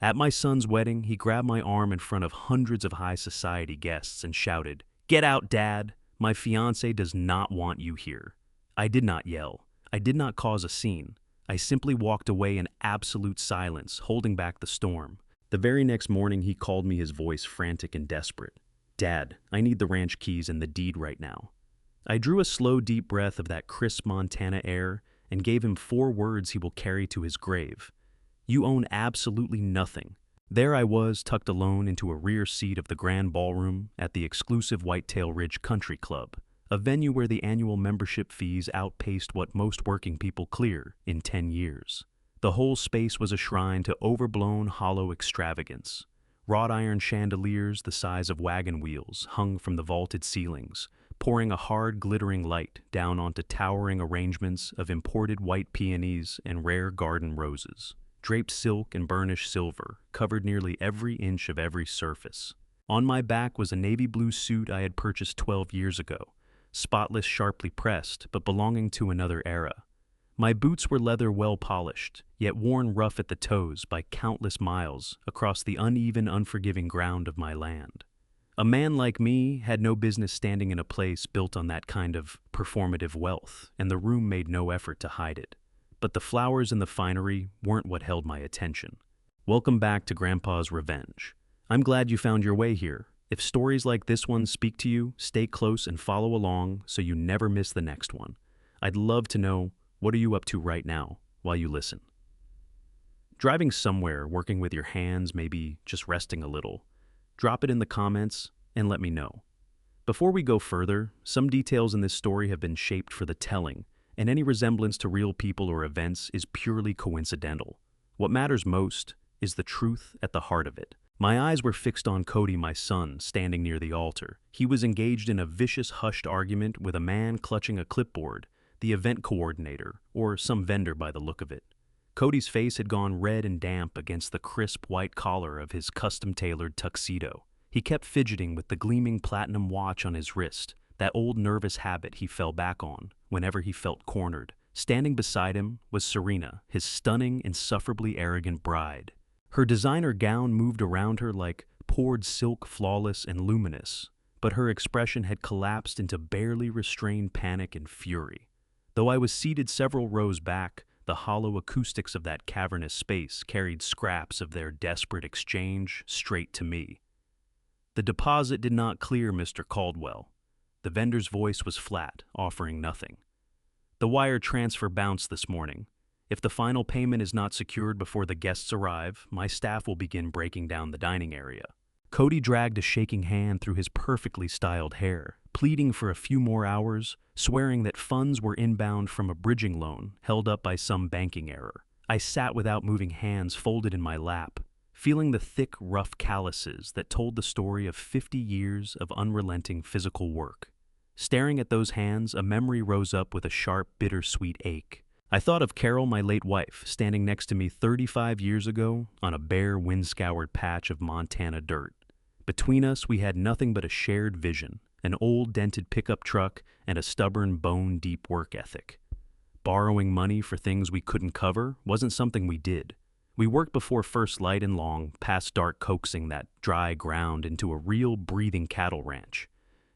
At my son's wedding, he grabbed my arm in front of hundreds of high society guests and shouted, "Get out, Dad! My fiancé does not want you here." I did not yell. I did not cause a scene. I simply walked away in absolute silence, holding back the storm. The very next morning, he called me, his voice frantic and desperate. "Dad, I need the ranch keys and the deed right now." I drew a slow, deep breath of that crisp Montana air and gave him 4 words he will carry to his grave. "You own absolutely nothing." There I was, tucked alone into a rear seat of the grand ballroom at the exclusive Whitetail Ridge Country Club, a venue where the annual membership fees outpaced what most working people clear in 10 years. The whole space was a shrine to overblown, hollow extravagance. Wrought iron chandeliers the size of wagon wheels hung from the vaulted ceilings, pouring a hard, glittering light down onto towering arrangements of imported white peonies and rare garden roses. Draped silk and burnished silver covered nearly every inch of every surface. On my back was a navy blue suit I had purchased 12 years ago, spotless, sharply pressed, but belonging to another era. My boots were leather, well polished, yet worn rough at the toes by countless miles across the uneven, unforgiving ground of my land. A man like me had no business standing in a place built on that kind of performative wealth, and the room made no effort to hide it. But the flowers and the finery weren't what held my attention. Welcome back to Grandpa's Revenge. I'm glad you found your way here. If stories like this one speak to you, stay close and follow along so you never miss the next one. I'd love to know, what are you up to right now while you listen? Driving somewhere, working with your hands, maybe just resting a little? Drop it in the comments and let me know. Before we go further, some details in this story have been shaped for the telling, and any resemblance to real people or events is purely coincidental. What matters most is the truth at the heart of it. My eyes were fixed on Cody, my son, standing near the altar. He was engaged in a vicious, hushed argument with a man clutching a clipboard, the event coordinator, or some vendor by the look of it. Cody's face had gone red and damp against the crisp white collar of his custom-tailored tuxedo. He kept fidgeting with the gleaming platinum watch on his wrist, that old nervous habit he fell back on whenever he felt cornered. Standing beside him was Serena, his stunning, insufferably arrogant bride. Her designer gown moved around her like poured silk, flawless and luminous, but her expression had collapsed into barely restrained panic and fury. Though I was seated several rows back, the hollow acoustics of that cavernous space carried scraps of their desperate exchange straight to me. "The deposit did not clear, Mr. Caldwell." The vendor's voice was flat, offering nothing. "The wire transfer bounced this morning. If the final payment is not secured before the guests arrive, my staff will begin breaking down the dining area." Cody dragged a shaking hand through his perfectly styled hair, pleading for a few more hours, swearing that funds were inbound from a bridging loan held up by some banking error. I sat without moving, hands folded in my lap, feeling the thick, rough calluses that told the story of 50 years of unrelenting physical work. Staring at those hands, a memory rose up with a sharp, bittersweet ache. I thought of Carol, my late wife, standing next to me 35 years ago on a bare, wind-scoured patch of Montana dirt. Between us, we had nothing but a shared vision, an old, dented pickup truck and a stubborn, bone-deep work ethic. Borrowing money for things we couldn't cover wasn't something we did. We worked before first light and long, past dark, coaxing that dry ground into a real, breathing cattle ranch.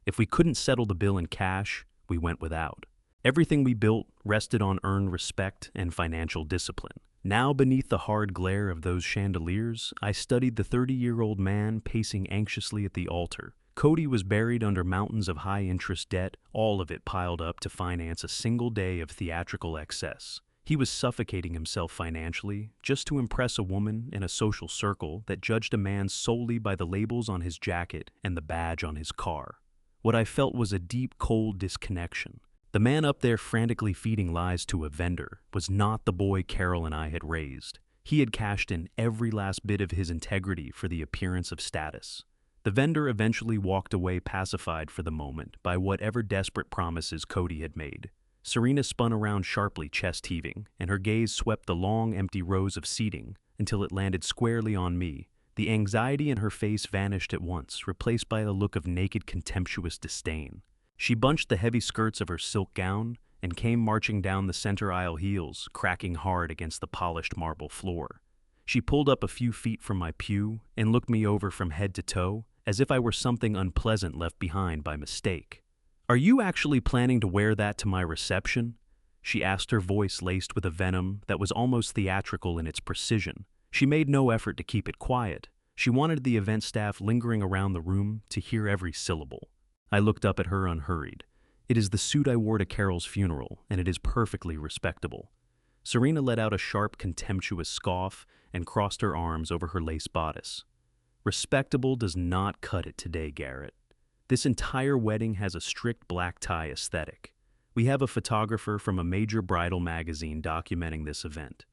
If we couldn't settle the bill in cash, we went without. Everything we built rested on earned respect and financial discipline. Now, beneath the hard glare of those chandeliers, I studied the 30-year-old man pacing anxiously at the altar. Cody was buried under mountains of high-interest debt, all of it piled up to finance a single day of theatrical excess. He was suffocating himself financially just to impress a woman in a social circle that judged a man solely by the labels on his jacket and the badge on his car. What I felt was a deep, cold disconnection. The man up there frantically feeding lies to a vendor was not the boy Carol and I had raised. He had cashed in every last bit of his integrity for the appearance of status. The vendor eventually walked away, pacified for the moment by whatever desperate promises Cody had made. Serena spun around sharply, chest heaving, and her gaze swept the long, empty rows of seating until it landed squarely on me. The anxiety in her face vanished at once, replaced by a look of naked, contemptuous disdain. She bunched the heavy skirts of her silk gown and came marching down the center aisle, heels cracking hard against the polished marble floor. She pulled up a few feet from my pew and looked me over from head to toe, as if I were something unpleasant left behind by mistake. "Are you actually planning to wear that to my reception?" She asked, her voice laced with a venom that was almost theatrical in its precision. She made no effort to keep it quiet. She wanted the event staff lingering around the room to hear every syllable. I looked up at her unhurried. "It is the suit I wore to Carol's funeral, and it is perfectly respectable." Serena let out a sharp, contemptuous scoff and crossed her arms over her lace bodice. "Respectable does not cut it today, Garrett. This entire wedding has a strict black tie aesthetic. We have a photographer from a major bridal magazine documenting this event.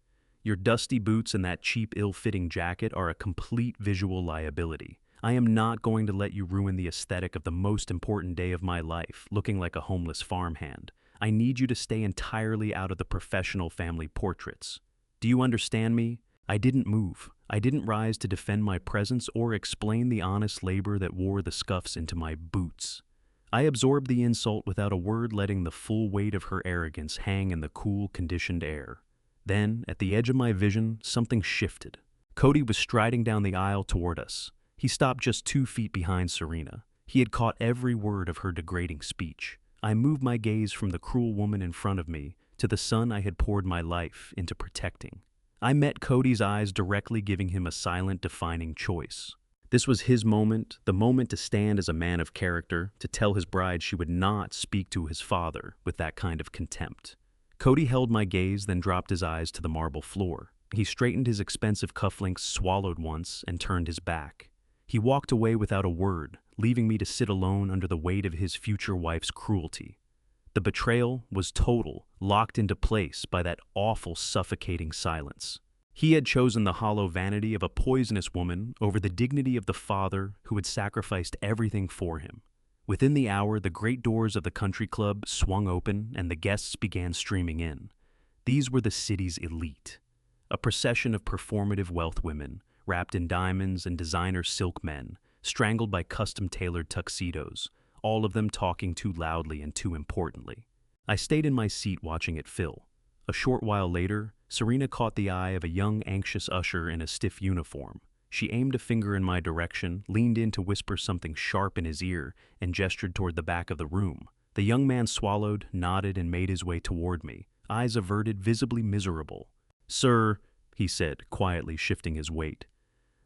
Your dusty boots and that cheap, ill-fitting jacket are a complete visual liability. I am not going to let you ruin the aesthetic of the most important day of my life, looking like a homeless farmhand. I need you to stay entirely out of the professional family portraits. Do you understand me?" I didn't move. I didn't rise to defend my presence or explain the honest labor that wore the scuffs into my boots. I absorbed the insult without a word, letting the full weight of her arrogance hang in the cool, conditioned air. Then, at the edge of my vision, something shifted. Cody was striding down the aisle toward us. He stopped just 2 feet behind Serena. He had caught every word of her degrading speech. I moved my gaze from the cruel woman in front of me to the son I had poured my life into protecting. I met Cody's eyes directly, giving him a silent, defining choice. This was his moment, the moment to stand as a man of character, to tell his bride she would not speak to his father with that kind of contempt. Cody held my gaze, then dropped his eyes to the marble floor. He straightened his expensive cufflinks, swallowed once, and turned his back. He walked away without a word, leaving me to sit alone under the weight of his future wife's cruelty. The betrayal was total, locked into place by that awful, suffocating silence. He had chosen the hollow vanity of a poisonous woman over the dignity of the father who had sacrificed everything for him. Within the hour, the great doors of the country club swung open and the guests began streaming in. These were the city's elite, a procession of performative wealth women, wrapped in diamonds and designer silk men, strangled by custom-tailored tuxedos, all of them talking too loudly and too importantly. I stayed in my seat watching it fill. A short while later, Serena caught the eye of a young, anxious usher in a stiff uniform. She aimed a finger in my direction, leaned in to whisper something sharp in his ear, and gestured toward the back of the room. The young man swallowed, nodded, and made his way toward me, eyes averted, visibly miserable. "Sir," he said, quietly shifting his weight,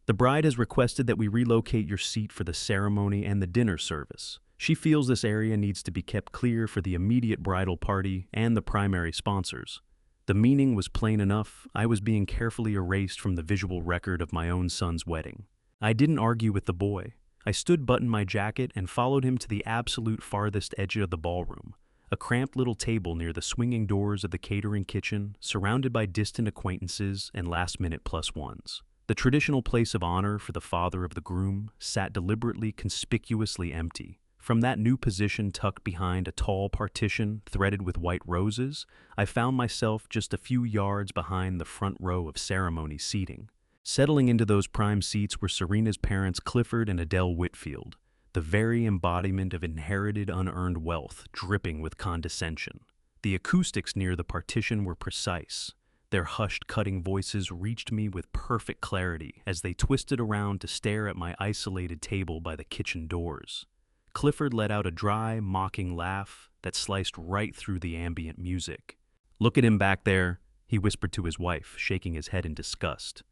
"the bride has requested that we relocate your seat for the ceremony and the dinner service. She feels this area needs to be kept clear for the immediate bridal party and the primary sponsors." The meaning was plain enough. I was being carefully erased from the visual record of my own son's wedding. I didn't argue with the boy. I stood, buttoned my jacket, and followed him to the absolute farthest edge of the ballroom, a cramped little table near the swinging doors of the catering kitchen, surrounded by distant acquaintances and last-minute plus-ones. The traditional place of honor for the father of the groom sat deliberately, conspicuously empty. From that new position tucked behind a tall partition threaded with white roses, I found myself just a few yards behind the front row of ceremony seating. Settling into those prime seats were Serena's parents, Clifford and Adele Whitfield, the very embodiment of inherited unearned wealth dripping with condescension. The acoustics near the partition were precise. Their hushed, cutting voices reached me with perfect clarity as they twisted around to stare at my isolated table by the kitchen doors. Clifford let out a dry, mocking laugh that sliced right through the ambient music. "Look at him back there," he whispered to his wife, shaking his head in disgust.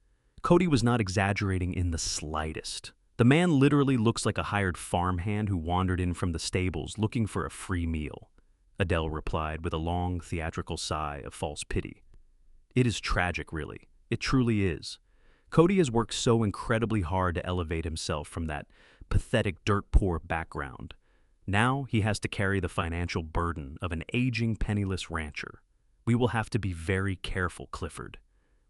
Cody was not exaggerating in the slightest. The man literally looks like a hired farmhand who wandered in from the stables looking for a free meal, Adele replied with a long, theatrical sigh of false pity. "It is tragic, really. It truly is. Cody has worked so incredibly hard to elevate himself from that pathetic, dirt-poor background. Now he has to carry the financial burden of an aging, penniless rancher. We will have to be very careful, Clifford.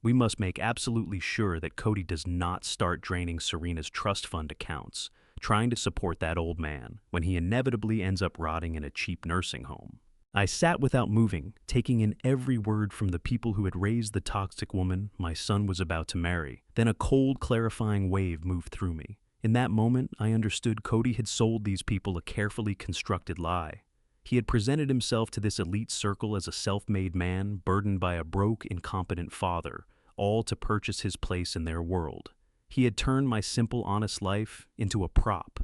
We must make absolutely sure that Cody does not start draining Serena's trust fund accounts, trying to support that old man when he inevitably ends up rotting in a cheap nursing home." I sat without moving, taking in every word from the people who had raised the toxic woman my son was about to marry. Then a cold, clarifying wave moved through me. In that moment, I understood Cody had sold these people a carefully constructed lie. He had presented himself to this elite circle as a self-made man burdened by a broke, incompetent father, all to purchase his place in their world. He had turned my simple, honest life into a prop,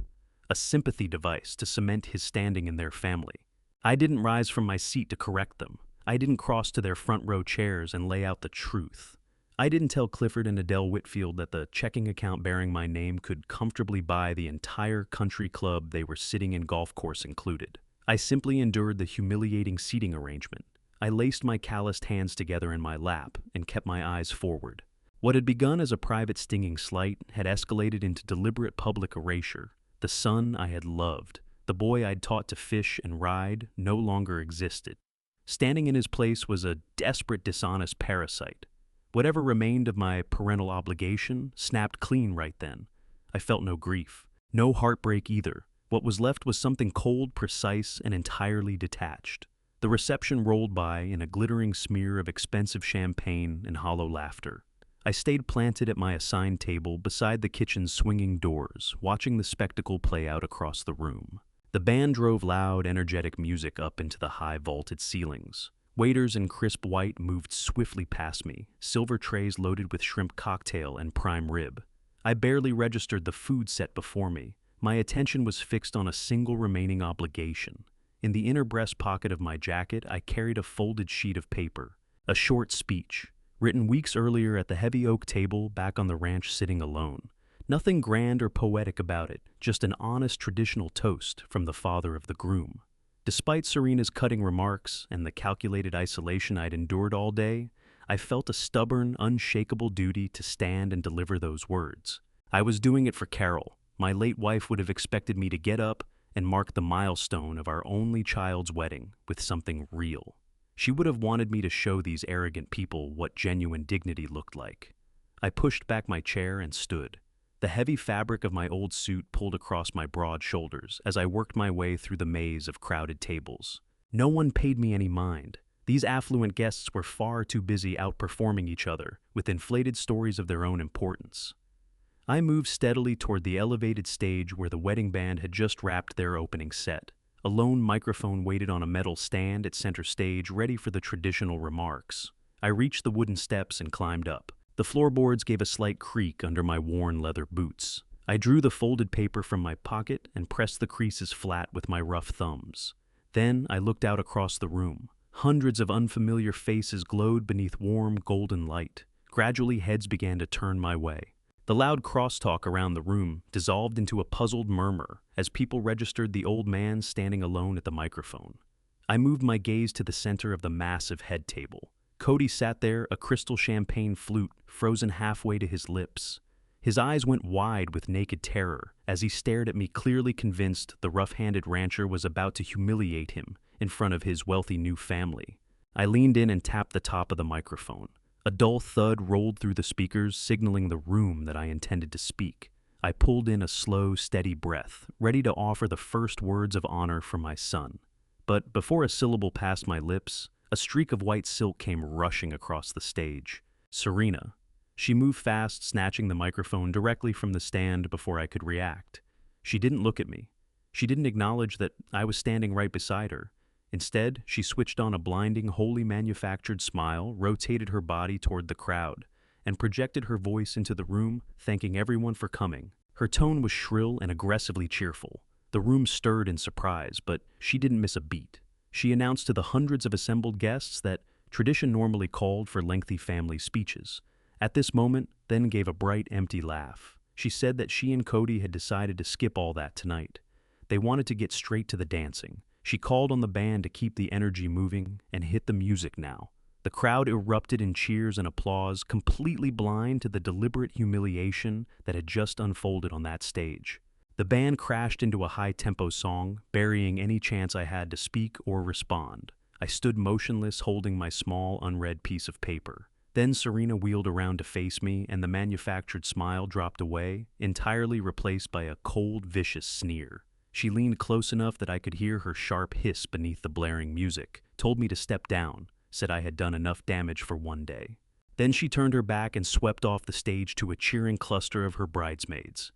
a sympathy device to cement his standing in their family. I didn't rise from my seat to correct them. I didn't cross to their front row chairs and lay out the truth. I didn't tell Clifford and Adele Whitfield that the checking account bearing my name could comfortably buy the entire country club they were sitting in, golf course included. I simply endured the humiliating seating arrangement. I laced my calloused hands together in my lap and kept my eyes forward. What had begun as a private stinging slight had escalated into deliberate public erasure. The son I had loved, the boy I'd taught to fish and ride, no longer existed. Standing in his place was a desperate, dishonest parasite. Whatever remained of my parental obligation snapped clean right then. I felt no grief, no heartbreak either. What was left was something cold, precise, and entirely detached. The reception rolled by in a glittering smear of expensive champagne and hollow laughter. I stayed planted at my assigned table beside the kitchen's swinging doors, watching the spectacle play out across the room. The band drove loud, energetic music up into the high vaulted ceilings. Waiters in crisp white moved swiftly past me, silver trays loaded with shrimp cocktail and prime rib. I barely registered the food set before me. My attention was fixed on a single remaining obligation. In the inner breast pocket of my jacket, I carried a folded sheet of paper, a short speech, written weeks earlier at the heavy oak table back on the ranch sitting alone. Nothing grand or poetic about it, just an honest traditional toast from the father of the groom. Despite Serena's cutting remarks and the calculated isolation I'd endured all day, I felt a stubborn, unshakable duty to stand and deliver those words. I was doing it for Carol. My late wife would have expected me to get up and mark the milestone of our only child's wedding with something real. She would have wanted me to show these arrogant people what genuine dignity looked like. I pushed back my chair and stood. The heavy fabric of my old suit pulled across my broad shoulders as I worked my way through the maze of crowded tables. No one paid me any mind. These affluent guests were far too busy outperforming each other with inflated stories of their own importance. I moved steadily toward the elevated stage where the wedding band had just wrapped their opening set. A lone microphone waited on a metal stand at center stage, ready for the traditional remarks. I reached the wooden steps and climbed up. The floorboards gave a slight creak under my worn leather boots. I drew the folded paper from my pocket and pressed the creases flat with my rough thumbs. Then I looked out across the room. Hundreds of unfamiliar faces glowed beneath warm, golden light. Gradually, heads began to turn my way. The loud crosstalk around the room dissolved into a puzzled murmur as people registered the old man standing alone at the microphone. I moved my gaze to the center of the massive head table. Cody sat there, a crystal champagne flute frozen halfway to his lips. His eyes went wide with naked terror as he stared at me, clearly convinced the rough-handed rancher was about to humiliate him in front of his wealthy new family. I leaned in and tapped the top of the microphone. A dull thud rolled through the speakers, signaling the room that I intended to speak. I pulled in a slow, steady breath, ready to offer the first words of honor for my son. But before a syllable passed my lips, a streak of white silk came rushing across the stage. Serena. She moved fast, snatching the microphone directly from the stand before I could react. She didn't look at me. She didn't acknowledge that I was standing right beside her. Instead, she switched on a blinding, wholly manufactured smile, rotated her body toward the crowd, and projected her voice into the room, thanking everyone for coming. Her tone was shrill and aggressively cheerful. The room stirred in surprise, but she didn't miss a beat. She announced to the hundreds of assembled guests that tradition normally called for lengthy family speeches. At this moment, then gave a bright, empty laugh. She said that she and Cody had decided to skip all that tonight. They wanted to get straight to the dancing. She called on the band to keep the energy moving and hit the music now. The crowd erupted in cheers and applause, completely blind to the deliberate humiliation that had just unfolded on that stage. The band crashed into a high-tempo song, burying any chance I had to speak or respond. I stood motionless, holding my small, unread piece of paper. Then Serena wheeled around to face me, and the manufactured smile dropped away, entirely replaced by a cold, vicious sneer. She leaned close enough that I could hear her sharp hiss beneath the blaring music, told me to step down, said I had done enough damage for one day. Then she turned her back and swept off the stage to a cheering cluster of her bridesmaids.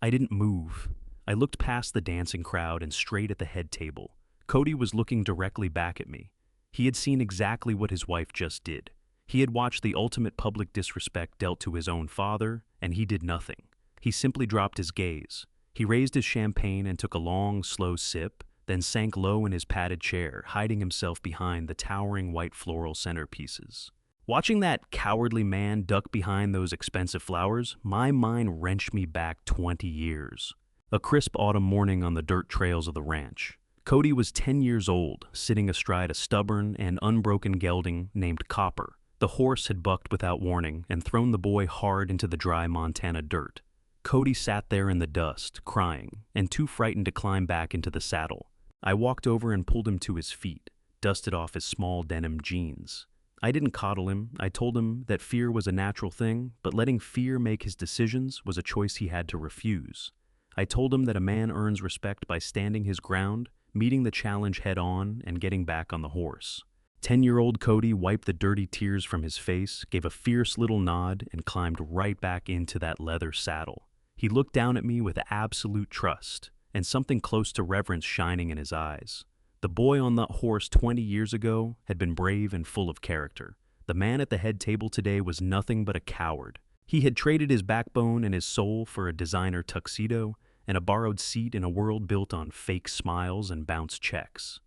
I didn't move. I looked past the dancing crowd and straight at the head table. Cody was looking directly back at me. He had seen exactly what his wife just did. He had watched the ultimate public disrespect dealt to his own father, and he did nothing. He simply dropped his gaze. He raised his champagne and took a long, slow sip, then sank low in his padded chair, hiding himself behind the towering white floral centerpieces. Watching that cowardly man duck behind those expensive flowers, my mind wrenched me back 20 years. A crisp autumn morning on the dirt trails of the ranch. Cody was 10 years old, sitting astride a stubborn and unbroken gelding named Copper. The horse had bucked without warning and thrown the boy hard into the dry Montana dirt. Cody sat there in the dust, crying, and too frightened to climb back into the saddle. I walked over and pulled him to his feet, dusted off his small denim jeans. I didn't coddle him. I told him that fear was a natural thing, but letting fear make his decisions was a choice he had to refuse. I told him that a man earns respect by standing his ground, meeting the challenge head on, and getting back on the horse. 10-year-old Cody wiped the dirty tears from his face, gave a fierce little nod, and climbed right back into that leather saddle. He looked down at me with absolute trust, and something close to reverence shining in his eyes. The boy on that horse 20 years ago had been brave and full of character. The man at the head table today was nothing but a coward. He had traded his backbone and his soul for a designer tuxedo and a borrowed seat in a world built on fake smiles and bounced checks.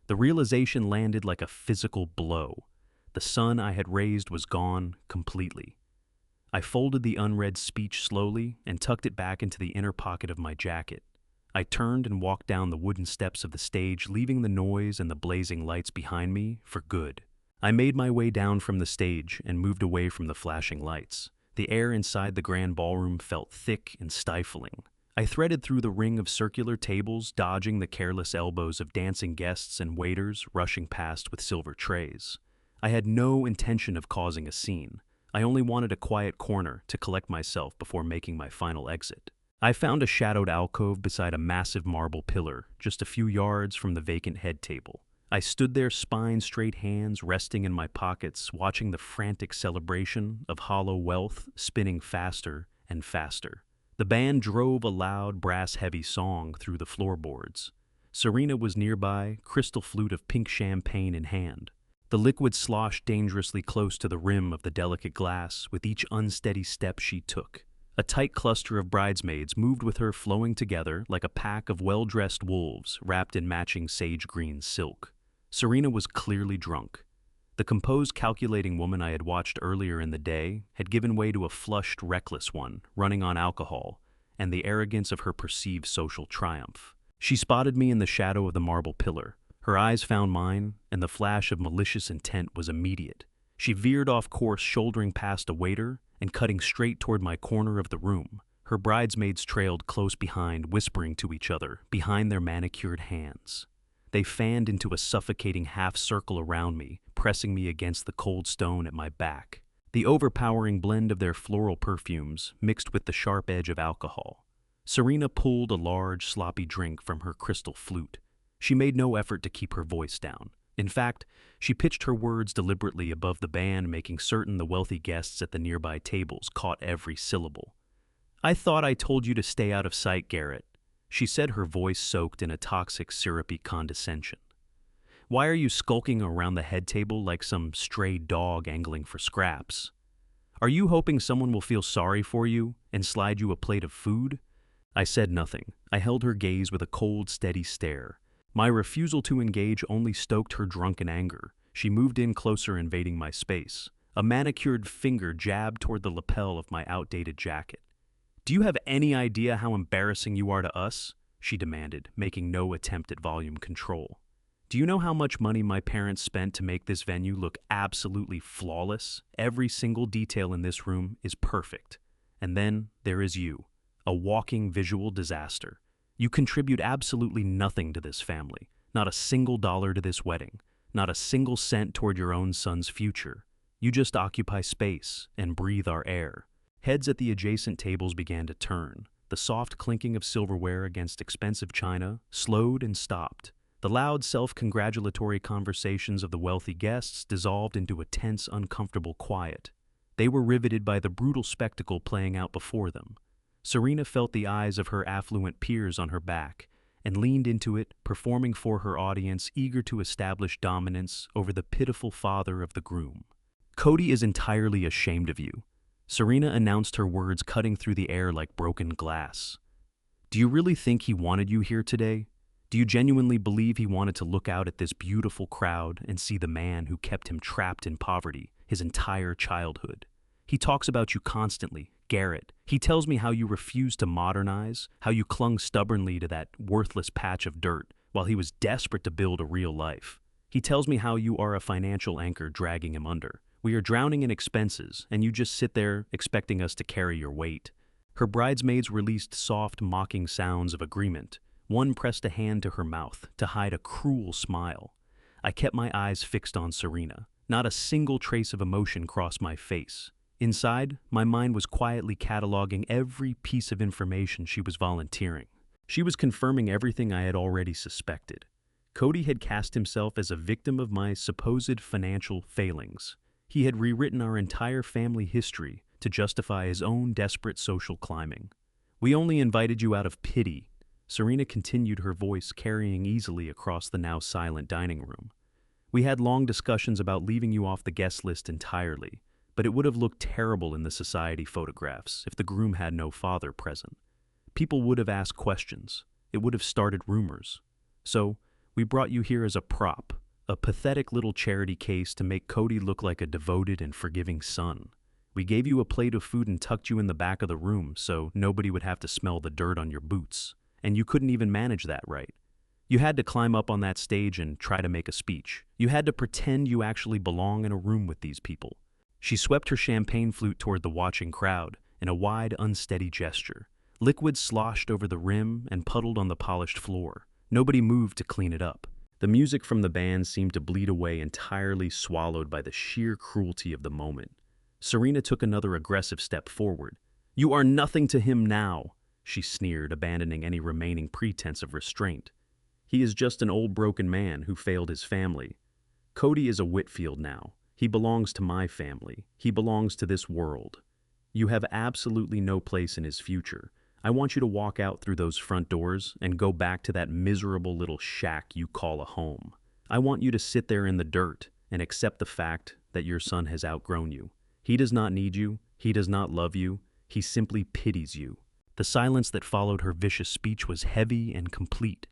The realization landed like a physical blow. The son I had raised was gone completely. I folded the unread speech slowly and tucked it back into the inner pocket of my jacket. I turned and walked down the wooden steps of the stage, leaving the noise and the blazing lights behind me for good. I made my way down from the stage and moved away from the flashing lights. The air inside the grand ballroom felt thick and stifling. I threaded through the ring of circular tables, dodging the careless elbows of dancing guests and waiters rushing past with silver trays. I had no intention of causing a scene. I only wanted a quiet corner to collect myself before making my final exit. I found a shadowed alcove beside a massive marble pillar, just a few yards from the vacant head table. I stood there, spine-straight hands resting in my pockets, watching the frantic celebration of hollow wealth spinning faster and faster. The band drove a loud, brass-heavy song through the floorboards. Serena was nearby, crystal flute of pink champagne in hand. The liquid sloshed dangerously close to the rim of the delicate glass with each unsteady step she took. A tight cluster of bridesmaids moved with her, flowing together like a pack of well-dressed wolves wrapped in matching sage-green silk. Serena was clearly drunk. The composed, calculating woman I had watched earlier in the day had given way to a flushed, reckless one, running on alcohol, and the arrogance of her perceived social triumph. She spotted me in the shadow of the marble pillar. Her eyes found mine, and the flash of malicious intent was immediate. She veered off course, shouldering past a waiter and cutting straight toward my corner of the room. Her bridesmaids trailed close behind, whispering to each other behind their manicured hands. They fanned into a suffocating half-circle around me, pressing me against the cold stone at my back. The overpowering blend of their floral perfumes mixed with the sharp edge of alcohol. Serena pulled a large, sloppy drink from her crystal flute. She made no effort to keep her voice down. In fact, she pitched her words deliberately above the band, making certain the wealthy guests at the nearby tables caught every syllable. "I thought I told you to stay out of sight, Garrett," she said, her voice soaked in a toxic, syrupy condescension. "Why are you skulking around the head table like some stray dog angling for scraps? Are you hoping someone will feel sorry for you and slide you a plate of food?" I said nothing. I held her gaze with a cold, steady stare. My refusal to engage only stoked her drunken anger. She moved in closer, invading my space. A manicured finger jabbed toward the lapel of my outdated jacket. "Do you have any idea how embarrassing you are to us?" she demanded, making no attempt at volume control. "Do you know how much money my parents spent to make this venue look absolutely flawless? Every single detail in this room is perfect. And then there is you, a walking visual disaster. You contribute absolutely nothing to this family, not a single dollar to this wedding, not a single cent toward your own son's future. You just occupy space and breathe our air." Heads at the adjacent tables began to turn. The soft clinking of silverware against expensive china slowed and stopped. The loud, self-congratulatory conversations of the wealthy guests dissolved into a tense, uncomfortable quiet. They were riveted by the brutal spectacle playing out before them. Serena felt the eyes of her affluent peers on her back and leaned into it, performing for her audience, eager to establish dominance over the pitiful father of the groom. Cody is entirely ashamed of you. Serena announced, her words cutting through the air like broken glass. Do you really think he wanted you here today? Do you genuinely believe he wanted to look out at this beautiful crowd and see the man who kept him trapped in poverty his entire childhood? He talks about you constantly, Garrett. He tells me how you refused to modernize, how you clung stubbornly to that worthless patch of dirt while he was desperate to build a real life. He tells me how you are a financial anchor dragging him under. We are drowning in expenses, and you just sit there expecting us to carry your weight. Her bridesmaids released soft, mocking sounds of agreement. One pressed a hand to her mouth to hide a cruel smile. I kept my eyes fixed on Serena. Not a single trace of emotion crossed my face. Inside, my mind was quietly cataloging every piece of information she was volunteering. She was confirming everything I had already suspected. Cody had cast himself as a victim of my supposed financial failings. He had rewritten our entire family history to justify his own desperate social climbing. We only invited you out of pity. Serena continued, her voice carrying easily across the now silent dining room. We had long discussions about leaving you off the guest list entirely, but it would have looked terrible in the society photographs if the groom had no father present. People would have asked questions. It would have started rumors. So, we brought you here as a prop, a pathetic little charity case to make Cody look like a devoted and forgiving son. We gave you a plate of food and tucked you in the back of the room so nobody would have to smell the dirt on your boots. And you couldn't even manage that right. You had to climb up on that stage and try to make a speech. You had to pretend you actually belong in a room with these people. She swept her champagne flute toward the watching crowd in a wide, unsteady gesture. Liquid sloshed over the rim and puddled on the polished floor. Nobody moved to clean it up. The music from the band seemed to bleed away, entirely swallowed by the sheer cruelty of the moment. Serena took another aggressive step forward. "You are nothing to him now," she sneered, abandoning any remaining pretense of restraint. "He is just an old broken man who failed his family. Cody is a Whitfield now. He belongs to my family. He belongs to this world. You have absolutely no place in his future. I want you to walk out through those front doors and go back to that miserable little shack you call a home. I want you to sit there in the dirt and accept the fact that your son has outgrown you. He does not need you. He does not love you. He simply pities you." The silence that followed her vicious speech was heavy and complete.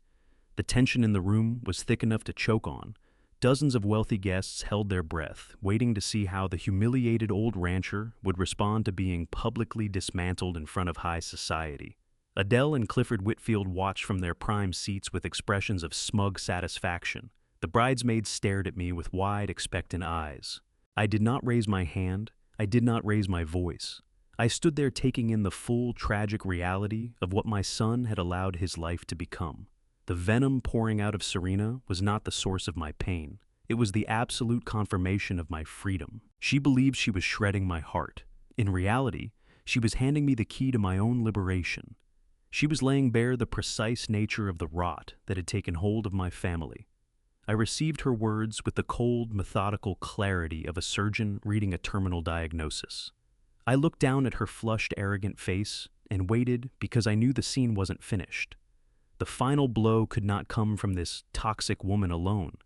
The tension in the room was thick enough to choke on. Dozens of wealthy guests held their breath, waiting to see how the humiliated old rancher would respond to being publicly dismantled in front of high society. Adele and Clifford Whitfield watched from their prime seats with expressions of smug satisfaction. The bridesmaids stared at me with wide, expectant eyes. I did not raise my hand. I did not raise my voice. I stood there taking in the full, tragic reality of what my son had allowed his life to become. The venom pouring out of Serena was not the source of my pain. It was the absolute confirmation of my freedom. She believed she was shredding my heart. In reality, she was handing me the key to my own liberation. She was laying bare the precise nature of the rot that had taken hold of my family. I received her words with the cold, methodical clarity of a surgeon reading a terminal diagnosis. I looked down at her flushed, arrogant face and waited because I knew the scene wasn't finished. The final blow could not come from this toxic woman alone.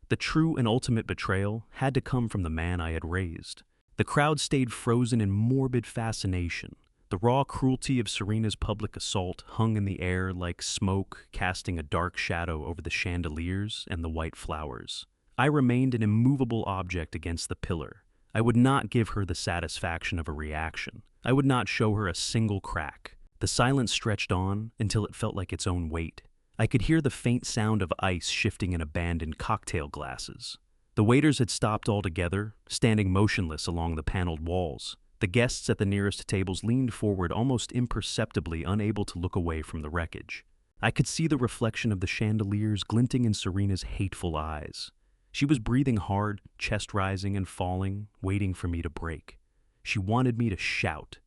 The true and ultimate betrayal had to come from the man I had raised. The crowd stayed frozen in morbid fascination. The raw cruelty of Serena's public assault hung in the air like smoke, casting a dark shadow over the chandeliers and the white flowers. I remained an immovable object against the pillar. I would not give her the satisfaction of a reaction. I would not show her a single crack. The silence stretched on until it felt like its own weight. I could hear the faint sound of ice shifting in abandoned cocktail glasses. The waiters had stopped altogether, standing motionless along the paneled walls. The guests at the nearest tables leaned forward almost imperceptibly, unable to look away from the wreckage. I could see the reflection of the chandeliers glinting in Serena's hateful eyes. She was breathing hard, chest rising and falling, waiting for me to break. She wanted me to shout.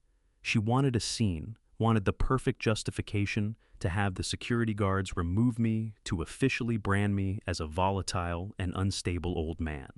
She wanted a scene, wanted the perfect justification to have the security guards remove me to officially brand me as a volatile and unstable old man.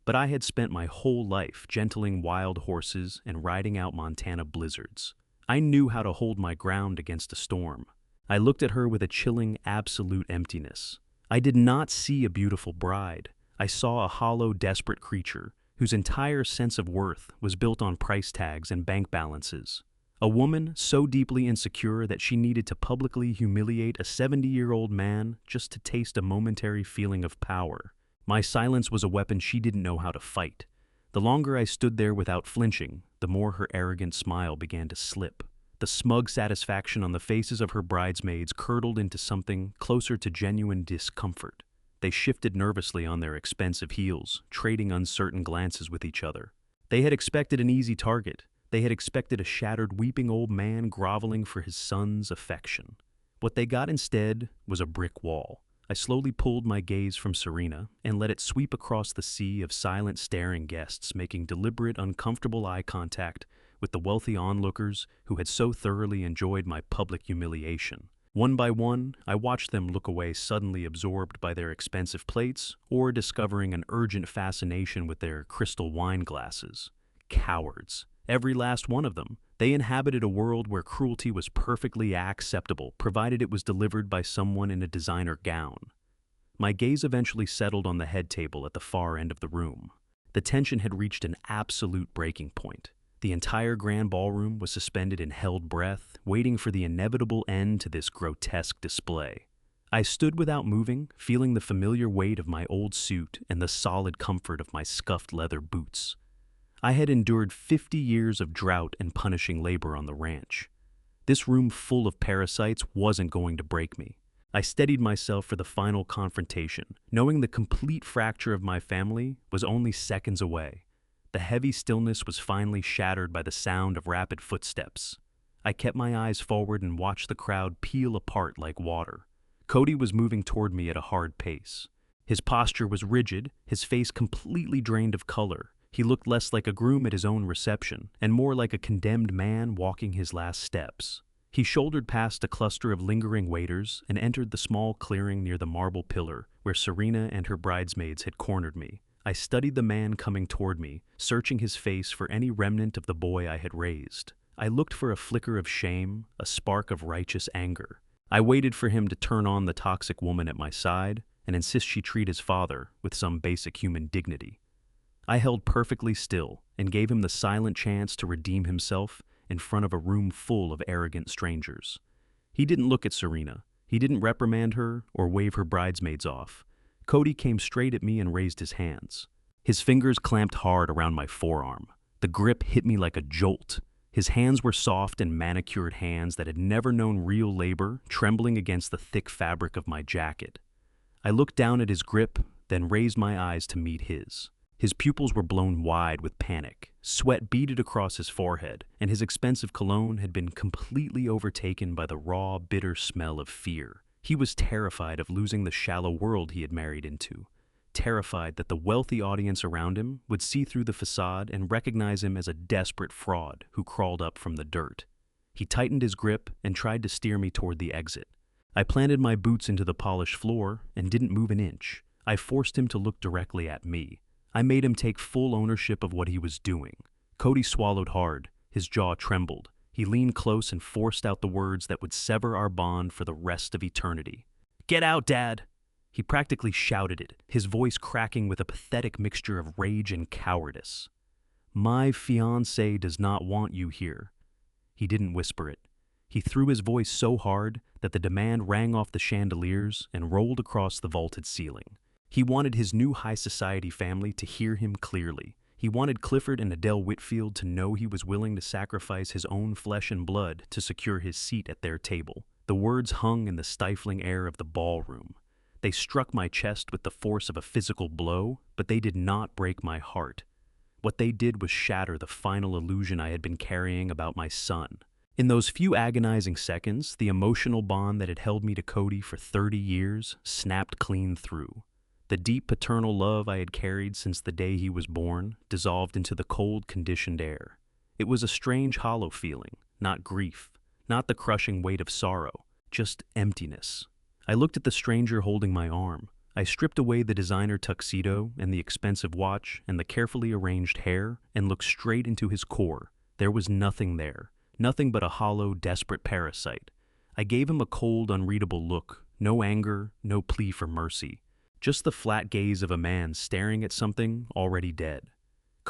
But I had spent my whole life gentling wild horses and riding out Montana blizzards. I knew how to hold my ground against a storm. I looked at her with a chilling, absolute emptiness. I did not see a beautiful bride. I saw a hollow, desperate creature whose entire sense of worth was built on price tags and bank balances. A woman so deeply insecure that she needed to publicly humiliate a 70-year-old man just to taste a momentary feeling of power. My silence was a weapon she didn't know how to fight. The longer I stood there without flinching, the more her arrogant smile began to slip. The smug satisfaction on the faces of her bridesmaids curdled into something closer to genuine discomfort. They shifted nervously on their expensive heels, trading uncertain glances with each other. They had expected an easy target. They had expected a shattered, weeping old man groveling for his son's affection. What they got instead was a brick wall. I slowly pulled my gaze from Serena and let it sweep across the sea of silent, staring guests, making deliberate, uncomfortable eye contact with the wealthy onlookers who had so thoroughly enjoyed my public humiliation. One by one, I watched them look away, suddenly absorbed by their expensive plates or discovering an urgent fascination with their crystal wine glasses. Cowards. Every last one of them. They inhabited a world where cruelty was perfectly acceptable, provided it was delivered by someone in a designer gown. My gaze eventually settled on the head table at the far end of the room. The tension had reached an absolute breaking point. The entire grand ballroom was suspended in held breath, waiting for the inevitable end to this grotesque display. I stood without moving, feeling the familiar weight of my old suit and the solid comfort of my scuffed leather boots. I had endured 50 years of drought and punishing labor on the ranch. This room full of parasites wasn't going to break me. I steadied myself for the final confrontation, knowing the complete fracture of my family was only seconds away. The heavy stillness was finally shattered by the sound of rapid footsteps. I kept my eyes forward and watched the crowd peel apart like water. Cody was moving toward me at a hard pace. His posture was rigid, his face completely drained of color. He looked less like a groom at his own reception, and more like a condemned man walking his last steps. He shouldered past a cluster of lingering waiters and entered the small clearing near the marble pillar where Serena and her bridesmaids had cornered me. I studied the man coming toward me, searching his face for any remnant of the boy I had raised. I looked for a flicker of shame, a spark of righteous anger. I waited for him to turn on the toxic woman at my side and insist she treat his father with some basic human dignity. I held perfectly still and gave him the silent chance to redeem himself in front of a room full of arrogant strangers. He didn't look at Serena. He didn't reprimand her or wave her bridesmaids off. Cody came straight at me and raised his hands. His fingers clamped hard around my forearm. The grip hit me like a jolt. His hands were soft and manicured hands that had never known real labor, trembling against the thick fabric of my jacket. I looked down at his grip, then raised my eyes to meet his. His pupils were blown wide with panic. Sweat beaded across his forehead, and his expensive cologne had been completely overtaken by the raw, bitter smell of fear. He was terrified of losing the shallow world he had married into, terrified that the wealthy audience around him would see through the facade and recognize him as a desperate fraud who crawled up from the dirt. He tightened his grip and tried to steer me toward the exit. I planted my boots into the polished floor and didn't move an inch. I forced him to look directly at me. I made him take full ownership of what he was doing. Cody swallowed hard. His jaw trembled. He leaned close and forced out the words that would sever our bond for the rest of eternity. "Get out, Dad!" He practically shouted it, his voice cracking with a pathetic mixture of rage and cowardice. "My fiancé does not want you here." He didn't whisper it. He threw his voice so hard that the demand rang off the chandeliers and rolled across the vaulted ceiling. He wanted his new high society family to hear him clearly. He wanted Clifford and Adele Whitfield to know he was willing to sacrifice his own flesh and blood to secure his seat at their table. The words hung in the stifling air of the ballroom. They struck my chest with the force of a physical blow, but they did not break my heart. What they did was shatter the final illusion I had been carrying about my son. In those few agonizing seconds, the emotional bond that had held me to Cody for 30 years snapped clean through. The deep paternal love I had carried since the day he was born dissolved into the cold, conditioned air. It was a strange, hollow feeling, not grief, not the crushing weight of sorrow, just emptiness. I looked at the stranger holding my arm. I stripped away the designer tuxedo and the expensive watch and the carefully arranged hair and looked straight into his core. There was nothing there, nothing but a hollow, desperate parasite. I gave him a cold, unreadable look, no anger, no plea for mercy. Just the flat gaze of a man staring at something already dead.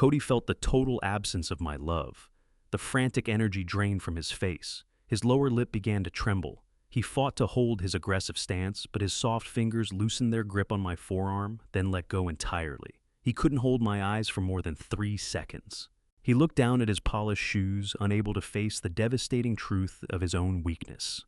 Cody felt the total absence of my love. The frantic energy drained from his face. His lower lip began to tremble. He fought to hold his aggressive stance, but his soft fingers loosened their grip on my forearm, then let go entirely. He couldn't hold my eyes for more than 3 seconds. He looked down at his polished shoes, unable to face the devastating truth of his own weakness.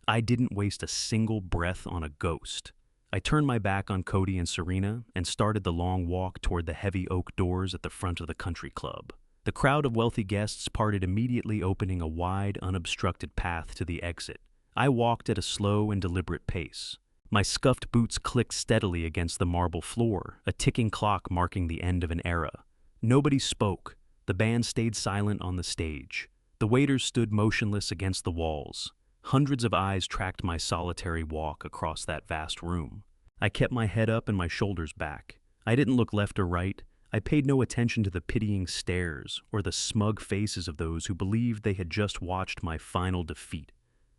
I didn't waste a single breath on a ghost. I turned my back on Cody and Serena and started the long walk toward the heavy oak doors at the front of the country club. The crowd of wealthy guests parted immediately, opening a wide, unobstructed path to the exit. I walked at a slow and deliberate pace. My scuffed boots clicked steadily against the marble floor, a ticking clock marking the end of an era. Nobody spoke. The band stayed silent on the stage. The waiters stood motionless against the walls. Hundreds of eyes tracked my solitary walk across that vast room. I kept my head up and my shoulders back. I didn't look left or right. I paid no attention to the pitying stares or the smug faces of those who believed they had just watched my final defeat.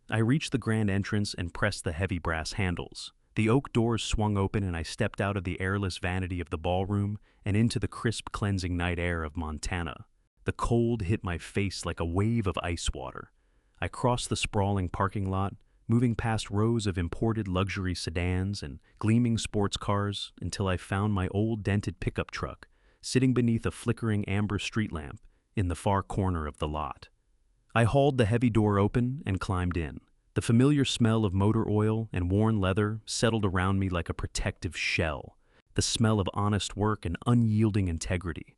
I reached the grand entrance and pressed the heavy brass handles. The oak doors swung open and I stepped out of the airless vanity of the ballroom and into the crisp, cleansing night air of Montana. The cold hit my face like a wave of ice water. I crossed the sprawling parking lot, moving past rows of imported luxury sedans and gleaming sports cars until I found my old dented pickup truck sitting beneath a flickering amber street lamp in the far corner of the lot. I hauled the heavy door open and climbed in. The familiar smell of motor oil and worn leather settled around me like a protective shell, the smell of honest work and unyielding integrity.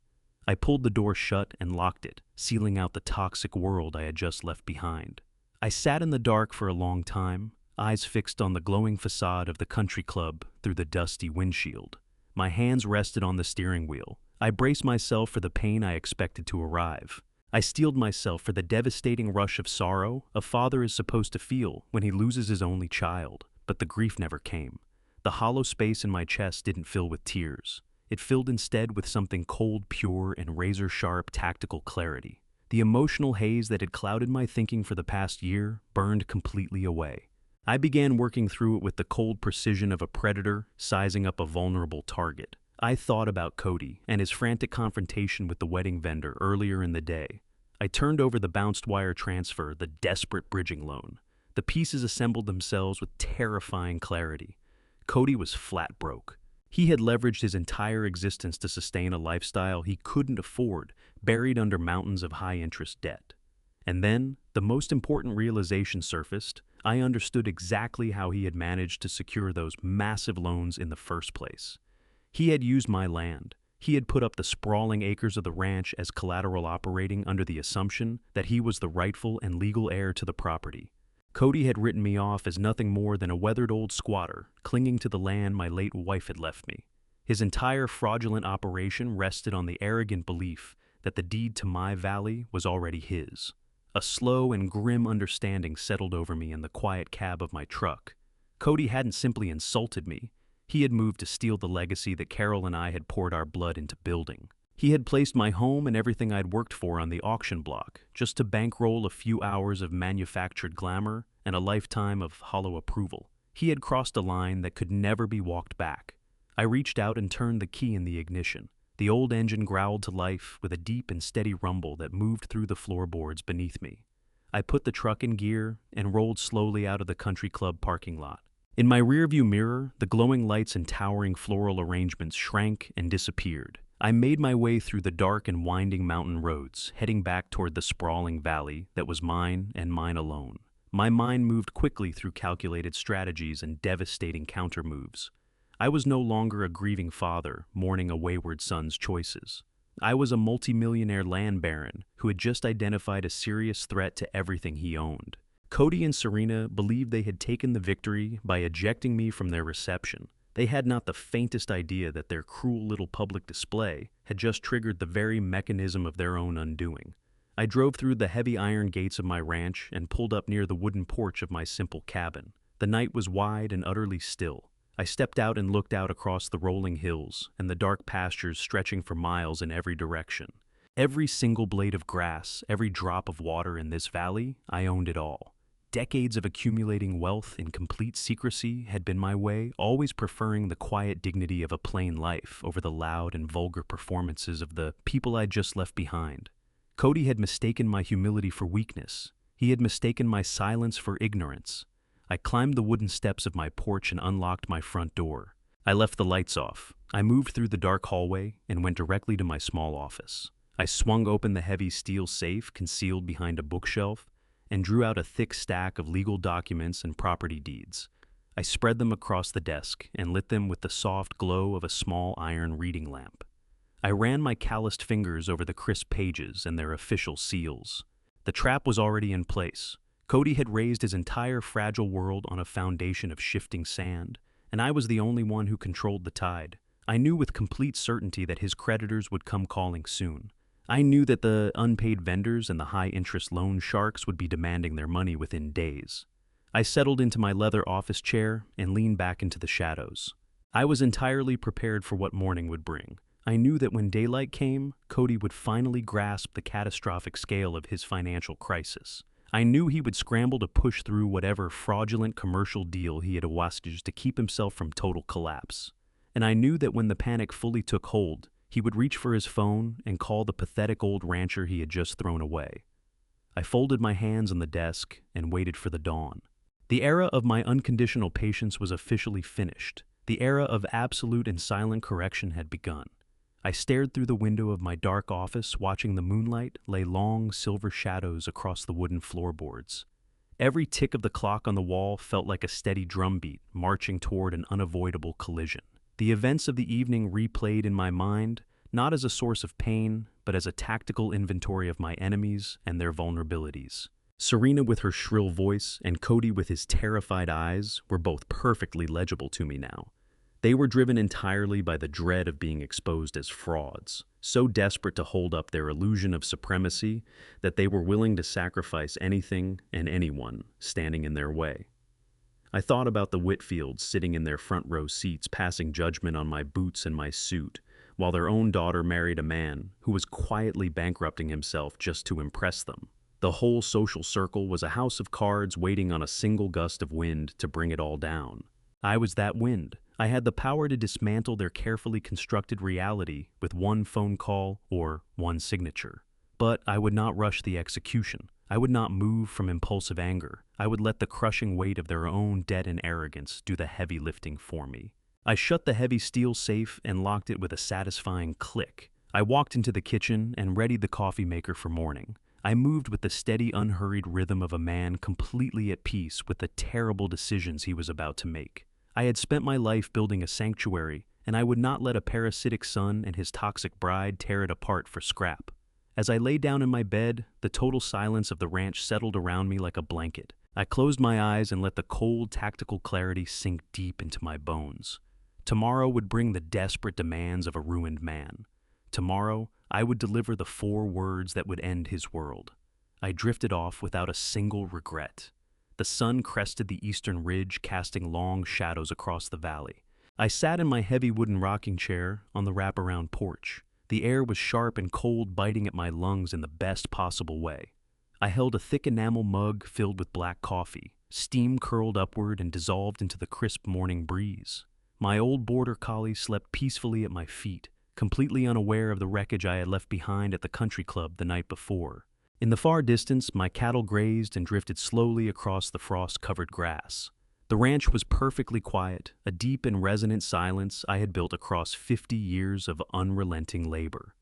I pulled the door shut and locked it, sealing out the toxic world I had just left behind. I sat in the dark for a long time, eyes fixed on the glowing facade of the country club through the dusty windshield. My hands rested on the steering wheel. I braced myself for the pain I expected to arrive. I steeled myself for the devastating rush of sorrow a father is supposed to feel when he loses his only child, but the grief never came. The hollow space in my chest didn't fill with tears. It filled instead with something cold, pure, and razor-sharp tactical clarity. The emotional haze that had clouded my thinking for the past year burned completely away. I began working through it with the cold precision of a predator sizing up a vulnerable target. I thought about Cody and his frantic confrontation with the wedding vendor earlier in the day. I turned over the bounced wire transfer, the desperate bridging loan. The pieces assembled themselves with terrifying clarity. Cody was flat broke. He had leveraged his entire existence to sustain a lifestyle he couldn't afford, buried under mountains of high-interest debt. And then, the most important realization surfaced. I understood exactly how he had managed to secure those massive loans in the first place. He had used my land. He had put up the sprawling acres of the ranch as collateral, operating under the assumption that he was the rightful and legal heir to the property. Cody had written me off as nothing more than a weathered old squatter, clinging to the land my late wife had left me. His entire fraudulent operation rested on the arrogant belief that the deed to my valley was already his. A slow and grim understanding settled over me in the quiet cab of my truck. Cody hadn't simply insulted me. He had moved to steal the legacy that Carol and I had poured our blood into building. He had placed my home and everything I'd worked for on the auction block, just to bankroll a few hours of manufactured glamour and a lifetime of hollow approval. He had crossed a line that could never be walked back. I reached out and turned the key in the ignition. The old engine growled to life with a deep and steady rumble that moved through the floorboards beneath me. I put the truck in gear and rolled slowly out of the country club parking lot. In my rearview mirror, the glowing lights and towering floral arrangements shrank and disappeared. I made my way through the dark and winding mountain roads, heading back toward the sprawling valley that was mine and mine alone. My mind moved quickly through calculated strategies and devastating countermoves. I was no longer a grieving father mourning a wayward son's choices. I was a multimillionaire land baron who had just identified a serious threat to everything he owned. Cody and Serena believed they had taken the victory by ejecting me from their reception. They had not the faintest idea that their cruel little public display had just triggered the very mechanism of their own undoing. I drove through the heavy iron gates of my ranch and pulled up near the wooden porch of my simple cabin. The night was wide and utterly still. I stepped out and looked out across the rolling hills and the dark pastures stretching for miles in every direction. Every single blade of grass, every drop of water in this valley, I owned it all. Decades of accumulating wealth in complete secrecy had been my way, always preferring the quiet dignity of a plain life over the loud and vulgar performances of the people I'd just left behind. Cody had mistaken my humility for weakness. He had mistaken my silence for ignorance. I climbed the wooden steps of my porch and unlocked my front door. I left the lights off. I moved through the dark hallway and went directly to my small office. I swung open the heavy steel safe concealed behind a bookshelf and drew out a thick stack of legal documents and property deeds. I spread them across the desk and lit them with the soft glow of a small iron reading lamp. I ran my calloused fingers over the crisp pages and their official seals. The trap was already in place. Cody had raised his entire fragile world on a foundation of shifting sand, and I was the only one who controlled the tide. I knew with complete certainty that his creditors would come calling soon. I knew that the unpaid vendors and the high-interest loan sharks would be demanding their money within days. I settled into my leather office chair and leaned back into the shadows. I was entirely prepared for what morning would bring. I knew that when daylight came, Cody would finally grasp the catastrophic scale of his financial crisis. I knew he would scramble to push through whatever fraudulent commercial deal he had awasted to keep himself from total collapse. And I knew that when the panic fully took hold, he would reach for his phone and call the pathetic old rancher he had just thrown away. I folded my hands on the desk and waited for the dawn. The era of my unconditional patience was officially finished. The era of absolute and silent correction had begun. I stared through the window of my dark office, watching the moonlight lay long silver shadows across the wooden floorboards. Every tick of the clock on the wall felt like a steady drumbeat marching toward an unavoidable collision. The events of the evening replayed in my mind, not as a source of pain, but as a tactical inventory of my enemies and their vulnerabilities. Serena with her shrill voice and Cody with his terrified eyes were both perfectly legible to me now. They were driven entirely by the dread of being exposed as frauds, so desperate to hold up their illusion of supremacy that they were willing to sacrifice anything and anyone standing in their way. I thought about the Whitfields sitting in their front row seats passing judgment on my boots and my suit, while their own daughter married a man who was quietly bankrupting himself just to impress them. The whole social circle was a house of cards waiting on a single gust of wind to bring it all down. I was that wind. I had the power to dismantle their carefully constructed reality with one phone call or one signature. But I would not rush the execution. I would not move from impulsive anger. I would let the crushing weight of their own debt and arrogance do the heavy lifting for me. I shut the heavy steel safe and locked it with a satisfying click. I walked into the kitchen and readied the coffee maker for morning. I moved with the steady, unhurried rhythm of a man completely at peace with the terrible decisions he was about to make. I had spent my life building a sanctuary, and I would not let a parasitic son and his toxic bride tear it apart for scrap. As I lay down in my bed, the total silence of the ranch settled around me like a blanket. I closed my eyes and let the cold, tactical clarity sink deep into my bones. Tomorrow would bring the desperate demands of a ruined man. Tomorrow, I would deliver the 4 words that would end his world. I drifted off without a single regret. The sun crested the eastern ridge, casting long shadows across the valley. I sat in my heavy wooden rocking chair on the wraparound porch. The air was sharp and cold, biting at my lungs in the best possible way. I held a thick enamel mug filled with black coffee. Steam curled upward and dissolved into the crisp morning breeze. My old border collie slept peacefully at my feet, completely unaware of the wreckage I had left behind at the country club the night before. In the far distance, my cattle grazed and drifted slowly across the frost-covered grass. The ranch was perfectly quiet, a deep and resonant silence I had built across 50 years of unrelenting labor.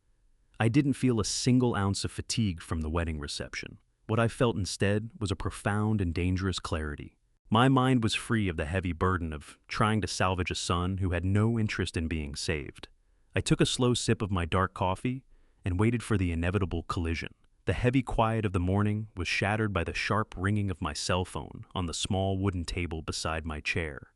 I didn't feel a single ounce of fatigue from the wedding reception. What I felt instead was a profound and dangerous clarity. My mind was free of the heavy burden of trying to salvage a son who had no interest in being saved. I took a slow sip of my dark coffee and waited for the inevitable collision. The heavy quiet of the morning was shattered by the sharp ringing of my cell phone on the small wooden table beside my chair.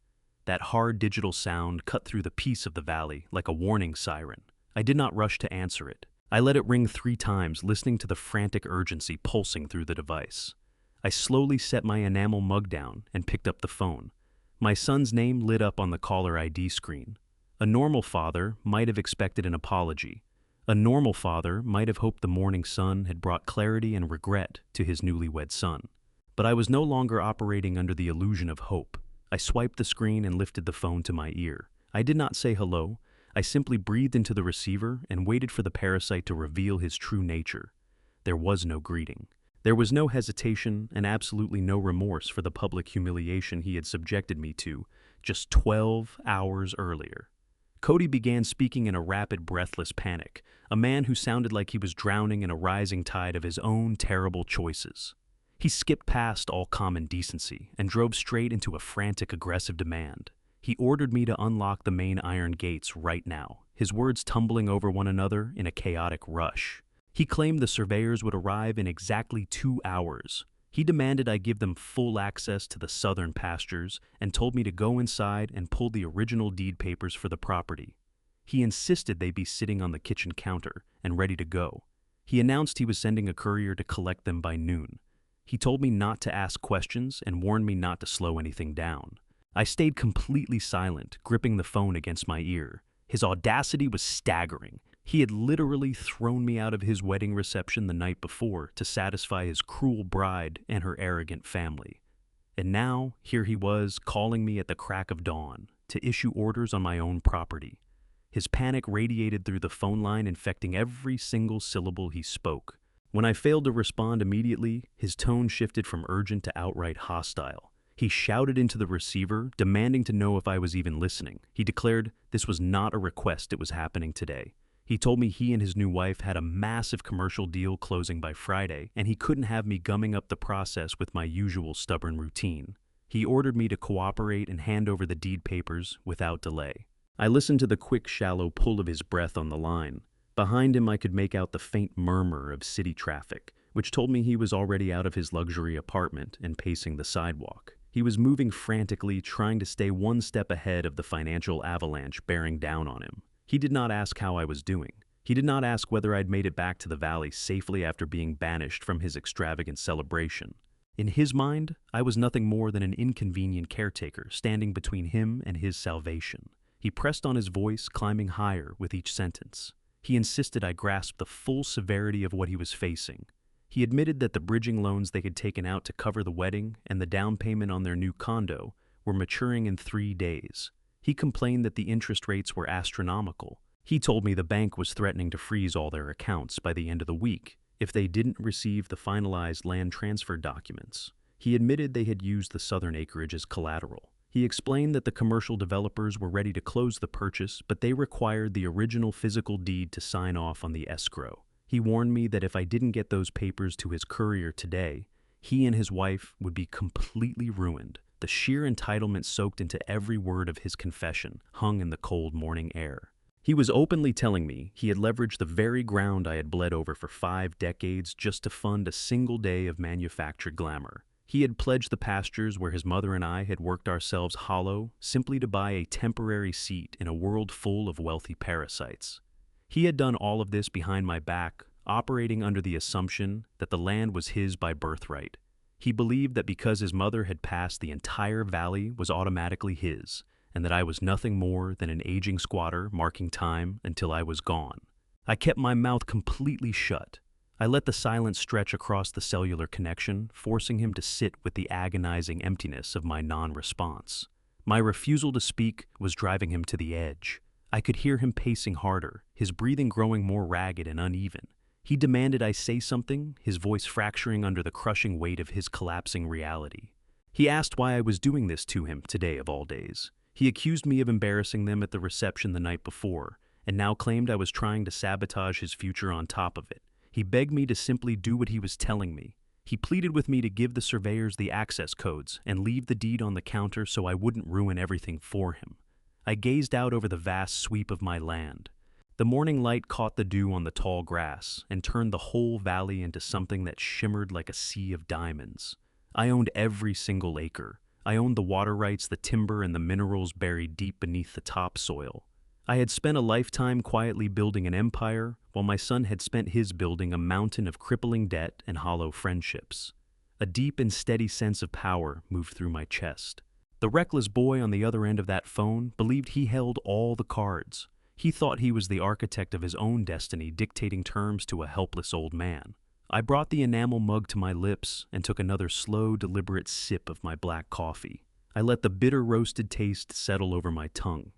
That hard digital sound cut through the peace of the valley like a warning siren. I did not rush to answer it. I let it ring 3 times, listening to the frantic urgency pulsing through the device. I slowly set my enamel mug down and picked up the phone. My son's name lit up on the caller ID screen. A normal father might have expected an apology. A normal father might have hoped the morning sun had brought clarity and regret to his newlywed son. But I was no longer operating under the illusion of hope. I swiped the screen and lifted the phone to my ear. I did not say hello. I simply breathed into the receiver and waited for the parasite to reveal his true nature. There was no greeting. There was no hesitation and absolutely no remorse for the public humiliation he had subjected me to just 12 hours earlier. Cody began speaking in a rapid, breathless panic, a man who sounded like he was drowning in a rising tide of his own terrible choices. He skipped past all common decency and drove straight into a frantic, aggressive demand. He ordered me to unlock the main iron gates right now, his words tumbling over one another in a chaotic rush. He claimed the surveyors would arrive in exactly 2 hours. He demanded I give them full access to the southern pastures and told me to go inside and pull the original deed papers for the property. He insisted they be sitting on the kitchen counter and ready to go. He announced he was sending a courier to collect them by noon. He told me not to ask questions and warned me not to slow anything down. I stayed completely silent, gripping the phone against my ear. His audacity was staggering. He had literally thrown me out of his wedding reception the night before to satisfy his cruel bride and her arrogant family. And now, here he was, calling me at the crack of dawn to issue orders on my own property. His panic radiated through the phone line, infecting every single syllable he spoke. When I failed to respond immediately, his tone shifted from urgent to outright hostile. He shouted into the receiver, demanding to know if I was even listening. He declared this was not a request, it was happening today. He told me he and his new wife had a massive commercial deal closing by Friday, and he couldn't have me gumming up the process with my usual stubborn routine. He ordered me to cooperate and hand over the deed papers without delay. I listened to the quick, shallow pull of his breath on the line. Behind him, I could make out the faint murmur of city traffic, which told me he was already out of his luxury apartment and pacing the sidewalk. He was moving frantically, trying to stay one step ahead of the financial avalanche bearing down on him. He did not ask how I was doing. He did not ask whether I'd made it back to the valley safely after being banished from his extravagant celebration. In his mind, I was nothing more than an inconvenient caretaker standing between him and his salvation. He pressed on his voice, climbing higher with each sentence. He insisted I grasp the full severity of what he was facing. He admitted that the bridging loans they had taken out to cover the wedding and the down payment on their new condo were maturing in 3 days. He complained that the interest rates were astronomical. He told me the bank was threatening to freeze all their accounts by the end of the week if they didn't receive the finalized land transfer documents. He admitted they had used the southern acreage as collateral. He explained that the commercial developers were ready to close the purchase, but they required the original physical deed to sign off on the escrow. He warned me that if I didn't get those papers to his courier today, he and his wife would be completely ruined. The sheer entitlement soaked into every word of his confession hung in the cold morning air. He was openly telling me he had leveraged the very ground I had bled over for 5 decades just to fund a single day of manufactured glamour. He had pledged the pastures where his mother and I had worked ourselves hollow simply to buy a temporary seat in a world full of wealthy parasites. He had done all of this behind my back, operating under the assumption that the land was his by birthright. He believed that because his mother had passed, the entire valley was automatically his, and that I was nothing more than an aging squatter marking time until I was gone. I kept my mouth completely shut. I let the silence stretch across the cellular connection, forcing him to sit with the agonizing emptiness of my non-response. My refusal to speak was driving him to the edge. I could hear him pacing harder, his breathing growing more ragged and uneven. He demanded I say something, his voice fracturing under the crushing weight of his collapsing reality. He asked why I was doing this to him today of all days. He accused me of embarrassing them at the reception the night before, and now claimed I was trying to sabotage his future on top of it. He begged me to simply do what he was telling me. He pleaded with me to give the surveyors the access codes and leave the deed on the counter so I wouldn't ruin everything for him. I gazed out over the vast sweep of my land. The morning light caught the dew on the tall grass and turned the whole valley into something that shimmered like a sea of diamonds. I owned every single acre. I owned the water rights, the timber, and the minerals buried deep beneath the topsoil. I had spent a lifetime quietly building an empire, while my son had spent his building a mountain of crippling debt and hollow friendships. A deep and steady sense of power moved through my chest. The reckless boy on the other end of that phone believed he held all the cards. He thought he was the architect of his own destiny, dictating terms to a helpless old man. I brought the enamel mug to my lips and took another slow, deliberate sip of my black coffee. I let the bitter roasted taste settle over my tongue.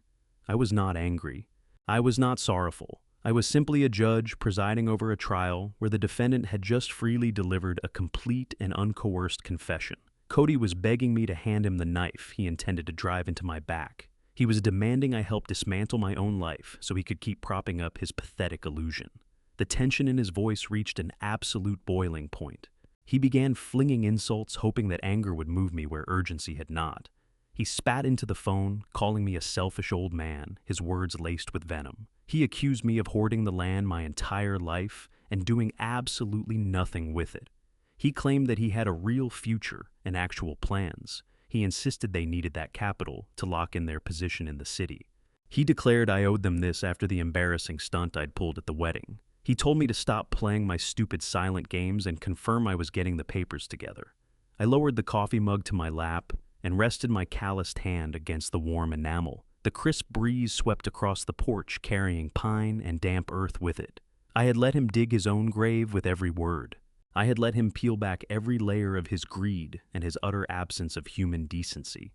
I was not angry. I was not sorrowful. I was simply a judge presiding over a trial where the defendant had just freely delivered a complete and uncoerced confession. Cody was begging me to hand him the knife he intended to drive into my back. He was demanding I help dismantle my own life so he could keep propping up his pathetic illusion. The tension in his voice reached an absolute boiling point. He began flinging insults, hoping that anger would move me where urgency had not. He spat into the phone, calling me a selfish old man, his words laced with venom. He accused me of hoarding the land my entire life and doing absolutely nothing with it. He claimed that he had a real future and actual plans. He insisted they needed that capital to lock in their position in the city. He declared I owed them this after the embarrassing stunt I'd pulled at the wedding. He told me to stop playing my stupid silent games and confirm I was getting the papers together. I lowered the coffee mug to my lap and rested my calloused hand against the warm enamel. The crisp breeze swept across the porch, carrying pine and damp earth with it. I had let him dig his own grave with every word. I had let him peel back every layer of his greed and his utter absence of human decency.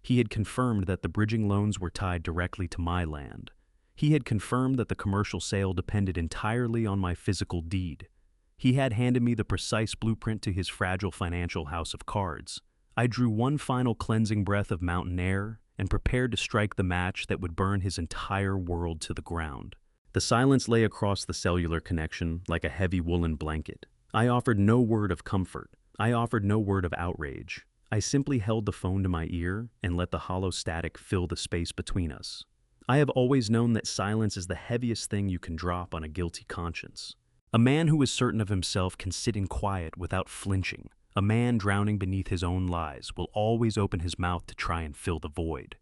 He had confirmed that the bridging loans were tied directly to my land. He had confirmed that the commercial sale depended entirely on my physical deed. He had handed me the precise blueprint to his fragile financial house of cards. I drew one final cleansing breath of mountain air and prepared to strike the match that would burn his entire world to the ground. The silence lay across the cellular connection like a heavy woolen blanket. I offered no word of comfort. I offered no word of outrage. I simply held the phone to my ear and let the hollow static fill the space between us. I have always known that silence is the heaviest thing you can drop on a guilty conscience. A man who is certain of himself can sit in quiet without flinching. A man drowning beneath his own lies will always open his mouth to try and fill the void.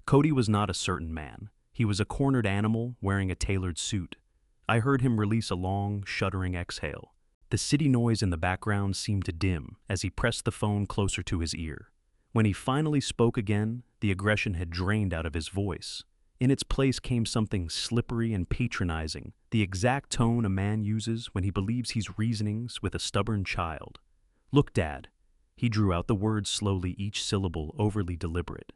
Cody was not a certain man. He was a cornered animal wearing a tailored suit. I heard him release a long, shuddering exhale. The city noise in the background seemed to dim as he pressed the phone closer to his ear. When he finally spoke again, the aggression had drained out of his voice. In its place came something slippery and patronizing, the exact tone a man uses when he believes he's reasoning with a stubborn child. "Look, Dad." He drew out the words slowly, each syllable overly deliberate.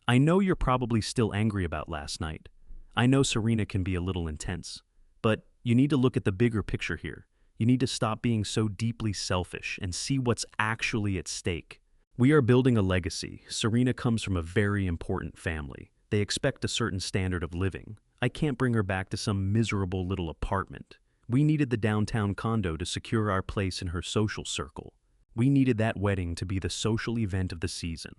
"I know you're probably still angry about last night. I know Serena can be a little intense. But you need to look at the bigger picture here. You need to stop being so deeply selfish and see what's actually at stake. We are building a legacy. Serena comes from a very important family. They expect a certain standard of living. I can't bring her back to some miserable little apartment. We needed the downtown condo to secure our place in her social circle. We needed that wedding to be the social event of the season."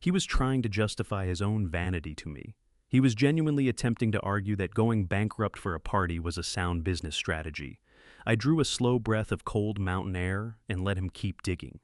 He was trying to justify his own vanity to me. He was genuinely attempting to argue that going bankrupt for a party was a sound business strategy. I drew a slow breath of cold mountain air and let him keep digging.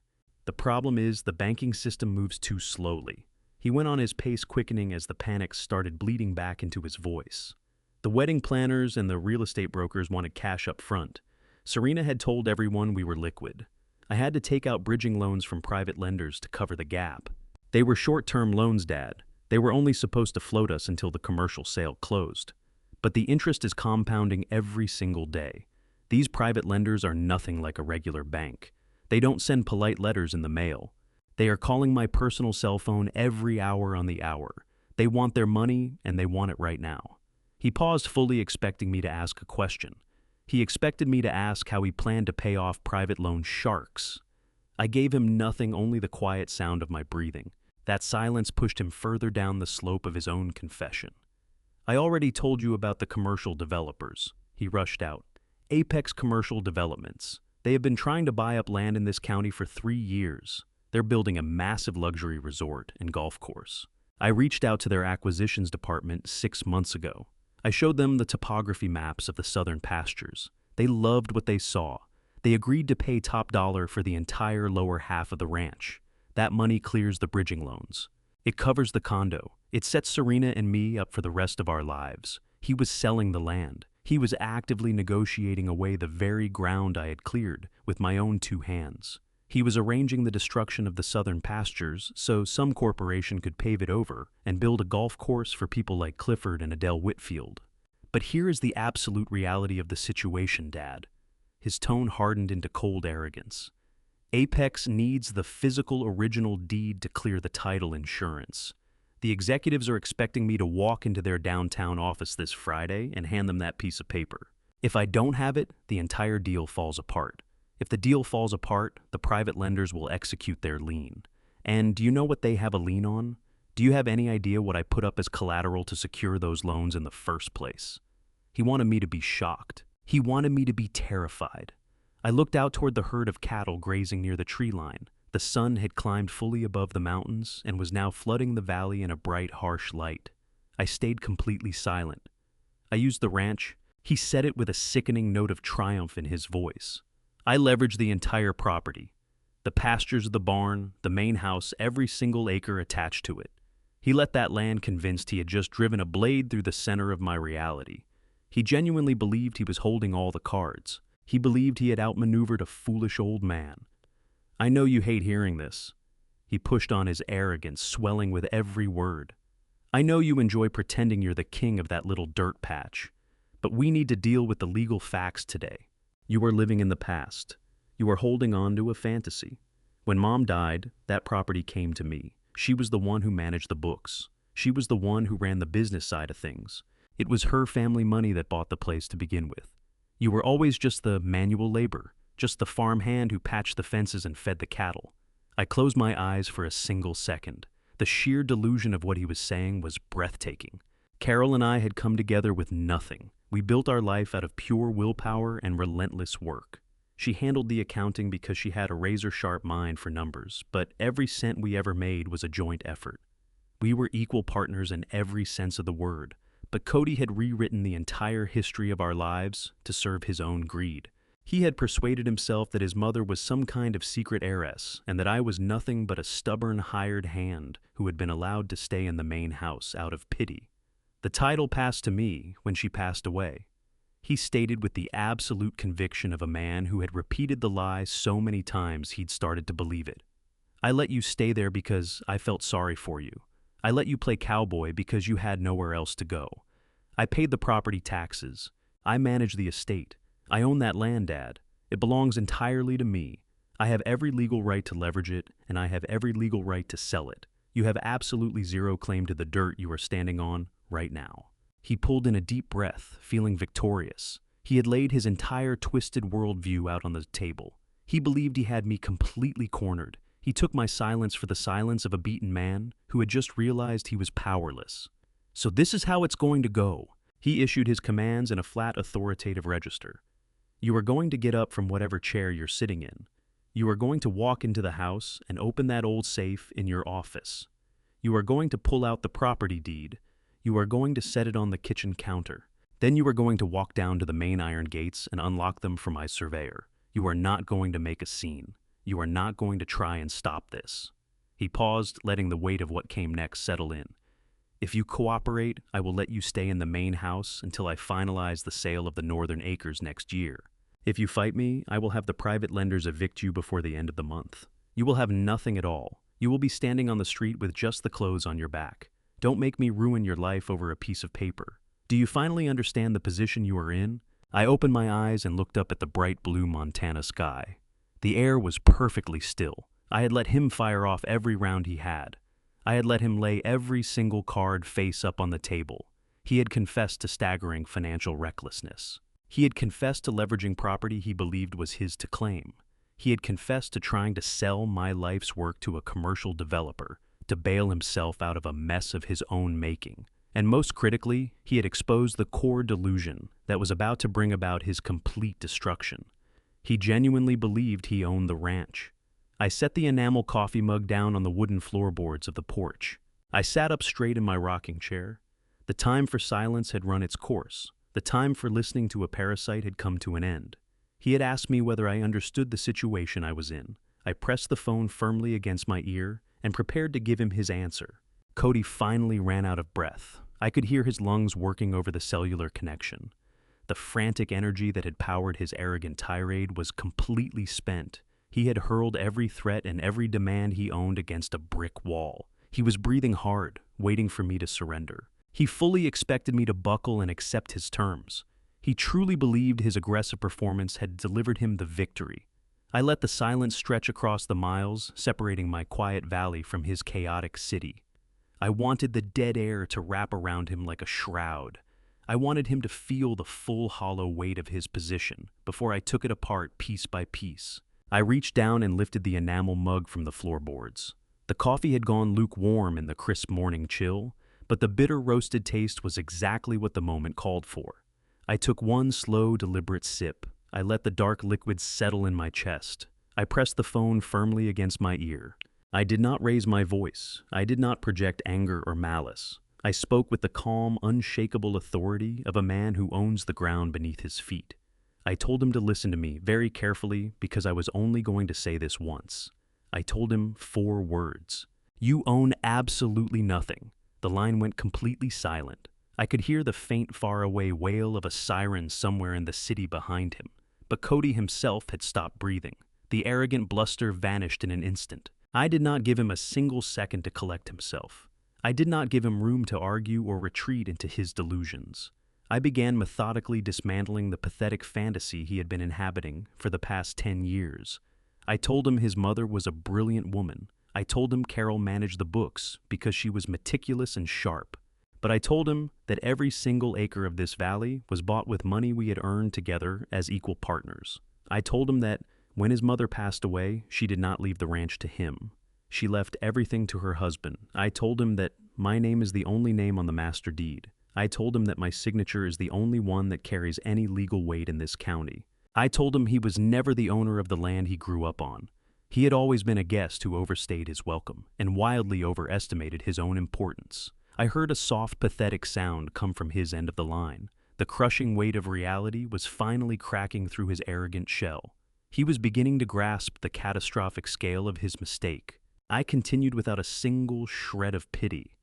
"The problem is the banking system moves too slowly." He went on, his pace quickening as the panic started bleeding back into his voice. "The wedding planners and the real estate brokers wanted cash up front. Serena had told everyone we were liquid. I had to take out bridging loans from private lenders to cover the gap. They were short-term loans, Dad. They were only supposed to float us until the commercial sale closed. But the interest is compounding every single day. These private lenders are nothing like a regular bank. They don't send polite letters in the mail. They are calling my personal cell phone every hour on the hour. They want their money, and they want it right now." He paused, fully expecting me to ask a question. He expected me to ask how he planned to pay off private loan sharks. I gave him nothing, only the quiet sound of my breathing. That silence pushed him further down the slope of his own confession. "I already told you about the commercial developers," he rushed out. "Apex Commercial Developments. They have been trying to buy up land in this county for 3 years. They're building a massive luxury resort and golf course. I reached out to their acquisitions department 6 months ago. I showed them the topography maps of the southern pastures. They loved what they saw. They agreed to pay top dollar for the entire lower half of the ranch. That money clears the bridging loans. It covers the condo. It sets Serena and me up for the rest of our lives." He was selling the land. He was actively negotiating away the very ground I had cleared with my own 2 hands. He was arranging the destruction of the southern pastures so some corporation could pave it over and build a golf course for people like Clifford and Adele Whitfield. "But here is the absolute reality of the situation, Dad." His tone hardened into cold arrogance. Apex needs the physical original deed to clear the title insurance. The executives are expecting me to walk into their downtown office this Friday and hand them that piece of paper. If I don't have it, the entire deal falls apart. If the deal falls apart, the private lenders will execute their lien. And do you know what they have a lien on? Do you have any idea what I put up as collateral to secure those loans in the first place? He wanted me to be shocked. He wanted me to be terrified. I looked out toward the herd of cattle grazing near the tree line. The sun had climbed fully above the mountains and was now flooding the valley in a bright, harsh light. I stayed completely silent. I used the ranch. He said it with a sickening note of triumph in his voice. I leveraged the entire property. The pastures of the barn, the main house, every single acre attached to it. He let that land convinced he had just driven a blade through the center of my reality. He genuinely believed he was holding all the cards. He believed he had outmaneuvered a foolish old man. I know you hate hearing this. He pushed on his arrogance, swelling with every word. I know you enjoy pretending you're the king of that little dirt patch. But we need to deal with the legal facts today. You are living in the past. You are holding on to a fantasy. When Mom died, that property came to me. She was the one who managed the books. She was the one who ran the business side of things. It was her family money that bought the place to begin with. You were always just the manual labor, just the farm hand who patched the fences and fed the cattle. I closed my eyes for a single second. The sheer delusion of what he was saying was breathtaking. Carol and I had come together with nothing. We built our life out of pure willpower and relentless work. She handled the accounting because she had a razor-sharp mind for numbers, but every cent we ever made was a joint effort. We were equal partners in every sense of the word, but Cody had rewritten the entire history of our lives to serve his own greed. He had persuaded himself that his mother was some kind of secret heiress and that I was nothing but a stubborn hired hand who had been allowed to stay in the main house out of pity. The title passed to me when she passed away. He stated with the absolute conviction of a man who had repeated the lie so many times he'd started to believe it. I let you stay there because I felt sorry for you. I let you play cowboy because you had nowhere else to go. I paid the property taxes. I managed the estate. I own that land, Dad. It belongs entirely to me. I have every legal right to leverage it, and I have every legal right to sell it. You have absolutely zero claim to the dirt you are standing on right now. He pulled in a deep breath, feeling victorious. He had laid his entire twisted worldview out on the table. He believed he had me completely cornered. He took my silence for the silence of a beaten man who had just realized he was powerless. So this is how it's going to go. He issued his commands in a flat, authoritative register. You are going to get up from whatever chair you're sitting in. You are going to walk into the house and open that old safe in your office. You are going to pull out the property deed. You are going to set it on the kitchen counter. Then you are going to walk down to the main iron gates and unlock them for my surveyor. You are not going to make a scene. You are not going to try and stop this. He paused, letting the weight of what came next settle in. If you cooperate, I will let you stay in the main house until I finalize the sale of the northern acres next year. If you fight me, I will have the private lenders evict you before the end of the month. You will have nothing at all. You will be standing on the street with just the clothes on your back. Don't make me ruin your life over a piece of paper. Do you finally understand the position you are in? I opened my eyes and looked up at the bright blue Montana sky. The air was perfectly still. I had let him fire off every round he had. I had let him lay every single card face up on the table. He had confessed to staggering financial recklessness. He had confessed to leveraging property he believed was his to claim. He had confessed to trying to sell my life's work to a commercial developer, to bail himself out of a mess of his own making. And most critically, he had exposed the core delusion that was about to bring about his complete destruction. He genuinely believed he owned the ranch. I set the enamel coffee mug down on the wooden floorboards of the porch. I sat up straight in my rocking chair. The time for silence had run its course. The time for listening to a parasite had come to an end. He had asked me whether I understood the situation I was in. I pressed the phone firmly against my ear and prepared to give him his answer. Cody finally ran out of breath. I could hear his lungs working over the cellular connection. The frantic energy that had powered his arrogant tirade was completely spent. He had hurled every threat and every demand he owned against a brick wall. He was breathing hard, waiting for me to surrender. He fully expected me to buckle and accept his terms. He truly believed his aggressive performance had delivered him the victory. I let the silence stretch across the miles, separating my quiet valley from his chaotic city. I wanted the dead air to wrap around him like a shroud. I wanted him to feel the full hollow weight of his position before I took it apart piece by piece. I reached down and lifted the enamel mug from the floorboards. The coffee had gone lukewarm in the crisp morning chill, but the bitter roasted taste was exactly what the moment called for. I took one slow, deliberate sip. I let the dark liquid settle in my chest. I pressed the phone firmly against my ear. I did not raise my voice. I did not project anger or malice. I spoke with the calm, unshakable authority of a man who owns the ground beneath his feet. I told him to listen to me very carefully because I was only going to say this once. I told him 4 words. "You own absolutely nothing." The line went completely silent. I could hear the faint, faraway wail of a siren somewhere in the city behind him. But Cody himself had stopped breathing. The arrogant bluster vanished in an instant. I did not give him a single second to collect himself. I did not give him room to argue or retreat into his delusions. I began methodically dismantling the pathetic fantasy he had been inhabiting for the past 10 years. I told him his mother was a brilliant woman. I told him Carol managed the books because she was meticulous and sharp. But I told him that every single acre of this valley was bought with money we had earned together as equal partners. I told him that when his mother passed away, she did not leave the ranch to him. She left everything to her husband. I told him that my name is the only name on the master deed. I told him that my signature is the only one that carries any legal weight in this county. I told him he was never the owner of the land he grew up on. He had always been a guest who overstayed his welcome and wildly overestimated his own importance. I heard a soft, pathetic sound come from his end of the line. The crushing weight of reality was finally cracking through his arrogant shell. He was beginning to grasp the catastrophic scale of his mistake. I continued without a single shred of pity.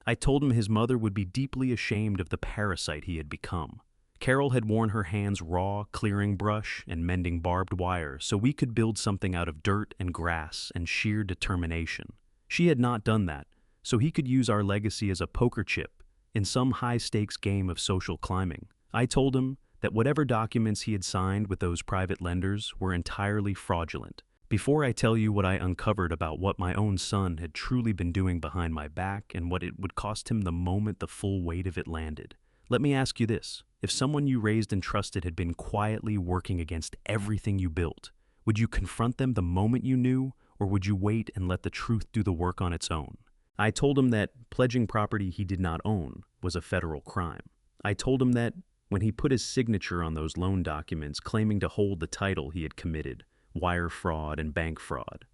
I told him his mother would be deeply ashamed of the parasite he had become. Carol had worn her hands raw, clearing brush and mending barbed wire so we could build something out of dirt and grass and sheer determination. She had not done that, so he could use our legacy as a poker chip in some high-stakes game of social climbing. I told him that whatever documents he had signed with those private lenders were entirely fraudulent. Before I tell you what I uncovered about what my own son had truly been doing behind my back and what it would cost him the moment the full weight of it landed, let me ask you this. If someone you raised and trusted had been quietly working against everything you built, would you confront them the moment you knew, or would you wait and let the truth do the work on its own? I told him that pledging property he did not own was a federal crime. I told him that when he put his signature on those loan documents claiming to hold the title, he had committed wire fraud and bank fraud.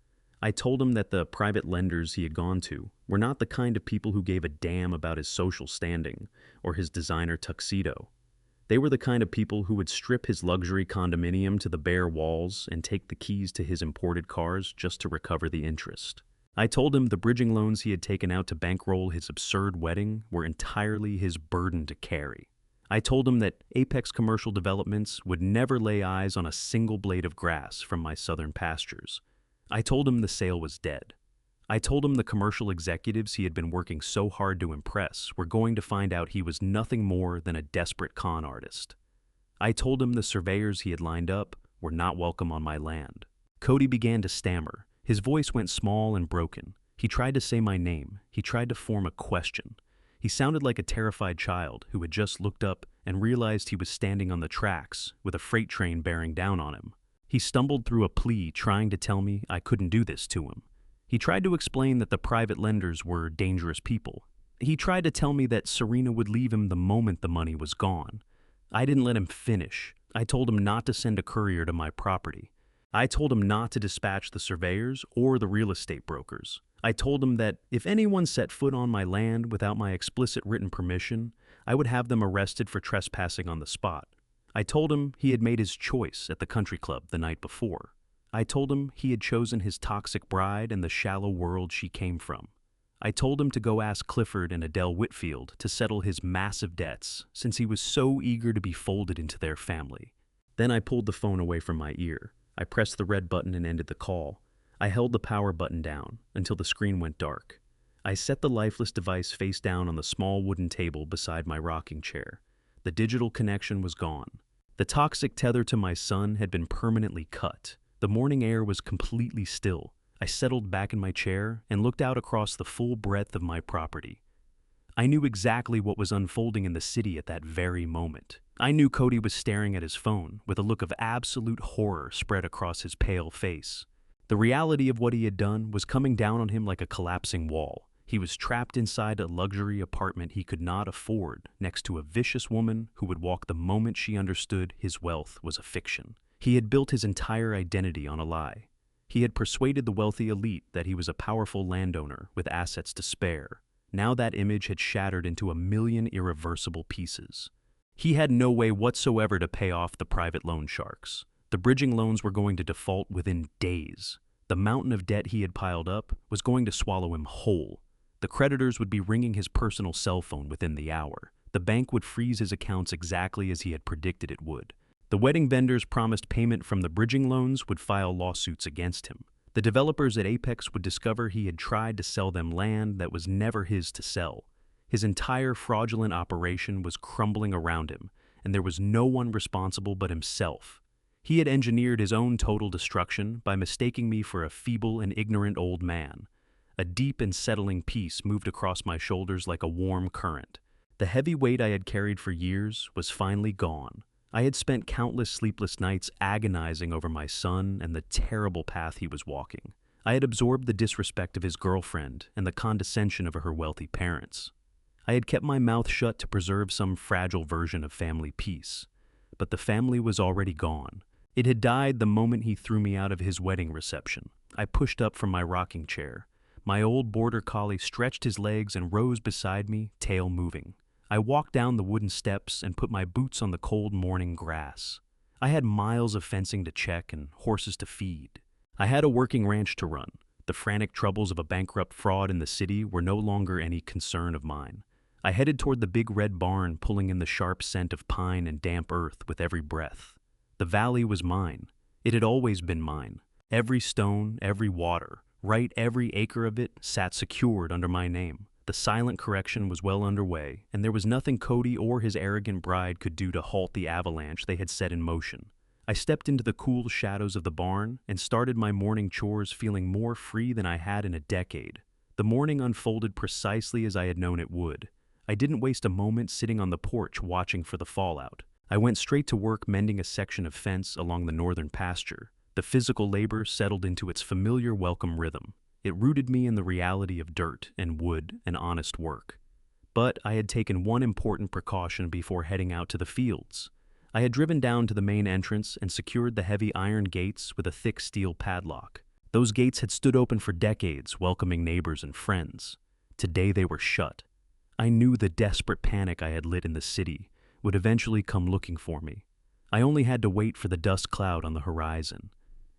I told him that the private lenders he had gone to were not the kind of people who gave a damn about his social standing or his designer tuxedo. They were the kind of people who would strip his luxury condominium to the bare walls and take the keys to his imported cars just to recover the interest. I told him the bridging loans he had taken out to bankroll his absurd wedding were entirely his burden to carry. I told him that Apex Commercial Developments would never lay eyes on a single blade of grass from my southern pastures. I told him the sale was dead. I told him the commercial executives he had been working so hard to impress were going to find out he was nothing more than a desperate con artist. I told him the surveyors he had lined up were not welcome on my land. Cody began to stammer. His voice went small and broken. He tried to say my name. He tried to form a question. He sounded like a terrified child who had just looked up and realized he was standing on the tracks with a freight train bearing down on him. He stumbled through a plea trying to tell me I couldn't do this to him. He tried to explain that the private lenders were dangerous people. He tried to tell me that Serena would leave him the moment the money was gone. I didn't let him finish. I told him not to send a courier to my property. I told him not to dispatch the surveyors or the real estate brokers. I told him that if anyone set foot on my land without my explicit written permission, I would have them arrested for trespassing on the spot. I told him he had made his choice at the country club the night before. I told him he had chosen his toxic bride and the shallow world she came from. I told him to go ask Clifford and Adele Whitfield to settle his massive debts since he was so eager to be folded into their family. Then I pulled the phone away from my ear. I pressed the red button and ended the call. I held the power button down until the screen went dark. I set the lifeless device face down on the small wooden table beside my rocking chair. The digital connection was gone. The toxic tether to my son had been permanently cut. The morning air was completely still. I settled back in my chair and looked out across the full breadth of my property. I knew exactly what was unfolding in the city at that very moment. I knew Cody was staring at his phone with a look of absolute horror spread across his pale face. The reality of what he had done was coming down on him like a collapsing wall. He was trapped inside a luxury apartment he could not afford, next to a vicious woman who would walk the moment she understood his wealth was a fiction. He had built his entire identity on a lie. He had persuaded the wealthy elite that he was a powerful landowner with assets to spare. Now that image had shattered into a million irreversible pieces. He had no way whatsoever to pay off the private loan sharks. The bridging loans were going to default within days. The mountain of debt he had piled up was going to swallow him whole. The creditors would be ringing his personal cell phone within the hour. The bank would freeze his accounts exactly as he had predicted it would. The wedding vendors promised payment from the bridging loans would file lawsuits against him. The developers at Apex would discover he had tried to sell them land that was never his to sell. His entire fraudulent operation was crumbling around him, and there was no one responsible but himself. He had engineered his own total destruction by mistaking me for a feeble and ignorant old man. A deep and settling peace moved across my shoulders like a warm current. The heavy weight I had carried for years was finally gone. I had spent countless sleepless nights agonizing over my son and the terrible path he was walking. I had absorbed the disrespect of his girlfriend and the condescension of her wealthy parents. I had kept my mouth shut to preserve some fragile version of family peace. But the family was already gone. It had died the moment he threw me out of his wedding reception. I pushed up from my rocking chair. My old border collie stretched his legs and rose beside me, tail moving. I walked down the wooden steps and put my boots on the cold morning grass. I had miles of fencing to check and horses to feed. I had a working ranch to run. The frantic troubles of a bankrupt fraud in the city were no longer any concern of mine. I headed toward the big red barn, pulling in the sharp scent of pine and damp earth with every breath. The valley was mine. It had always been mine. Every stone, every water, right every acre of it sat secured under my name. The silent correction was well underway, and there was nothing Cody or his arrogant bride could do to halt the avalanche they had set in motion. I stepped into the cool shadows of the barn and started my morning chores feeling more free than I had in a decade. The morning unfolded precisely as I had known it would. I didn't waste a moment sitting on the porch watching for the fallout. I went straight to work mending a section of fence along the northern pasture. The physical labor settled into its familiar welcome rhythm. It rooted me in the reality of dirt and wood and honest work. But I had taken one important precaution before heading out to the fields. I had driven down to the main entrance and secured the heavy iron gates with a thick steel padlock. Those gates had stood open for decades, welcoming neighbors and friends. Today they were shut. I knew the desperate panic I had lit in the city would eventually come looking for me. I only had to wait for the dust cloud on the horizon.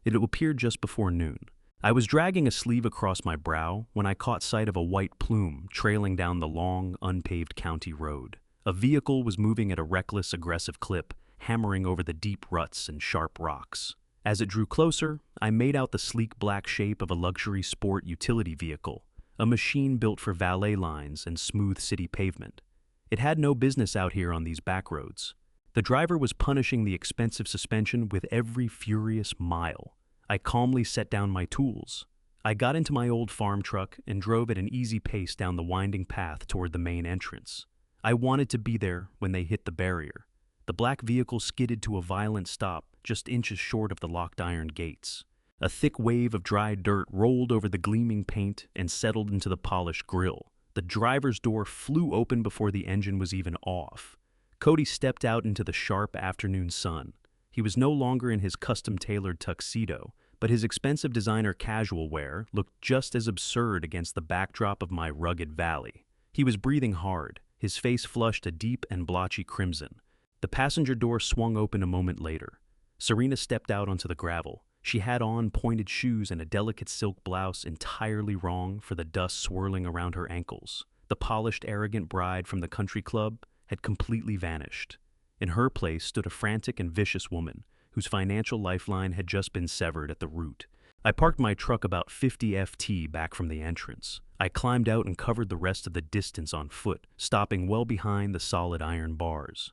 It appeared just before noon. I was dragging a sleeve across my brow when I caught sight of a white plume trailing down the long, unpaved county road. A vehicle was moving at a reckless, aggressive clip, hammering over the deep ruts and sharp rocks. As it drew closer, I made out the sleek black shape of a luxury sport utility vehicle, a machine built for valet lines and smooth city pavement. It had no business out here on these back roads. The driver was punishing the expensive suspension with every furious mile. I calmly set down my tools. I got into my old farm truck and drove at an easy pace down the winding path toward the main entrance. I wanted to be there when they hit the barrier. The black vehicle skidded to a violent stop just inches short of the locked iron gates. A thick wave of dry dirt rolled over the gleaming paint and settled into the polished grille. The driver's door flew open before the engine was even off. Cody stepped out into the sharp afternoon sun. He was no longer in his custom-tailored tuxedo, but his expensive designer casual wear looked just as absurd against the backdrop of my rugged valley. He was breathing hard, his face flushed a deep and blotchy crimson. The passenger door swung open a moment later. Serena stepped out onto the gravel. She had on pointed shoes and a delicate silk blouse entirely wrong for the dust swirling around her ankles. The polished, arrogant bride from the country club had completely vanished. In her place stood a frantic and vicious woman, whose financial lifeline had just been severed at the root. I parked my truck about 50 ft back from the entrance. I climbed out and covered the rest of the distance on foot, stopping well behind the solid iron bars.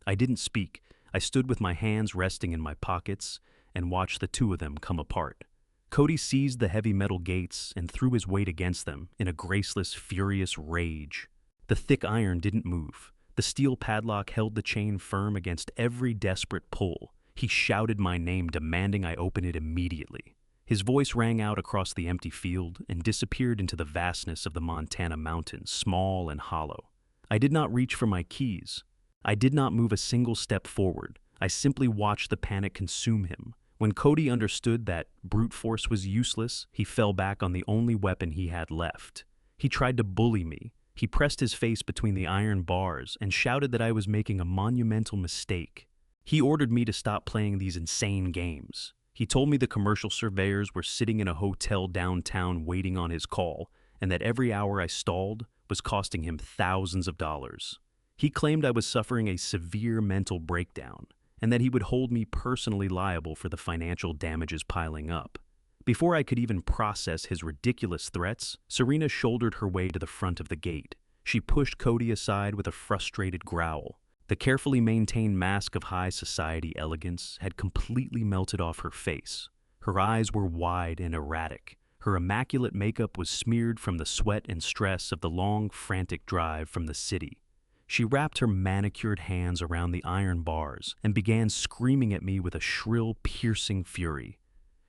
I didn't speak. I stood with my hands resting in my pockets and watched the two of them come apart. Cody seized the heavy metal gates and threw his weight against them in a graceless, furious rage. The thick iron didn't move. The steel padlock held the chain firm against every desperate pull. He shouted my name, demanding I open it immediately. His voice rang out across the empty field and disappeared into the vastness of the Montana mountains, small and hollow. I did not reach for my keys. I did not move a single step forward. I simply watched the panic consume him. When Cody understood that brute force was useless, he fell back on the only weapon he had left. He tried to bully me. He pressed his face between the iron bars and shouted that I was making a monumental mistake. He ordered me to stop playing these insane games. He told me the commercial surveyors were sitting in a hotel downtown waiting on his call, and that every hour I stalled was costing him thousands of dollars. He claimed I was suffering a severe mental breakdown, and that he would hold me personally liable for the financial damages piling up. Before I could even process his ridiculous threats, Serena shouldered her way to the front of the gate. She pushed Cody aside with a frustrated growl. The carefully maintained mask of high society elegance had completely melted off her face. Her eyes were wide and erratic. Her immaculate makeup was smeared from the sweat and stress of the long, frantic drive from the city. She wrapped her manicured hands around the iron bars and began screaming at me with a shrill, piercing fury.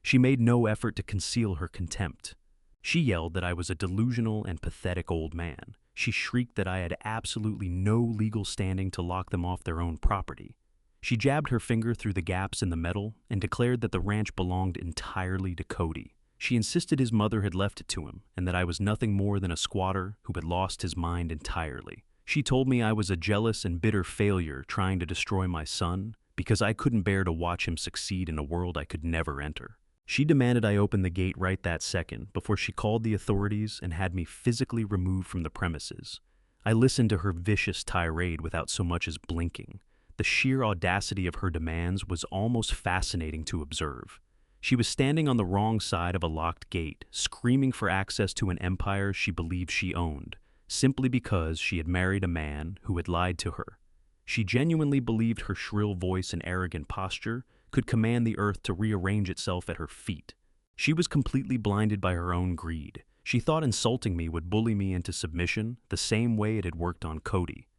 She made no effort to conceal her contempt. She yelled that I was a delusional and pathetic old man. She shrieked that I had absolutely no legal standing to lock them off their own property. She jabbed her finger through the gaps in the metal and declared that the ranch belonged entirely to Cody. She insisted his mother had left it to him and that I was nothing more than a squatter who had lost his mind entirely. She told me I was a jealous and bitter failure trying to destroy my son because I couldn't bear to watch him succeed in a world I could never enter. She demanded I open the gate right that second before she called the authorities and had me physically removed from the premises. I listened to her vicious tirade without so much as blinking. The sheer audacity of her demands was almost fascinating to observe. She was standing on the wrong side of a locked gate, screaming for access to an empire she believed she owned, simply because she had married a man who had lied to her. She genuinely believed her shrill voice and arrogant posture could command the earth to rearrange itself at her feet. She was completely blinded by her own greed. She thought insulting me would bully me into submission the same way it had worked on Cody.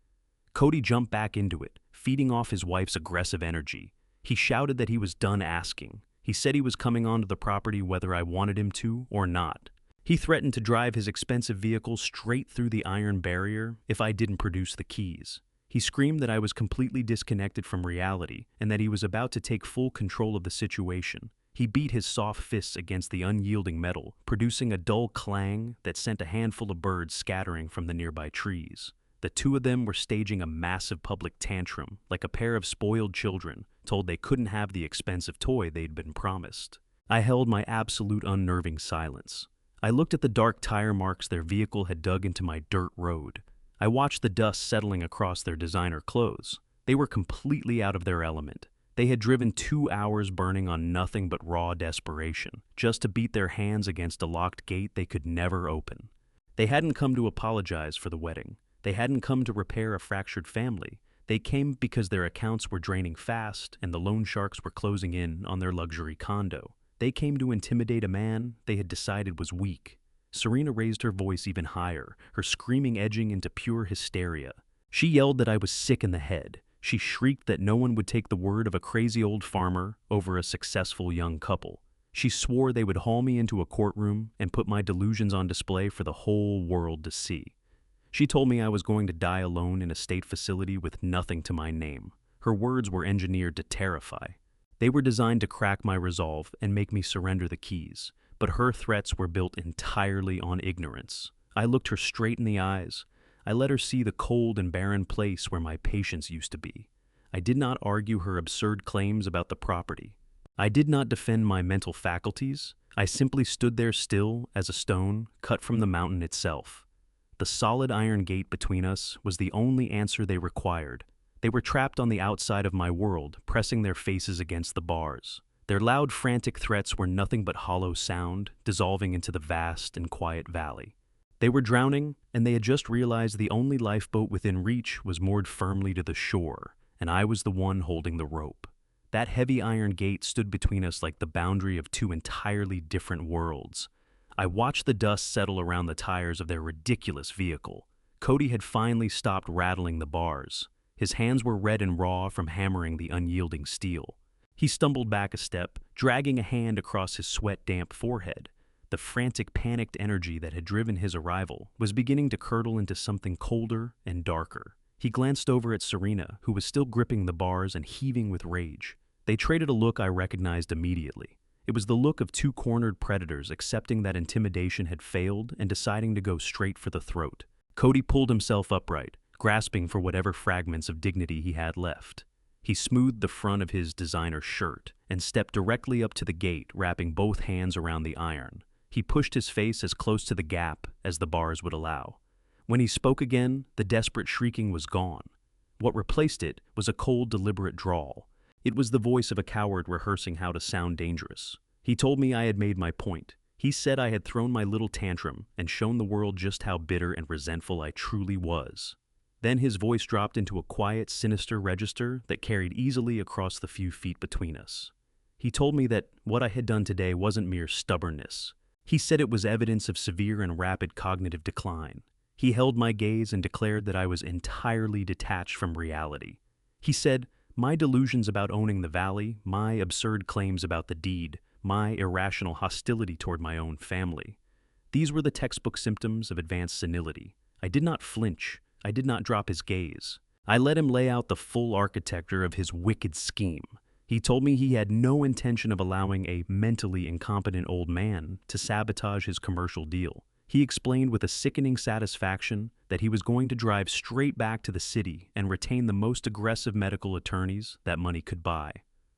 Cody jumped back into it, feeding off his wife's aggressive energy. He shouted that he was done asking. He said he was coming onto the property whether I wanted him to or not. He threatened to drive his expensive vehicle straight through the iron barrier if I didn't produce the keys. He screamed that I was completely disconnected from reality and that he was about to take full control of the situation. He beat his soft fists against the unyielding metal, producing a dull clang that sent a handful of birds scattering from the nearby trees. The two of them were staging a massive public tantrum, like a pair of spoiled children told they couldn't have the expensive toy they'd been promised. I held my absolute unnerving silence. I looked at the dark tire marks their vehicle had dug into my dirt road. I watched the dust settling across their designer clothes. They were completely out of their element. They had driven 2 hours burning on nothing but raw desperation, just to beat their hands against a locked gate they could never open. They hadn't come to apologize for the wedding. They hadn't come to repair a fractured family. They came because their accounts were draining fast and the loan sharks were closing in on their luxury condo. They came to intimidate a man they had decided was weak. Serena raised her voice even higher, her screaming edging into pure hysteria. She yelled that I was sick in the head. She shrieked that no one would take the word of a crazy old farmer over a successful young couple. She swore they would haul me into a courtroom and put my delusions on display for the whole world to see. She told me I was going to die alone in a state facility with nothing to my name. Her words were engineered to terrify. They were designed to crack my resolve and make me surrender the keys, but her threats were built entirely on ignorance. I looked her straight in the eyes. I let her see the cold and barren place where my patience used to be. I did not argue her absurd claims about the property. I did not defend my mental faculties. I simply stood there still as a stone cut from the mountain itself. The solid iron gate between us was the only answer they required. They were trapped on the outside of my world, pressing their faces against the bars. Their loud, frantic threats were nothing but hollow sound, dissolving into the vast and quiet valley. They were drowning, and they had just realized the only lifeboat within reach was moored firmly to the shore, and I was the one holding the rope. That heavy iron gate stood between us like the boundary of two entirely different worlds. I watched the dust settle around the tires of their ridiculous vehicle. Cody had finally stopped rattling the bars. His hands were red and raw from hammering the unyielding steel. He stumbled back a step, dragging a hand across his sweat-damp forehead. The frantic, panicked energy that had driven his arrival was beginning to curdle into something colder and darker. He glanced over at Serena, who was still gripping the bars and heaving with rage. They traded a look I recognized immediately. It was the look of two cornered predators accepting that intimidation had failed and deciding to go straight for the throat. Cody pulled himself upright, grasping for whatever fragments of dignity he had left. He smoothed the front of his designer shirt and stepped directly up to the gate, wrapping both hands around the iron. He pushed his face as close to the gap as the bars would allow. When he spoke again, the desperate shrieking was gone. What replaced it was a cold, deliberate drawl. It was the voice of a coward rehearsing how to sound dangerous. He told me I had made my point. He said I had thrown my little tantrum and shown the world just how bitter and resentful I truly was. Then his voice dropped into a quiet, sinister register that carried easily across the few feet between us. He told me that what I had done today wasn't mere stubbornness. He said it was evidence of severe and rapid cognitive decline. He held my gaze and declared that I was entirely detached from reality. He said, my delusions about owning the valley, my absurd claims about the deed, my irrational hostility toward my own family. These were the textbook symptoms of advanced senility. I did not flinch. I did not drop his gaze. I let him lay out the full architecture of his wicked scheme. He told me he had no intention of allowing a mentally incompetent old man to sabotage his commercial deal. He explained with a sickening satisfaction that he was going to drive straight back to the city and retain the most aggressive medical attorneys that money could buy.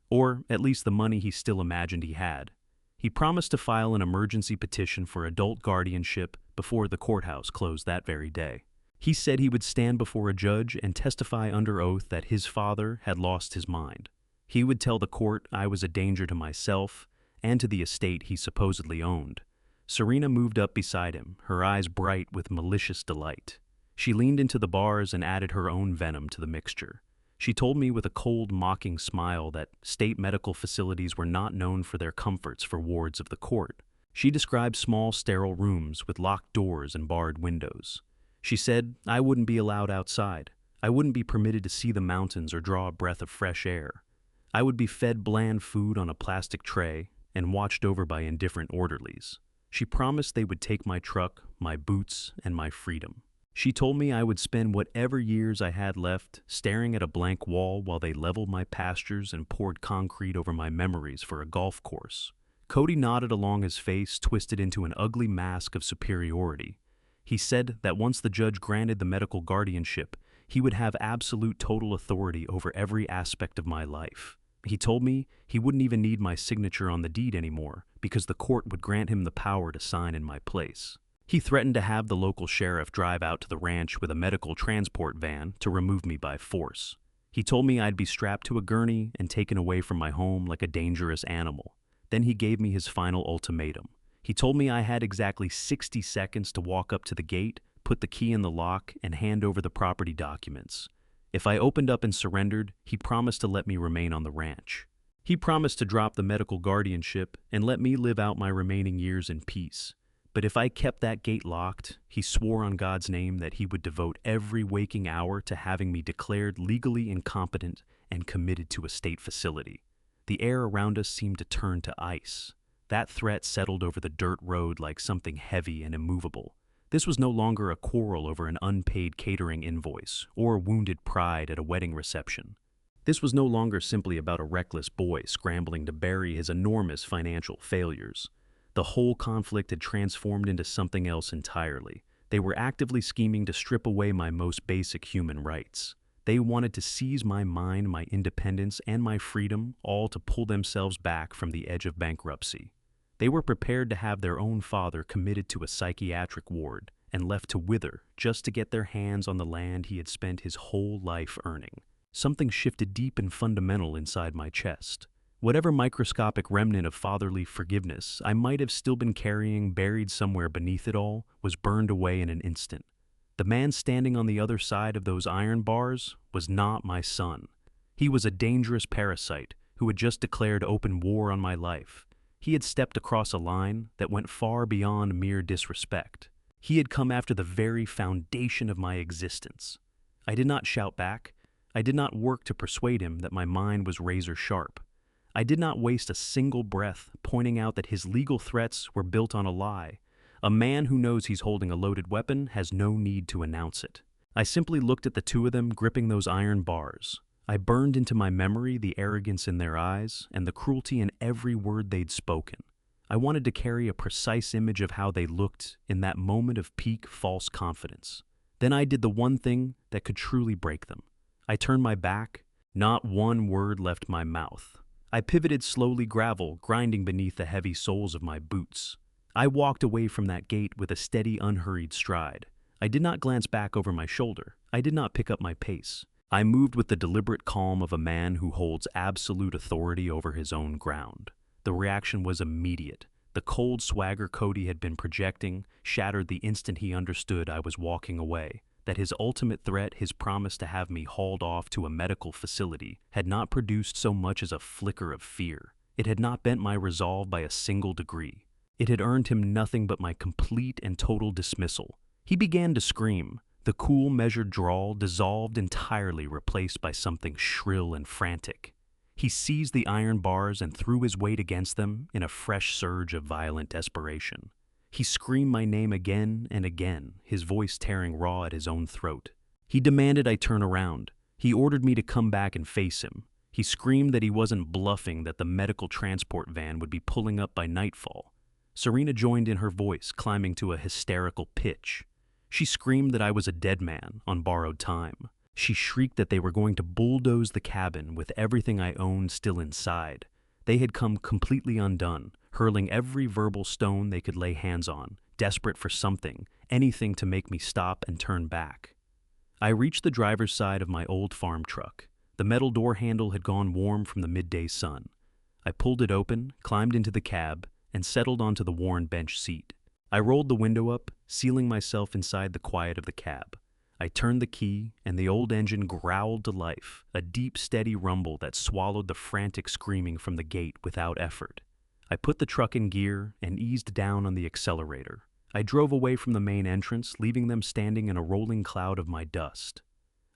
Or at least the money he still imagined he had. He promised to file an emergency petition for adult guardianship before the courthouse closed that very day. He said he would stand before a judge and testify under oath that his father had lost his mind. He would tell the court I was a danger to myself and to the estate he supposedly owned. Serena moved up beside him, her eyes bright with malicious delight. She leaned into the bars and added her own venom to the mixture. She told me with a cold, mocking smile that state medical facilities were not known for their comforts for wards of the court. She described small, sterile rooms with locked doors and barred windows. She said I wouldn't be allowed outside. I wouldn't be permitted to see the mountains or draw a breath of fresh air. I would be fed bland food on a plastic tray and watched over by indifferent orderlies. She promised they would take my truck, my boots, and my freedom. She told me I would spend whatever years I had left staring at a blank wall while they leveled my pastures and poured concrete over my memories for a golf course. Cody nodded along, his face twisted into an ugly mask of superiority. He said that once the judge granted the medical guardianship, he would have absolute total authority over every aspect of my life. He told me he wouldn't even need my signature on the deed anymore because the court would grant him the power to sign in my place. He threatened to have the local sheriff drive out to the ranch with a medical transport van to remove me by force. He told me I'd be strapped to a gurney and taken away from my home like a dangerous animal. Then he gave me his final ultimatum. He told me I had exactly 60 seconds to walk up to the gate, put the key in the lock, and hand over the property documents. If I opened up and surrendered, he promised to let me remain on the ranch. He promised to drop the medical guardianship and let me live out my remaining years in peace. But if I kept that gate locked, he swore on God's name that he would devote every waking hour to having me declared legally incompetent and committed to a state facility. The air around us seemed to turn to ice. That threat settled over the dirt road like something heavy and immovable. This was no longer a quarrel over an unpaid catering invoice or wounded pride at a wedding reception. This was no longer simply about a reckless boy scrambling to bury his enormous financial failures. The whole conflict had transformed into something else entirely. They were actively scheming to strip away my most basic human rights. They wanted to seize my mind, my independence, and my freedom, all to pull themselves back from the edge of bankruptcy. They were prepared to have their own father committed to a psychiatric ward and left to wither just to get their hands on the land he had spent his whole life earning. Something shifted deep and fundamental inside my chest. Whatever microscopic remnant of fatherly forgiveness I might have still been carrying buried somewhere beneath it all was burned away in an instant. The man standing on the other side of those iron bars was not my son. He was a dangerous parasite who had just declared open war on my life. He had stepped across a line that went far beyond mere disrespect. He had come after the very foundation of my existence. I did not shout back. I did not work to persuade him that my mind was razor sharp. I did not waste a single breath pointing out that his legal threats were built on a lie. A man who knows he's holding a loaded weapon has no need to announce it. I simply looked at the two of them gripping those iron bars. I burned into my memory the arrogance in their eyes and the cruelty in every word they'd spoken. I wanted to carry a precise image of how they looked in that moment of peak false confidence. Then I did the one thing that could truly break them. I turned my back. Not one word left my mouth. I pivoted slowly, gravel grinding beneath the heavy soles of my boots. I walked away from that gate with a steady, unhurried stride. I did not glance back over my shoulder. I did not pick up my pace. I moved with the deliberate calm of a man who holds absolute authority over his own ground. The reaction was immediate. The cold swagger Cody had been projecting shattered the instant he understood I was walking away, that his ultimate threat, his promise to have me hauled off to a medical facility, had not produced so much as a flicker of fear. It had not bent my resolve by a single degree. It had earned him nothing but my complete and total dismissal. He began to scream. The cool, measured drawl dissolved entirely, replaced by something shrill and frantic. He seized the iron bars and threw his weight against them in a fresh surge of violent desperation. He screamed my name again and again, his voice tearing raw at his own throat. He demanded I turn around. He ordered me to come back and face him. He screamed that he wasn't bluffing, that the medical transport van would be pulling up by nightfall. Serena joined in her voice, climbing to a hysterical pitch. She screamed that I was a dead man on borrowed time. She shrieked that they were going to bulldoze the cabin with everything I owned still inside. They had come completely undone, hurling every verbal stone they could lay hands on, desperate for something, anything to make me stop and turn back. I reached the driver's side of my old farm truck. The metal door handle had gone warm from the midday sun. I pulled it open, climbed into the cab, and settled onto the worn bench seat. I rolled the window up, sealing myself inside the quiet of the cab. I turned the key, and the old engine growled to life, a deep, steady rumble that swallowed the frantic screaming from the gate without effort. I put the truck in gear and eased down on the accelerator. I drove away from the main entrance, leaving them standing in a rolling cloud of my dust.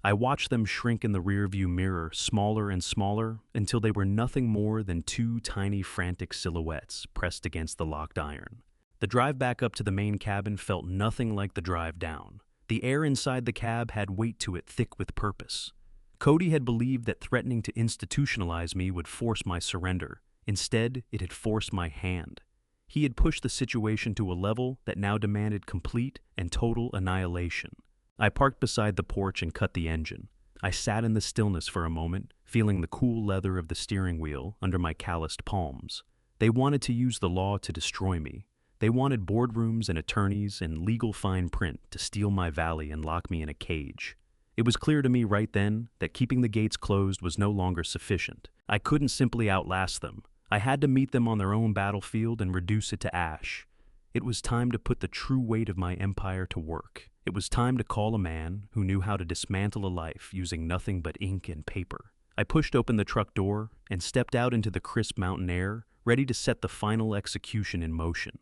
I watched them shrink in the rearview mirror, smaller and smaller, until they were nothing more than two tiny, frantic silhouettes pressed against the locked iron. The drive back up to the main cabin felt nothing like the drive down. The air inside the cab had weight to it, thick with purpose. Cody had believed that threatening to institutionalize me would force my surrender. Instead, it had forced my hand. He had pushed the situation to a level that now demanded complete and total annihilation. I parked beside the porch and cut the engine. I sat in the stillness for a moment, feeling the cool leather of the steering wheel under my calloused palms. They wanted to use the law to destroy me. They wanted boardrooms and attorneys and legal fine print to steal my valley and lock me in a cage. It was clear to me right then that keeping the gates closed was no longer sufficient. I couldn't simply outlast them. I had to meet them on their own battlefield and reduce it to ash. It was time to put the true weight of my empire to work. It was time to call a man who knew how to dismantle a life using nothing but ink and paper. I pushed open the truck door and stepped out into the crisp mountain air, ready to set the final execution in motion.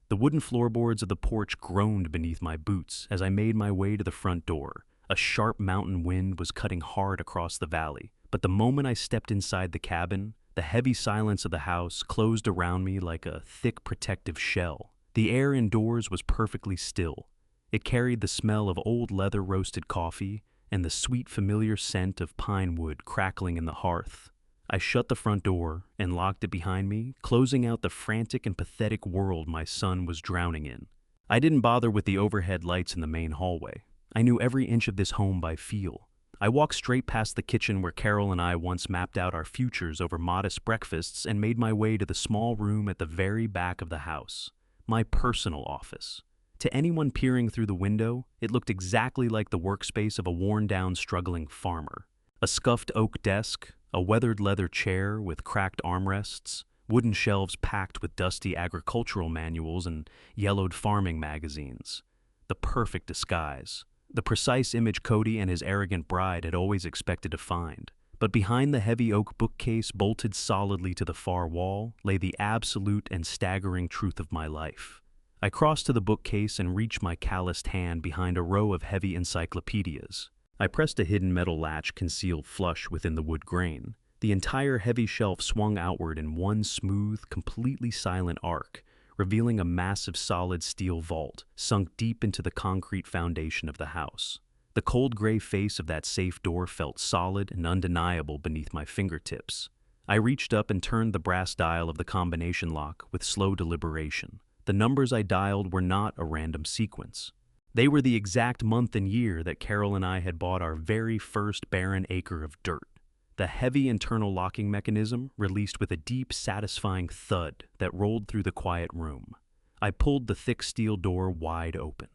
The wooden floorboards of the porch groaned beneath my boots as I made my way to the front door. A sharp mountain wind was cutting hard across the valley, but the moment I stepped inside the cabin, the heavy silence of the house closed around me like a thick protective shell. The air indoors was perfectly still. It carried the smell of old leather-roasted coffee and the sweet familiar scent of pine wood crackling in the hearth. I shut the front door and locked it behind me, closing out the frantic and pathetic world my son was drowning in. I didn't bother with the overhead lights in the main hallway. I knew every inch of this home by feel. I walked straight past the kitchen where Carol and I once mapped out our futures over modest breakfasts and made my way to the small room at the very back of the house, my personal office. To anyone peering through the window, it looked exactly like the workspace of a worn-down, struggling farmer. A scuffed oak desk, a weathered leather chair with cracked armrests, wooden shelves packed with dusty agricultural manuals and yellowed farming magazines. The perfect disguise. The precise image Cody and his arrogant bride had always expected to find. But behind the heavy oak bookcase bolted solidly to the far wall lay the absolute and staggering truth of my life. I crossed to the bookcase and reached my calloused hand behind a row of heavy encyclopedias. I pressed a hidden metal latch concealed flush within the wood grain. The entire heavy shelf swung outward in one smooth, completely silent arc, revealing a massive solid steel vault sunk deep into the concrete foundation of the house. The cold gray face of that safe door felt solid and undeniable beneath my fingertips. I reached up and turned the brass dial of the combination lock with slow deliberation. The numbers I dialed were not a random sequence. They were the exact month and year that Carol and I had bought our very first barren acre of dirt. The heavy internal locking mechanism released with a deep, satisfying thud that rolled through the quiet room. I pulled the thick steel door wide open.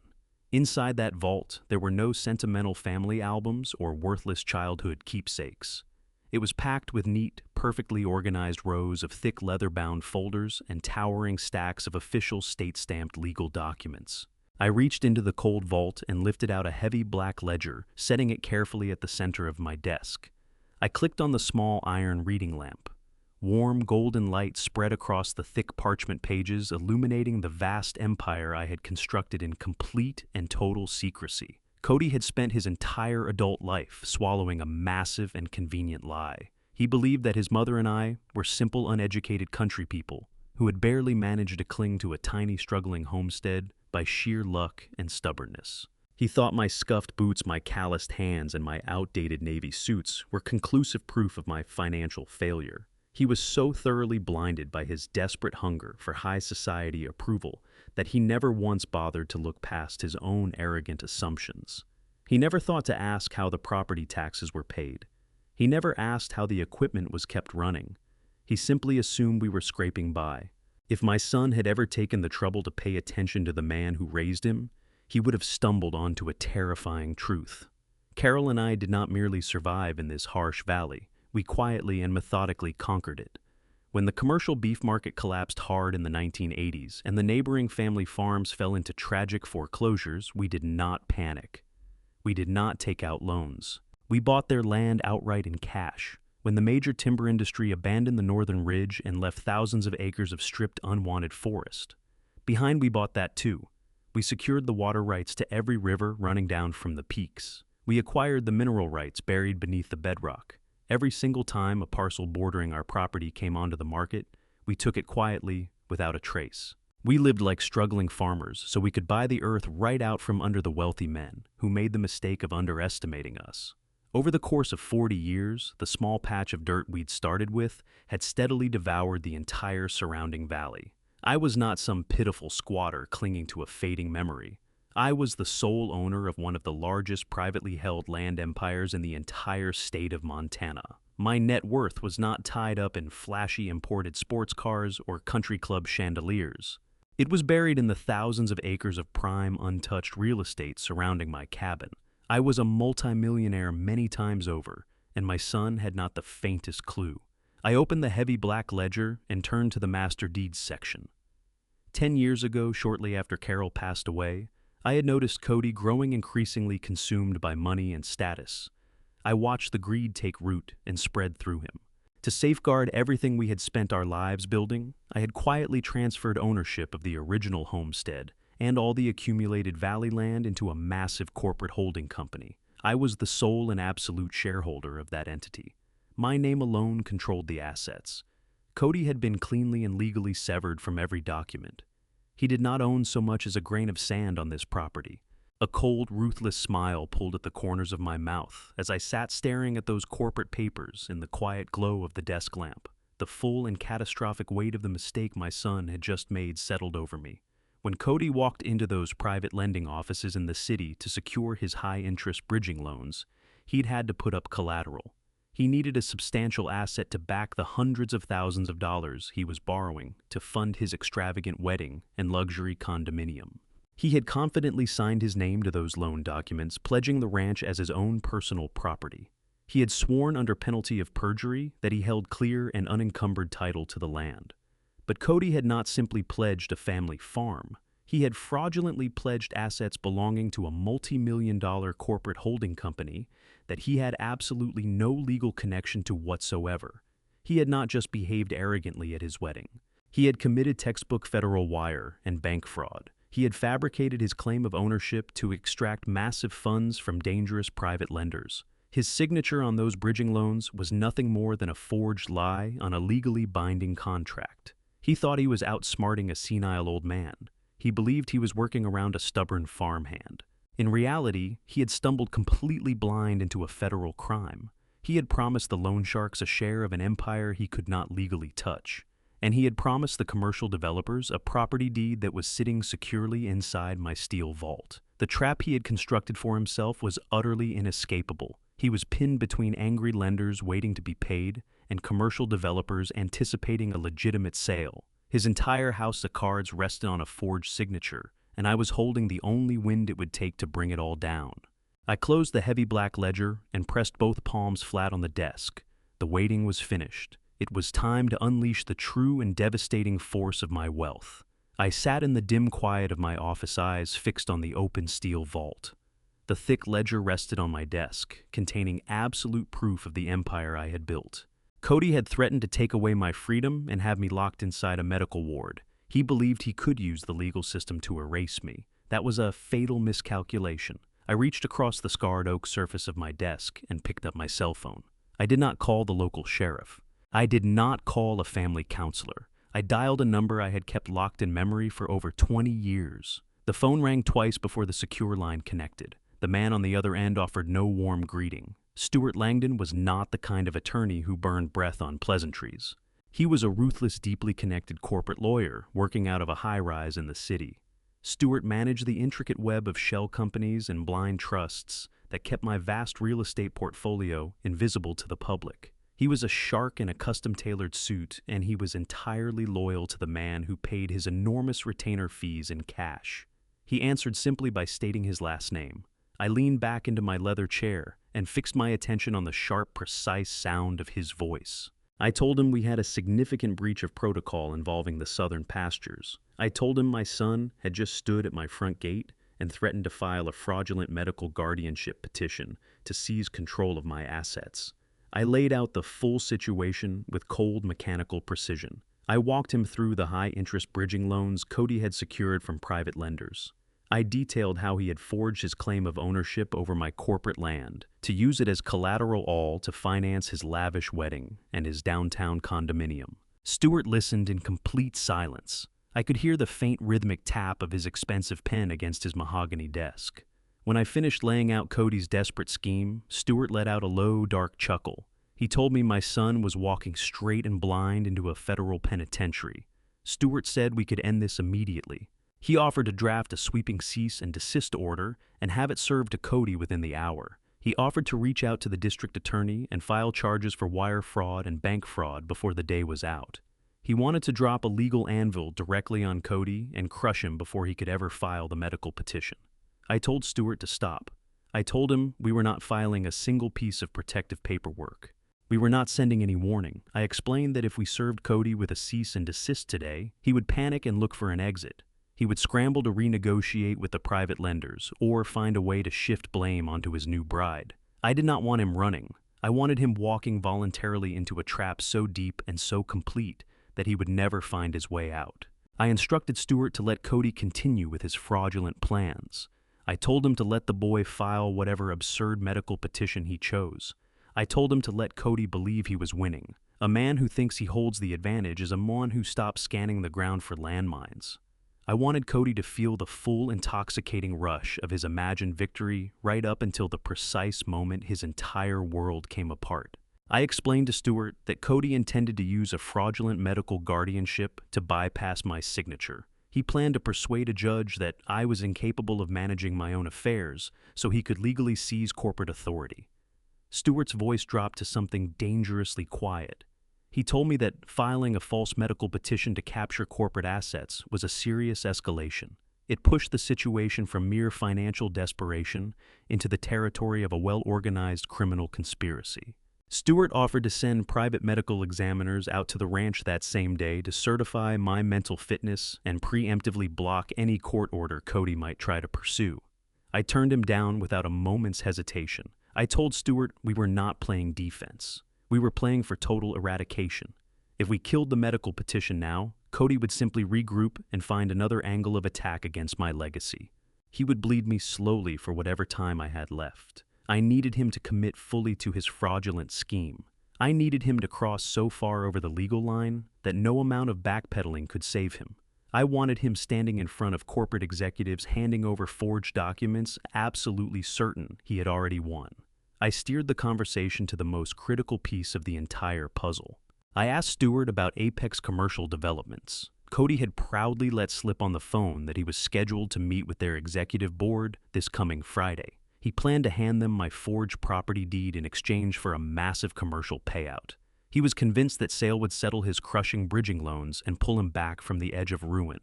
Inside that vault, there were no sentimental family albums or worthless childhood keepsakes. It was packed with neat, perfectly organized rows of thick leather-bound folders and towering stacks of official state-stamped legal documents. I reached into the cold vault and lifted out a heavy black ledger, setting it carefully at the center of my desk. I clicked on the small iron reading lamp. Warm, golden light spread across the thick parchment pages, illuminating the vast empire I had constructed in complete and total secrecy. Cody had spent his entire adult life swallowing a massive and convenient lie. He believed that his mother and I were simple, uneducated country people who had barely managed to cling to a tiny, struggling homestead by sheer luck and stubbornness. He thought my scuffed boots, my calloused hands, and my outdated navy suits were conclusive proof of my financial failure. He was so thoroughly blinded by his desperate hunger for high society approval that he never once bothered to look past his own arrogant assumptions. He never thought to ask how the property taxes were paid. He never asked how the equipment was kept running. He simply assumed we were scraping by. If my son had ever taken the trouble to pay attention to the man who raised him, he would have stumbled onto a terrifying truth. Carol and I did not merely survive in this harsh valley. We quietly and methodically conquered it. When the commercial beef market collapsed hard in the 1980s and the neighboring family farms fell into tragic foreclosures, we did not panic. We did not take out loans. We bought their land outright in cash. When the major timber industry abandoned the northern ridge and left thousands of acres of stripped, unwanted forest. Behind, we bought that too. We secured the water rights to every river running down from the peaks. We acquired the mineral rights buried beneath the bedrock. Every single time a parcel bordering our property came onto the market, we took it quietly, without a trace. We lived like struggling farmers, so we could buy the earth right out from under the wealthy men who made the mistake of underestimating us. Over the course of 40 years, the small patch of dirt we'd started with had steadily devoured the entire surrounding valley. I was not some pitiful squatter clinging to a fading memory. I was the sole owner of one of the largest privately held land empires in the entire state of Montana. My net worth was not tied up in flashy imported sports cars or country club chandeliers. It was buried in the thousands of acres of prime, untouched real estate surrounding my cabin. I was a multimillionaire many times over, and my son had not the faintest clue. I opened the heavy black ledger and turned to the master deeds section. 10 years ago, shortly after Carol passed away, I had noticed Cody growing increasingly consumed by money and status. I watched the greed take root and spread through him. To safeguard everything we had spent our lives building, I had quietly transferred ownership of the original homestead and all the accumulated valley land into a massive corporate holding company. I was the sole and absolute shareholder of that entity. My name alone controlled the assets. Cody had been cleanly and legally severed from every document. He did not own so much as a grain of sand on this property. A cold, ruthless smile pulled at the corners of my mouth as I sat staring at those corporate papers in the quiet glow of the desk lamp. The full and catastrophic weight of the mistake my son had just made settled over me. When Cody walked into those private lending offices in the city to secure his high-interest bridging loans, he'd had to put up collateral. He needed a substantial asset to back the hundreds of thousands of dollars he was borrowing to fund his extravagant wedding and luxury condominium. He had confidently signed his name to those loan documents, pledging the ranch as his own personal property. He had sworn under penalty of perjury that he held clear and unencumbered title to the land. But Cody had not simply pledged a family farm. He had fraudulently pledged assets belonging to a multi-million-dollar corporate holding company that he had absolutely no legal connection to whatsoever. He had not just behaved arrogantly at his wedding. He had committed textbook federal wire and bank fraud. He had fabricated his claim of ownership to extract massive funds from dangerous private lenders. His signature on those bridging loans was nothing more than a forged lie on a legally binding contract. He thought he was outsmarting a senile old man. He believed he was working around a stubborn farmhand. In reality, he had stumbled completely blind into a federal crime. He had promised the loan sharks a share of an empire he could not legally touch. And he had promised the commercial developers a property deed that was sitting securely inside my steel vault. The trap he had constructed for himself was utterly inescapable. He was pinned between angry lenders waiting to be paid and commercial developers anticipating a legitimate sale. His entire house of cards rested on a forged signature, and I was holding the only wind it would take to bring it all down. I closed the heavy black ledger and pressed both palms flat on the desk. The waiting was finished. It was time to unleash the true and devastating force of my wealth. I sat in the dim quiet of my office, eyes fixed on the open steel vault. The thick ledger rested on my desk, containing absolute proof of the empire I had built. Cody had threatened to take away my freedom and have me locked inside a medical ward. He believed he could use the legal system to erase me. That was a fatal miscalculation. I reached across the scarred oak surface of my desk and picked up my cell phone. I did not call the local sheriff. I did not call a family counselor. I dialed a number I had kept locked in memory for over 20 years. The phone rang twice before the secure line connected. The man on the other end offered no warm greeting. Stuart Langdon was not the kind of attorney who burned breath on pleasantries. He was a ruthless, deeply connected corporate lawyer working out of a high-rise in the city. Stuart managed the intricate web of shell companies and blind trusts that kept my vast real estate portfolio invisible to the public. He was a shark in a custom-tailored suit, and he was entirely loyal to the man who paid his enormous retainer fees in cash. He answered simply by stating his last name. I leaned back into my leather chair and fixed my attention on the sharp, precise sound of his voice. I told him we had a significant breach of protocol involving the southern pastures. I told him my son had just stood at my front gate and threatened to file a fraudulent medical guardianship petition to seize control of my assets. I laid out the full situation with cold mechanical precision. I walked him through the high-interest bridging loans Cody had secured from private lenders. I detailed how he had forged his claim of ownership over my corporate land to use it as collateral all to finance his lavish wedding and his downtown condominium. Stuart listened in complete silence. I could hear the faint rhythmic tap of his expensive pen against his mahogany desk. When I finished laying out Cody's desperate scheme, Stuart let out a low, dark chuckle. He told me my son was walking straight and blind into a federal penitentiary. Stuart said we could end this immediately. He offered to draft a sweeping cease and desist order and have it served to Cody within the hour. He offered to reach out to the district attorney and file charges for wire fraud and bank fraud before the day was out. He wanted to drop a legal anvil directly on Cody and crush him before he could ever file the medical petition. I told Stuart to stop. I told him we were not filing a single piece of protective paperwork. We were not sending any warning. I explained that if we served Cody with a cease and desist today, he would panic and look for an exit. He would scramble to renegotiate with the private lenders or find a way to shift blame onto his new bride. I did not want him running. I wanted him walking voluntarily into a trap so deep and so complete that he would never find his way out. I instructed Stuart to let Cody continue with his fraudulent plans. I told him to let the boy file whatever absurd medical petition he chose. I told him to let Cody believe he was winning. A man who thinks he holds the advantage is a one who stops scanning the ground for landmines. I wanted Cody to feel the full, intoxicating rush of his imagined victory right up until the precise moment his entire world came apart. I explained to Stuart that Cody intended to use a fraudulent medical guardianship to bypass my signature. He planned to persuade a judge that I was incapable of managing my own affairs so he could legally seize corporate authority. Stuart's voice dropped to something dangerously quiet. He told me that filing a false medical petition to capture corporate assets was a serious escalation. It pushed the situation from mere financial desperation into the territory of a well-organized criminal conspiracy. Stewart offered to send private medical examiners out to the ranch that same day to certify my mental fitness and preemptively block any court order Cody might try to pursue. I turned him down without a moment's hesitation. I told Stewart we were not playing defense. We were playing for total eradication. If we killed the medical petition now, Cody would simply regroup and find another angle of attack against my legacy. He would bleed me slowly for whatever time I had left. I needed him to commit fully to his fraudulent scheme. I needed him to cross so far over the legal line that no amount of backpedaling could save him. I wanted him standing in front of corporate executives handing over forged documents, absolutely certain he had already won. I steered the conversation to the most critical piece of the entire puzzle. I asked Stewart about Apex commercial developments. Cody had proudly let slip on the phone that he was scheduled to meet with their executive board this coming Friday. He planned to hand them my forged property deed in exchange for a massive commercial payout. He was convinced that sale would settle his crushing bridging loans and pull him back from the edge of ruin.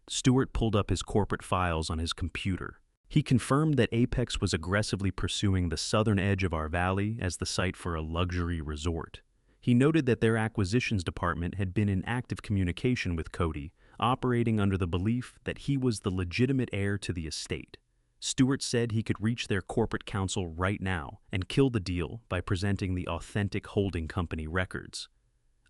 Stewart pulled up his corporate files on his computer. He confirmed that Apex was aggressively pursuing the southern edge of our valley as the site for a luxury resort. He noted that their acquisitions department had been in active communication with Cody, operating under the belief that he was the legitimate heir to the estate. Stewart said he could reach their corporate counsel right now and kill the deal by presenting the authentic holding company records.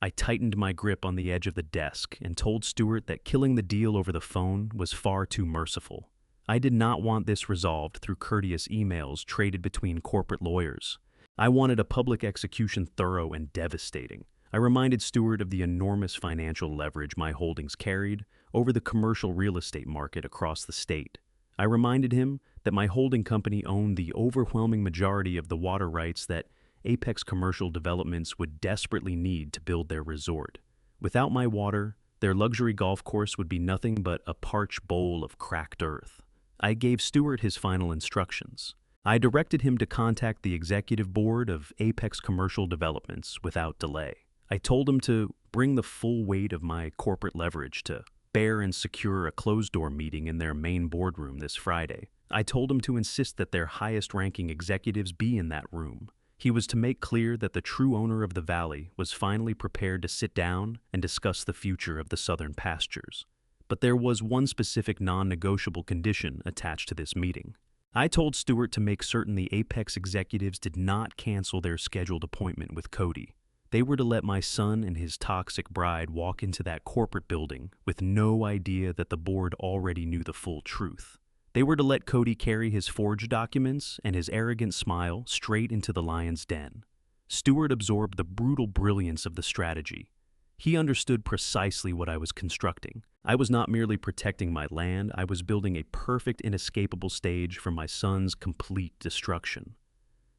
I tightened my grip on the edge of the desk and told Stewart that killing the deal over the phone was far too merciful. I did not want this resolved through courteous emails traded between corporate lawyers. I wanted a public execution thorough and devastating. I reminded Stewart of the enormous financial leverage my holdings carried over the commercial real estate market across the state. I reminded him that my holding company owned the overwhelming majority of the water rights that Apex Commercial Developments would desperately need to build their resort. Without my water, their luxury golf course would be nothing but a parched bowl of cracked earth. I gave Stewart his final instructions. I directed him to contact the executive board of Apex Commercial Developments without delay. I told him to bring the full weight of my corporate leverage to bear and secure a closed-door meeting in their main boardroom this Friday. I told him to insist that their highest-ranking executives be in that room. He was to make clear that the true owner of the valley was finally prepared to sit down and discuss the future of the southern pastures. But there was one specific non-negotiable condition attached to this meeting. I told Stewart to make certain the Apex executives did not cancel their scheduled appointment with Cody. They were to let my son and his toxic bride walk into that corporate building with no idea that the board already knew the full truth. They were to let Cody carry his forged documents and his arrogant smile straight into the lion's den. Stewart absorbed the brutal brilliance of the strategy. He understood precisely what I was constructing. I was not merely protecting my land, I was building a perfect, inescapable stage for my son's complete destruction.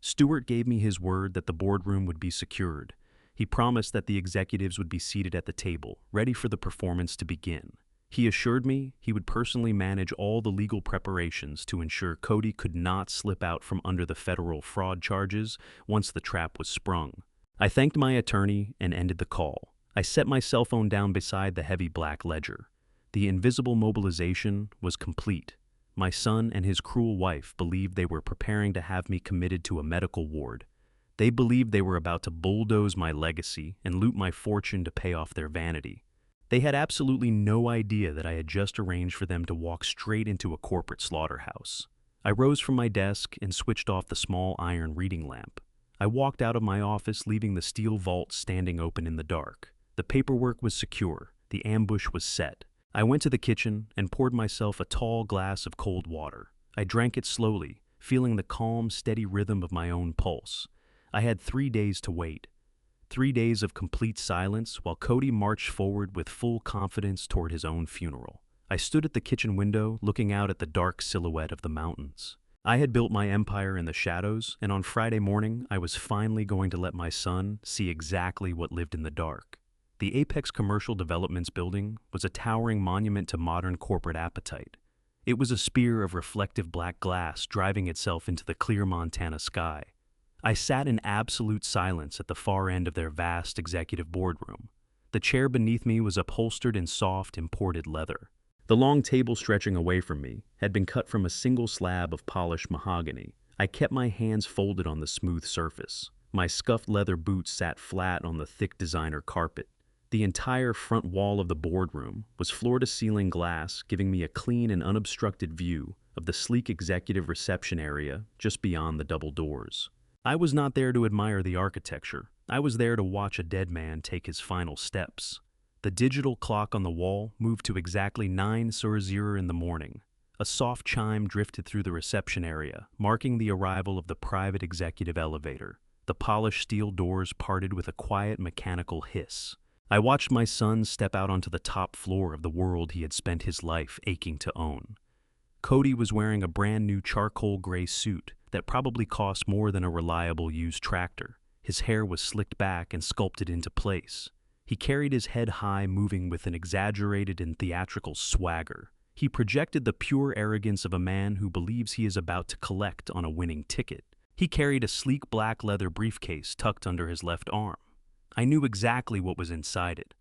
Stewart gave me his word that the boardroom would be secured. He promised that the executives would be seated at the table, ready for the performance to begin. He assured me he would personally manage all the legal preparations to ensure Cody could not slip out from under the federal fraud charges once the trap was sprung. I thanked my attorney and ended the call. I set my cell phone down beside the heavy black ledger. The invisible mobilization was complete. My son and his cruel wife believed they were preparing to have me committed to a medical ward. They believed they were about to bulldoze my legacy and loot my fortune to pay off their vanity. They had absolutely no idea that I had just arranged for them to walk straight into a corporate slaughterhouse. I rose from my desk and switched off the small iron reading lamp. I walked out of my office, leaving the steel vault standing open in the dark. The paperwork was secure. The ambush was set. I went to the kitchen and poured myself a tall glass of cold water. I drank it slowly, feeling the calm, steady rhythm of my own pulse. I had 3 days to wait. 3 days of complete silence while Cody marched forward with full confidence toward his own funeral. I stood at the kitchen window, looking out at the dark silhouette of the mountains. I had built my empire in the shadows, and on Friday morning, I was finally going to let my son see exactly what lived in the dark. The Apex Commercial Developments building was a towering monument to modern corporate appetite. It was a spear of reflective black glass driving itself into the clear Montana sky. I sat in absolute silence at the far end of their vast executive boardroom. The chair beneath me was upholstered in soft, imported leather. The long table stretching away from me had been cut from a single slab of polished mahogany. I kept my hands folded on the smooth surface. My scuffed leather boots sat flat on the thick designer carpet. The entire front wall of the boardroom was floor-to-ceiling glass, giving me a clean and unobstructed view of the sleek executive reception area just beyond the double doors. I was not there to admire the architecture. I was there to watch a dead man take his final steps. The digital clock on the wall moved to exactly 9:00 in the morning. A soft chime drifted through the reception area, marking the arrival of the private executive elevator. The polished steel doors parted with a quiet mechanical hiss. I watched my son step out onto the top floor of the world he had spent his life aching to own. Cody was wearing a brand new charcoal gray suit that probably cost more than a reliable used tractor. His hair was slicked back and sculpted into place. He carried his head high, moving with an exaggerated and theatrical swagger. He projected the pure arrogance of a man who believes he is about to collect on a winning ticket. He carried a sleek black leather briefcase tucked under his left arm. I knew exactly what was inside it: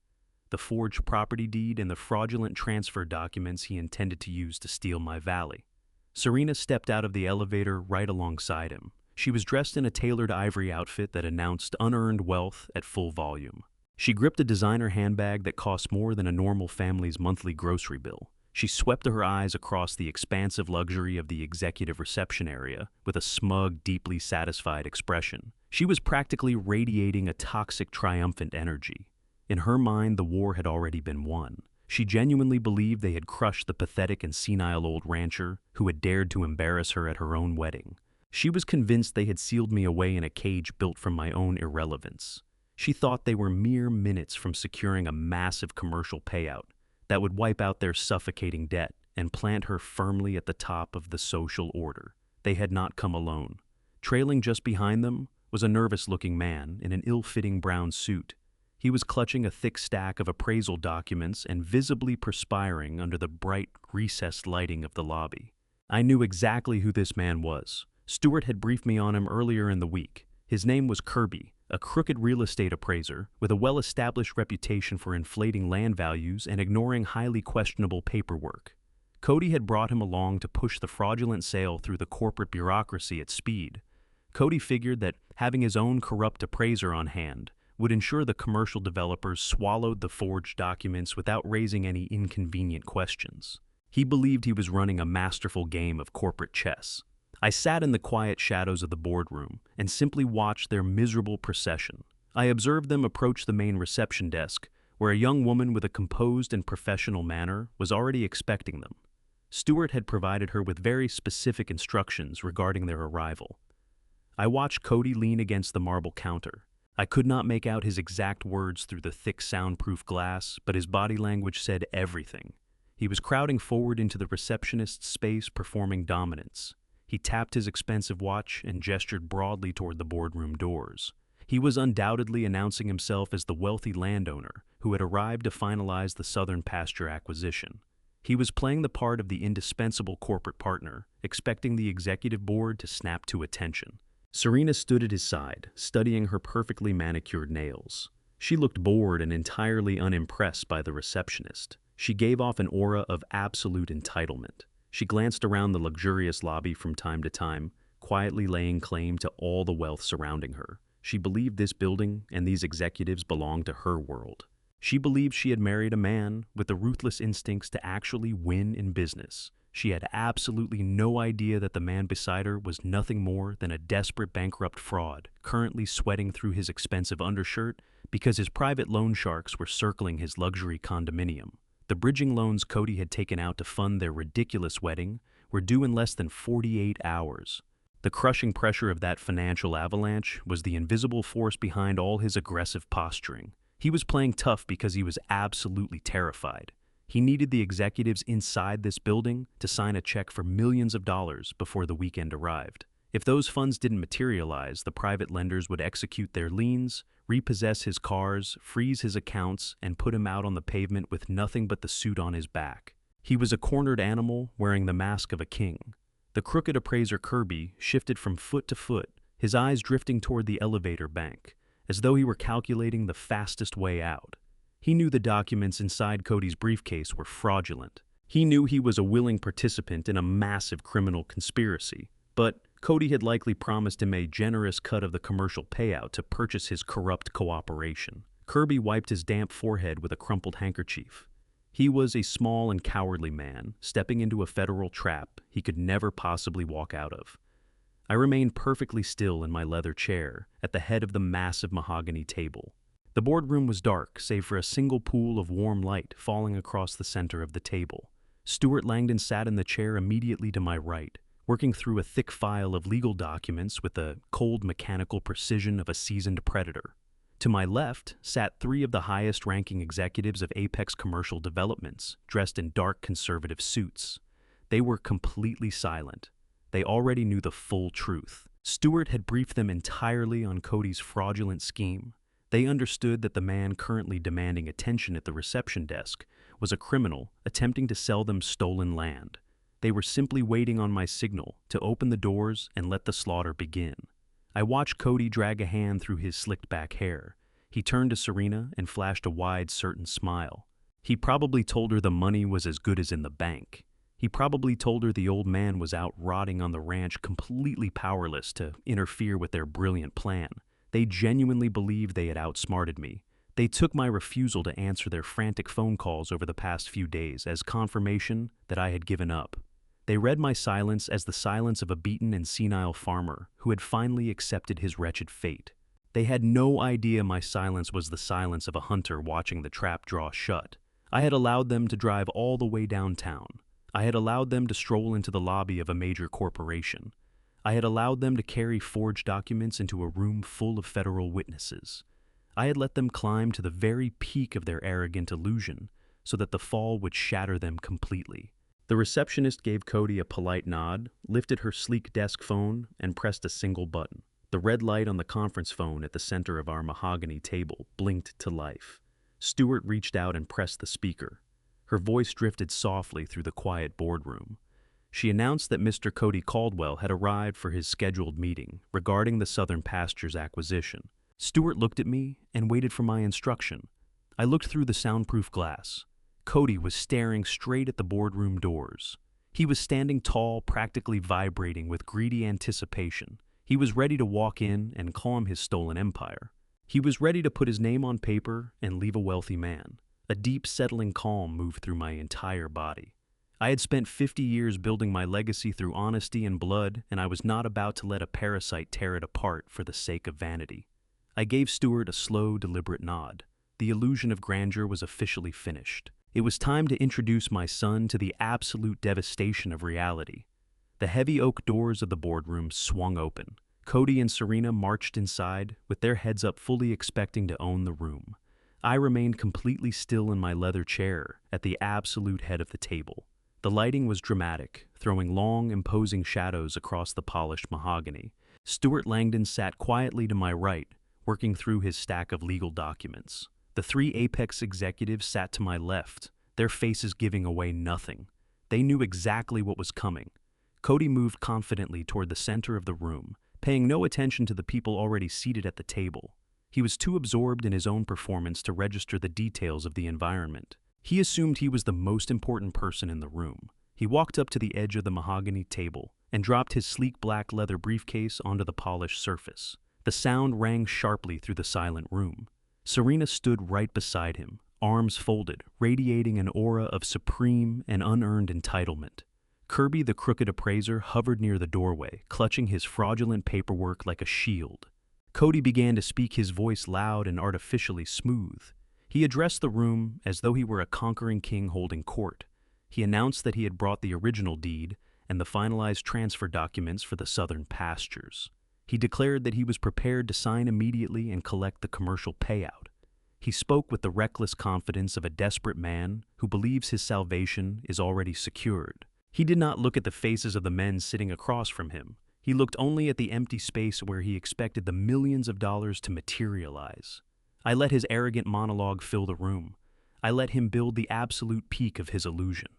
the forged property deed and the fraudulent transfer documents he intended to use to steal my valley. Serena stepped out of the elevator right alongside him. She was dressed in a tailored ivory outfit that announced unearned wealth at full volume. She gripped a designer handbag that cost more than a normal family's monthly grocery bill. She swept her eyes across the expansive luxury of the executive reception area with a smug, deeply satisfied expression. She was practically radiating a toxic, triumphant energy. In her mind, the war had already been won. She genuinely believed they had crushed the pathetic and senile old rancher who had dared to embarrass her at her own wedding. She was convinced they had sealed me away in a cage built from my own irrelevance. She thought they were mere minutes from securing a massive commercial payout that would wipe out their suffocating debt and plant her firmly at the top of the social order. They had not come alone. Trailing just behind them was a nervous-looking man in an ill-fitting brown suit. He was clutching a thick stack of appraisal documents and visibly perspiring under the bright, recessed lighting of the lobby. I knew exactly who this man was. Stewart had briefed me on him earlier in the week. His name was Kirby, a crooked real estate appraiser with a well-established reputation for inflating land values and ignoring highly questionable paperwork. Cody had brought him along to push the fraudulent sale through the corporate bureaucracy at speed. Cody figured that having his own corrupt appraiser on hand would ensure the commercial developers swallowed the forged documents without raising any inconvenient questions. He believed he was running a masterful game of corporate chess. I sat in the quiet shadows of the boardroom and simply watched their miserable procession. I observed them approach the main reception desk, where a young woman with a composed and professional manner was already expecting them. Stewart had provided her with very specific instructions regarding their arrival. I watched Cody lean against the marble counter. I could not make out his exact words through the thick soundproof glass, but his body language said everything. He was crowding forward into the receptionist's space, performing dominance. He tapped his expensive watch and gestured broadly toward the boardroom doors. He was undoubtedly announcing himself as the wealthy landowner who had arrived to finalize the Southern Pasture acquisition. He was playing the part of the indispensable corporate partner, expecting the executive board to snap to attention. Serena stood at his side, studying her perfectly manicured nails. She looked bored and entirely unimpressed by the receptionist. She gave off an aura of absolute entitlement. She glanced around the luxurious lobby from time to time, quietly laying claim to all the wealth surrounding her. She believed this building and these executives belonged to her world. She believed she had married a man with the ruthless instincts to actually win in business. She had absolutely no idea that the man beside her was nothing more than a desperate bankrupt fraud, currently sweating through his expensive undershirt because his private loan sharks were circling his luxury condominium. The bridging loans Cody had taken out to fund their ridiculous wedding were due in less than 48 hours. The crushing pressure of that financial avalanche was the invisible force behind all his aggressive posturing. He was playing tough because he was absolutely terrified. He needed the executives inside this building to sign a check for millions of dollars before the weekend arrived. If those funds didn't materialize, the private lenders would execute their liens, repossess his cars, freeze his accounts, and put him out on the pavement with nothing but the suit on his back. He was a cornered animal wearing the mask of a king. The crooked appraiser Kirby shifted from foot to foot, his eyes drifting toward the elevator bank, as though he were calculating the fastest way out. He knew the documents inside Cody's briefcase were fraudulent. He knew he was a willing participant in a massive criminal conspiracy. But Cody had likely promised him a generous cut of the commercial payout to purchase his corrupt cooperation. Kirby wiped his damp forehead with a crumpled handkerchief. He was a small and cowardly man, stepping into a federal trap he could never possibly walk out of. I remained perfectly still in my leather chair, at the head of the massive mahogany table. The boardroom was dark, save for a single pool of warm light falling across the center of the table. Stuart Langdon sat in the chair immediately to my right, working through a thick file of legal documents with the cold mechanical precision of a seasoned predator. To my left sat three of the highest-ranking executives of Apex Commercial Developments, dressed in dark conservative suits. They were completely silent. They already knew the full truth. Stuart had briefed them entirely on Cody's fraudulent scheme. They understood that the man currently demanding attention at the reception desk was a criminal attempting to sell them stolen land. They were simply waiting on my signal to open the doors and let the slaughter begin. I watched Cody drag a hand through his slicked-back hair. He turned to Serena and flashed a wide, certain smile. He probably told her the money was as good as in the bank. He probably told her the old man was out rotting on the ranch, completely powerless to interfere with their brilliant plan. They genuinely believed they had outsmarted me. They took my refusal to answer their frantic phone calls over the past few days as confirmation that I had given up. They read my silence as the silence of a beaten and senile farmer who had finally accepted his wretched fate. They had no idea my silence was the silence of a hunter watching the trap draw shut. I had allowed them to drive all the way downtown. I had allowed them to stroll into the lobby of a major corporation. I had allowed them to carry forged documents into a room full of federal witnesses. I had let them climb to the very peak of their arrogant illusion so that the fall would shatter them completely. The receptionist gave Cody a polite nod, lifted her sleek desk phone, and pressed a single button. The red light on the conference phone at the center of our mahogany table blinked to life. Stuart reached out and pressed the speaker. Her voice drifted softly through the quiet boardroom. She announced that Mr. Cody Caldwell had arrived for his scheduled meeting regarding the Southern Pastures acquisition. Stuart looked at me and waited for my instruction. I looked through the soundproof glass. Cody was staring straight at the boardroom doors. He was standing tall, practically vibrating with greedy anticipation. He was ready to walk in and calm his stolen empire. He was ready to put his name on paper and leave a wealthy man. A deep, settling calm moved through my entire body. I had spent 50 years building my legacy through honesty and blood, and I was not about to let a parasite tear it apart for the sake of vanity. I gave Stuart a slow, deliberate nod. The illusion of grandeur was officially finished. It was time to introduce my son to the absolute devastation of reality. The heavy oak doors of the boardroom swung open. Cody and Serena marched inside, with their heads up, fully expecting to own the room. I remained completely still in my leather chair at the absolute head of the table. The lighting was dramatic, throwing long, imposing shadows across the polished mahogany. Stuart Langdon sat quietly to my right, working through his stack of legal documents. The three Apex executives sat to my left, their faces giving away nothing. They knew exactly what was coming. Cody moved confidently toward the center of the room, paying no attention to the people already seated at the table. He was too absorbed in his own performance to register the details of the environment. He assumed he was the most important person in the room. He walked up to the edge of the mahogany table and dropped his sleek black leather briefcase onto the polished surface. The sound rang sharply through the silent room. Serena stood right beside him, arms folded, radiating an aura of supreme and unearned entitlement. Kirby, the crooked appraiser, hovered near the doorway, clutching his fraudulent paperwork like a shield. Cody began to speak, his voice loud and artificially smooth. He addressed the room as though he were a conquering king holding court. He announced that he had brought the original deed and the finalized transfer documents for the Southern Pastures. He declared that he was prepared to sign immediately and collect the commercial payout. He spoke with the reckless confidence of a desperate man who believes his salvation is already secured. He did not look at the faces of the men sitting across from him. He looked only at the empty space where he expected the millions of dollars to materialize. I let his arrogant monologue fill the room. I let him build the absolute peak of his illusion.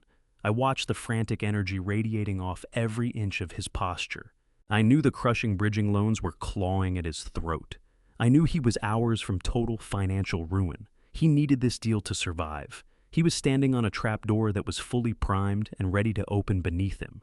I watched the frantic energy radiating off every inch of his posture. I knew the crushing bridging loans were clawing at his throat. I knew he was hours from total financial ruin. He needed this deal to survive. He was standing on a trapdoor that was fully primed and ready to open beneath him.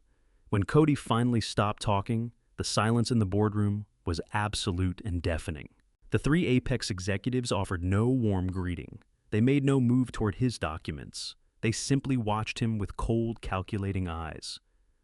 When Cody finally stopped talking, The silence in the boardroom was absolute and deafening. The three Apex executives offered no warm greeting. They made no move toward his documents. They simply watched him with cold, calculating eyes.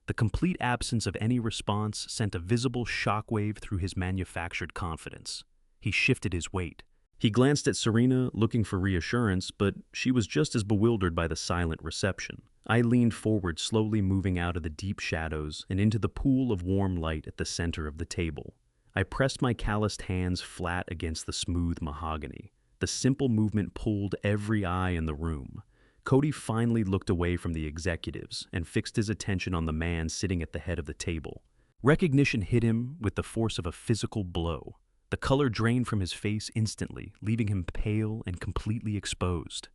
The complete absence of any response sent a visible shockwave through his manufactured confidence. He shifted his weight. He glanced at Serena, looking for reassurance, but she was just as bewildered by the silent reception. I leaned forward, slowly moving out of the deep shadows and into the pool of warm light at the center of the table. I pressed my calloused hands flat against the smooth mahogany. The simple movement pulled every eye in the room. Cody finally looked away from the executives and fixed his attention on the man sitting at the head of the table. Recognition hit him with the force of a physical blow. The color drained from his face instantly, leaving him pale and completely exposed.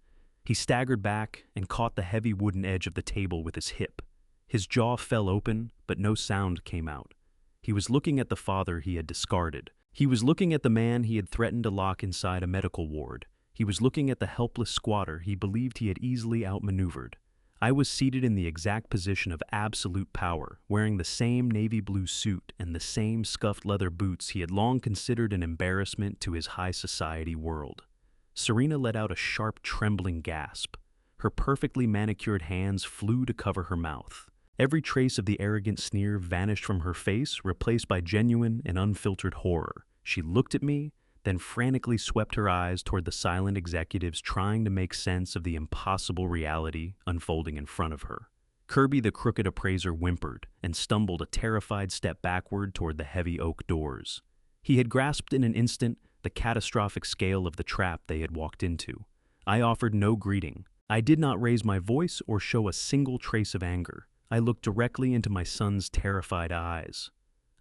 He staggered back and caught the heavy wooden edge of the table with his hip. His jaw fell open, but no sound came out. He was looking at the father he had discarded. He was looking at the man he had threatened to lock inside a medical ward. He was looking at the helpless squatter he believed he had easily outmaneuvered. I was seated in the exact position of absolute power, wearing the same navy blue suit and the same scuffed leather boots he had long considered an embarrassment to his high society world. Serena let out a sharp, trembling gasp. Her perfectly manicured hands flew to cover her mouth. Every trace of the arrogant sneer vanished from her face, replaced by genuine and unfiltered horror. She looked at me, then frantically swept her eyes toward the silent executives, trying to make sense of the impossible reality unfolding in front of her. Kirby the crooked appraiser whimpered and stumbled a terrified step backward toward the heavy oak doors. He had grasped in an instant the catastrophic scale of the trap they had walked into. I offered no greeting. I did not raise my voice or show a single trace of anger. I looked directly into my son's terrified eyes.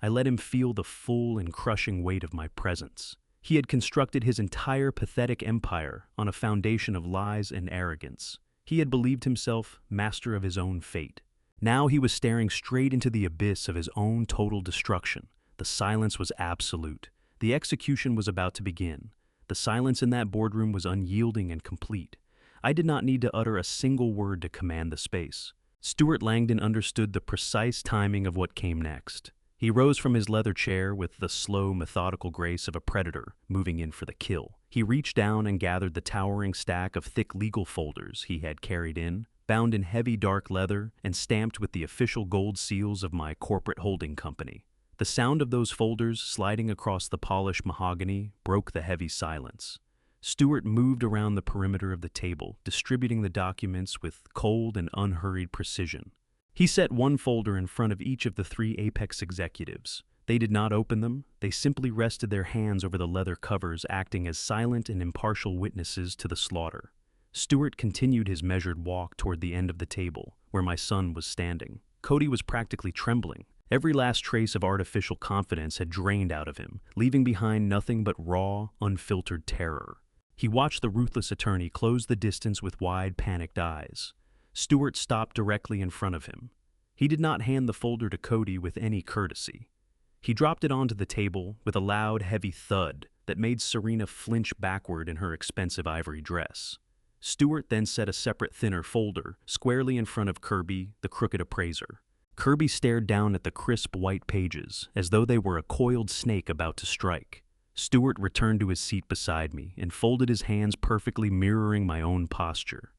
I let him feel the full and crushing weight of my presence. He had constructed his entire pathetic empire on a foundation of lies and arrogance. He had believed himself master of his own fate. Now he was staring straight into the abyss of his own total destruction. The silence was absolute. The execution was about to begin. The silence in that boardroom was unyielding and complete. I did not need to utter a single word to command the space. Stuart Langdon understood the precise timing of what came next. He rose from his leather chair with the slow, methodical grace of a predator moving in for the kill. He reached down and gathered the towering stack of thick legal folders he had carried in, bound in heavy dark leather and stamped with the official gold seals of my corporate holding company. The sound of those folders sliding across the polished mahogany broke the heavy silence. Stuart moved around the perimeter of the table, distributing the documents with cold and unhurried precision. He set one folder in front of each of the three Apex executives. They did not open them. They simply rested their hands over the leather covers, acting as silent and impartial witnesses to the slaughter. Stuart continued his measured walk toward the end of the table, where my son was standing. Cody was practically trembling. Every last trace of artificial confidence had drained out of him, leaving behind nothing but raw, unfiltered terror. He watched the ruthless attorney close the distance with wide, panicked eyes. Stuart stopped directly in front of him. He did not hand the folder to Cody with any courtesy. He dropped it onto the table with a loud, heavy thud that made Serena flinch backward in her expensive ivory dress. Stuart then set a separate, thinner folder squarely in front of Kirby, the crooked appraiser. Kirby stared down at the crisp white pages as though they were a coiled snake about to strike. Stuart returned to his seat beside me and folded his hands, perfectly mirroring my own posture.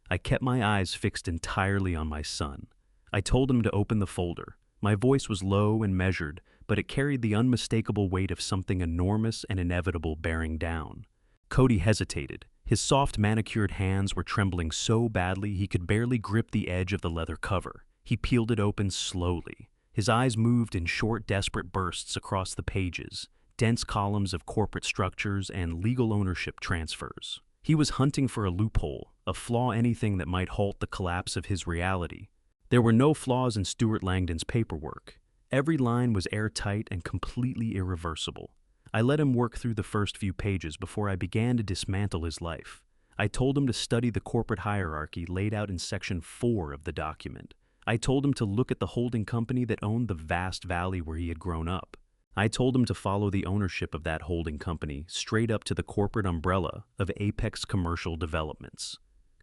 I kept my eyes fixed entirely on my son. I told him to open the folder. My voice was low and measured, but it carried the unmistakable weight of something enormous and inevitable bearing down. Cody hesitated. His soft, manicured hands were trembling so badly he could barely grip the edge of the leather cover. He peeled it open slowly. His eyes moved in short, desperate bursts across the pages, dense columns of corporate structures and legal ownership transfers. He was hunting for a loophole, a flaw, anything that might halt the collapse of his reality. There were no flaws in Stuart Langdon's paperwork. Every line was airtight and completely irreversible. I let him work through the first few pages before I began to dismantle his life. I told him to study the corporate hierarchy laid out in Section 4 of the document. I told him to look at the holding company that owned the vast valley where he had grown up. I told him to follow the ownership of that holding company straight up to the corporate umbrella of Apex Commercial Developments.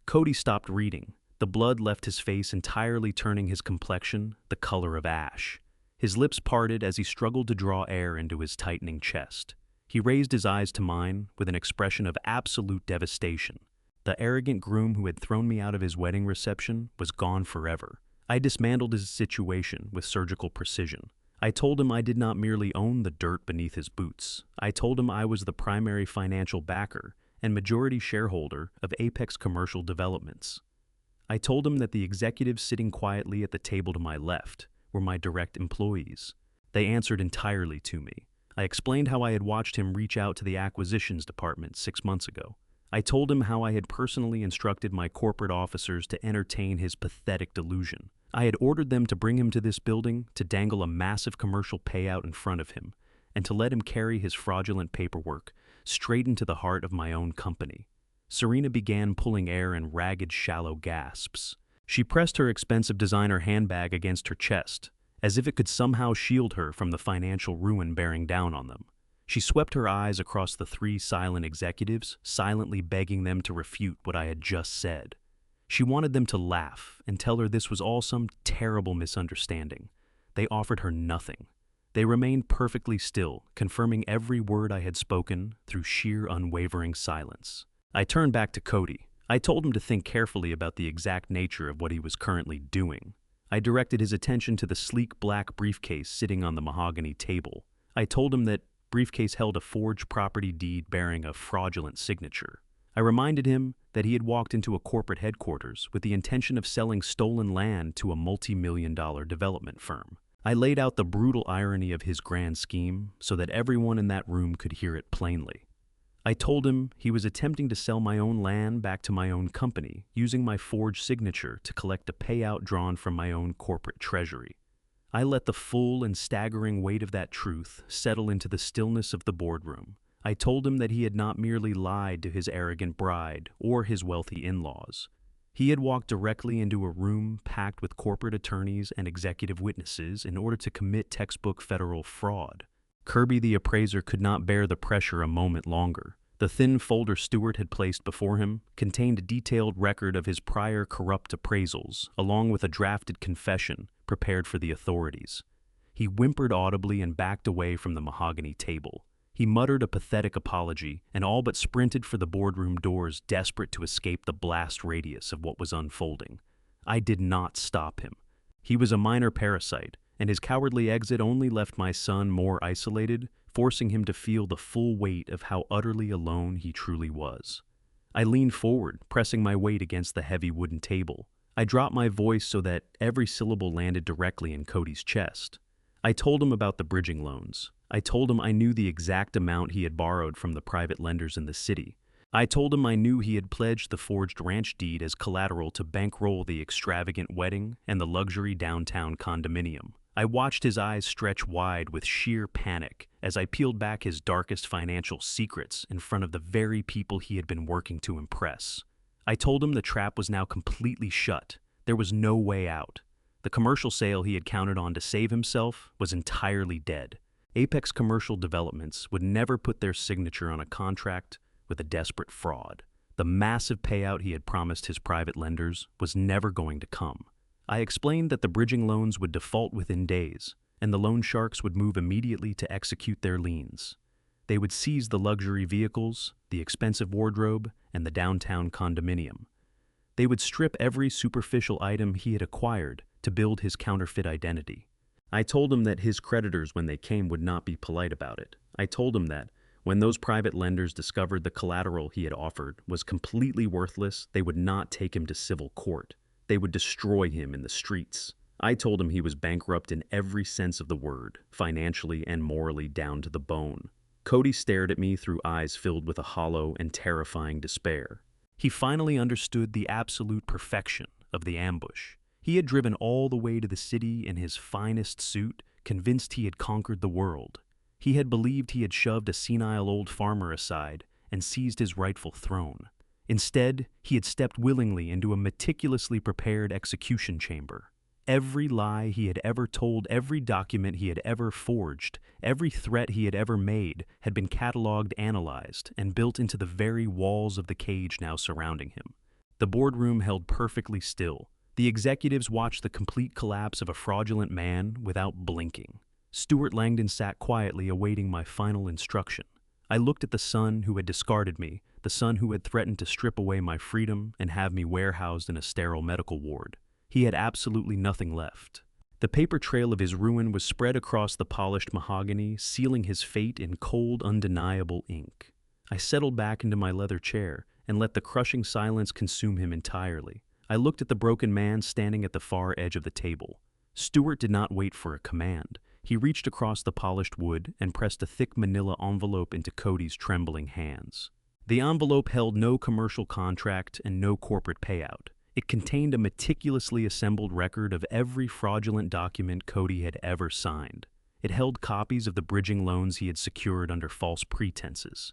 Cody stopped reading. The blood left his face entirely, turning his complexion the color of ash. His lips parted as he struggled to draw air into his tightening chest. He raised his eyes to mine with an expression of absolute devastation. The arrogant groom who had thrown me out of his wedding reception was gone forever. I dismantled his situation with surgical precision. I told him I did not merely own the dirt beneath his boots. I told him I was the primary financial backer and majority shareholder of Apex Commercial Developments. I told him that the executives sitting quietly at the table to my left were my direct employees. They answered entirely to me. I explained how I had watched him reach out to the acquisitions department 6 months ago. I told him how I had personally instructed my corporate officers to entertain his pathetic delusion. I had ordered them to bring him to this building, to dangle a massive commercial payout in front of him, and to let him carry his fraudulent paperwork straight into the heart of my own company. Serena began pulling air in ragged, shallow gasps. She pressed her expensive designer handbag against her chest, as if it could somehow shield her from the financial ruin bearing down on them. She swept her eyes across the 3 silent executives, silently begging them to refute what I had just said. She wanted them to laugh and tell her this was all some terrible misunderstanding. They offered her nothing. They remained perfectly still, confirming every word I had spoken through sheer unwavering silence. I turned back to Cody. I told him to think carefully about the exact nature of what he was currently doing. I directed his attention to the sleek black briefcase sitting on the mahogany table. I told him that briefcase held a forged property deed bearing a fraudulent signature. I reminded him that he had walked into a corporate headquarters with the intention of selling stolen land to a multi-million-dollar development firm. I laid out the brutal irony of his grand scheme so that everyone in that room could hear it plainly. I told him he was attempting to sell my own land back to my own company, using my forged signature to collect a payout drawn from my own corporate treasury. I let the full and staggering weight of that truth settle into the stillness of the boardroom. I told him that he had not merely lied to his arrogant bride or his wealthy in-laws. He had walked directly into a room packed with corporate attorneys and executive witnesses in order to commit textbook federal fraud. Kirby the appraiser could not bear the pressure a moment longer. The thin folder Stewart had placed before him contained a detailed record of his prior corrupt appraisals, along with a drafted confession prepared for the authorities. He whimpered audibly and backed away from the mahogany table. He muttered a pathetic apology and all but sprinted for the boardroom doors, desperate to escape the blast radius of what was unfolding. I did not stop him. He was a minor parasite, and his cowardly exit only left my son more isolated, forcing him to feel the full weight of how utterly alone he truly was. I leaned forward, pressing my weight against the heavy wooden table. I dropped my voice so that every syllable landed directly in Cody's chest. I told him about the bridging loans. I told him I knew the exact amount he had borrowed from the private lenders in the city. I told him I knew he had pledged the forged ranch deed as collateral to bankroll the extravagant wedding and the luxury downtown condominium. I watched his eyes stretch wide with sheer panic as I peeled back his darkest financial secrets in front of the very people he had been working to impress. I told him the trap was now completely shut. There was no way out. The commercial sale he had counted on to save himself was entirely dead. Apex Commercial Developments would never put their signature on a contract with a desperate fraud. The massive payout he had promised his private lenders was never going to come. I explained that the bridging loans would default within days, and the loan sharks would move immediately to execute their liens. They would seize the luxury vehicles, the expensive wardrobe, and the downtown condominium. They would strip every superficial item he had acquired to build his counterfeit identity. I told him that his creditors, when they came, would not be polite about it. I told him that when those private lenders discovered the collateral he had offered was completely worthless, they would not take him to civil court. They would destroy him in the streets. I told him he was bankrupt in every sense of the word, financially and morally down to the bone. Cody stared at me through eyes filled with a hollow and terrifying despair. He finally understood the absolute perfection of the ambush. He had driven all the way to the city in his finest suit, convinced he had conquered the world. He had believed he had shoved a senile old farmer aside and seized his rightful throne. Instead, he had stepped willingly into a meticulously prepared execution chamber. Every lie he had ever told, every document he had ever forged, every threat he had ever made had been cataloged, analyzed, and built into the very walls of the cage now surrounding him. The boardroom held perfectly still. The executives watched the complete collapse of a fraudulent man without blinking. Stuart Langdon sat quietly awaiting my final instruction. I looked at the son who had discarded me, the son who had threatened to strip away my freedom and have me warehoused in a sterile medical ward. He had absolutely nothing left. The paper trail of his ruin was spread across the polished mahogany, sealing his fate in cold, undeniable ink. I settled back into my leather chair and let the crushing silence consume him entirely. I looked at the broken man standing at the far edge of the table. Stuart did not wait for a command. He reached across the polished wood and pressed a thick manila envelope into Cody's trembling hands. The envelope held no commercial contract and no corporate payout. It contained a meticulously assembled record of every fraudulent document Cody had ever signed. It held copies of the bridging loans he had secured under false pretenses.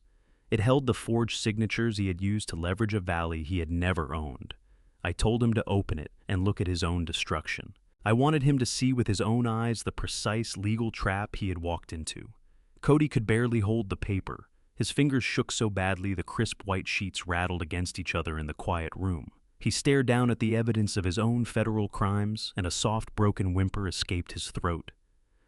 It held the forged signatures he had used to leverage a valley he had never owned. I told him to open it and look at his own destruction. I wanted him to see with his own eyes the precise legal trap he had walked into. Cody could barely hold the paper. His fingers shook so badly the crisp white sheets rattled against each other in the quiet room. He stared down at the evidence of his own federal crimes, and a soft, broken whimper escaped his throat.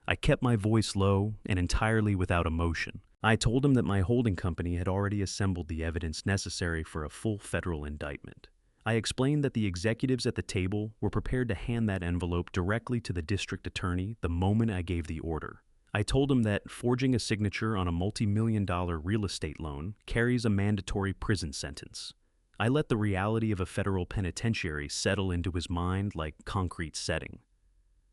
I kept my voice low and entirely without emotion. I told him that my holding company had already assembled the evidence necessary for a full federal indictment. I explained that the executives at the table were prepared to hand that envelope directly to the district attorney the moment I gave the order. I told him that forging a signature on a multi-million-dollar real estate loan carries a mandatory prison sentence. I let the reality of a federal penitentiary settle into his mind like concrete setting.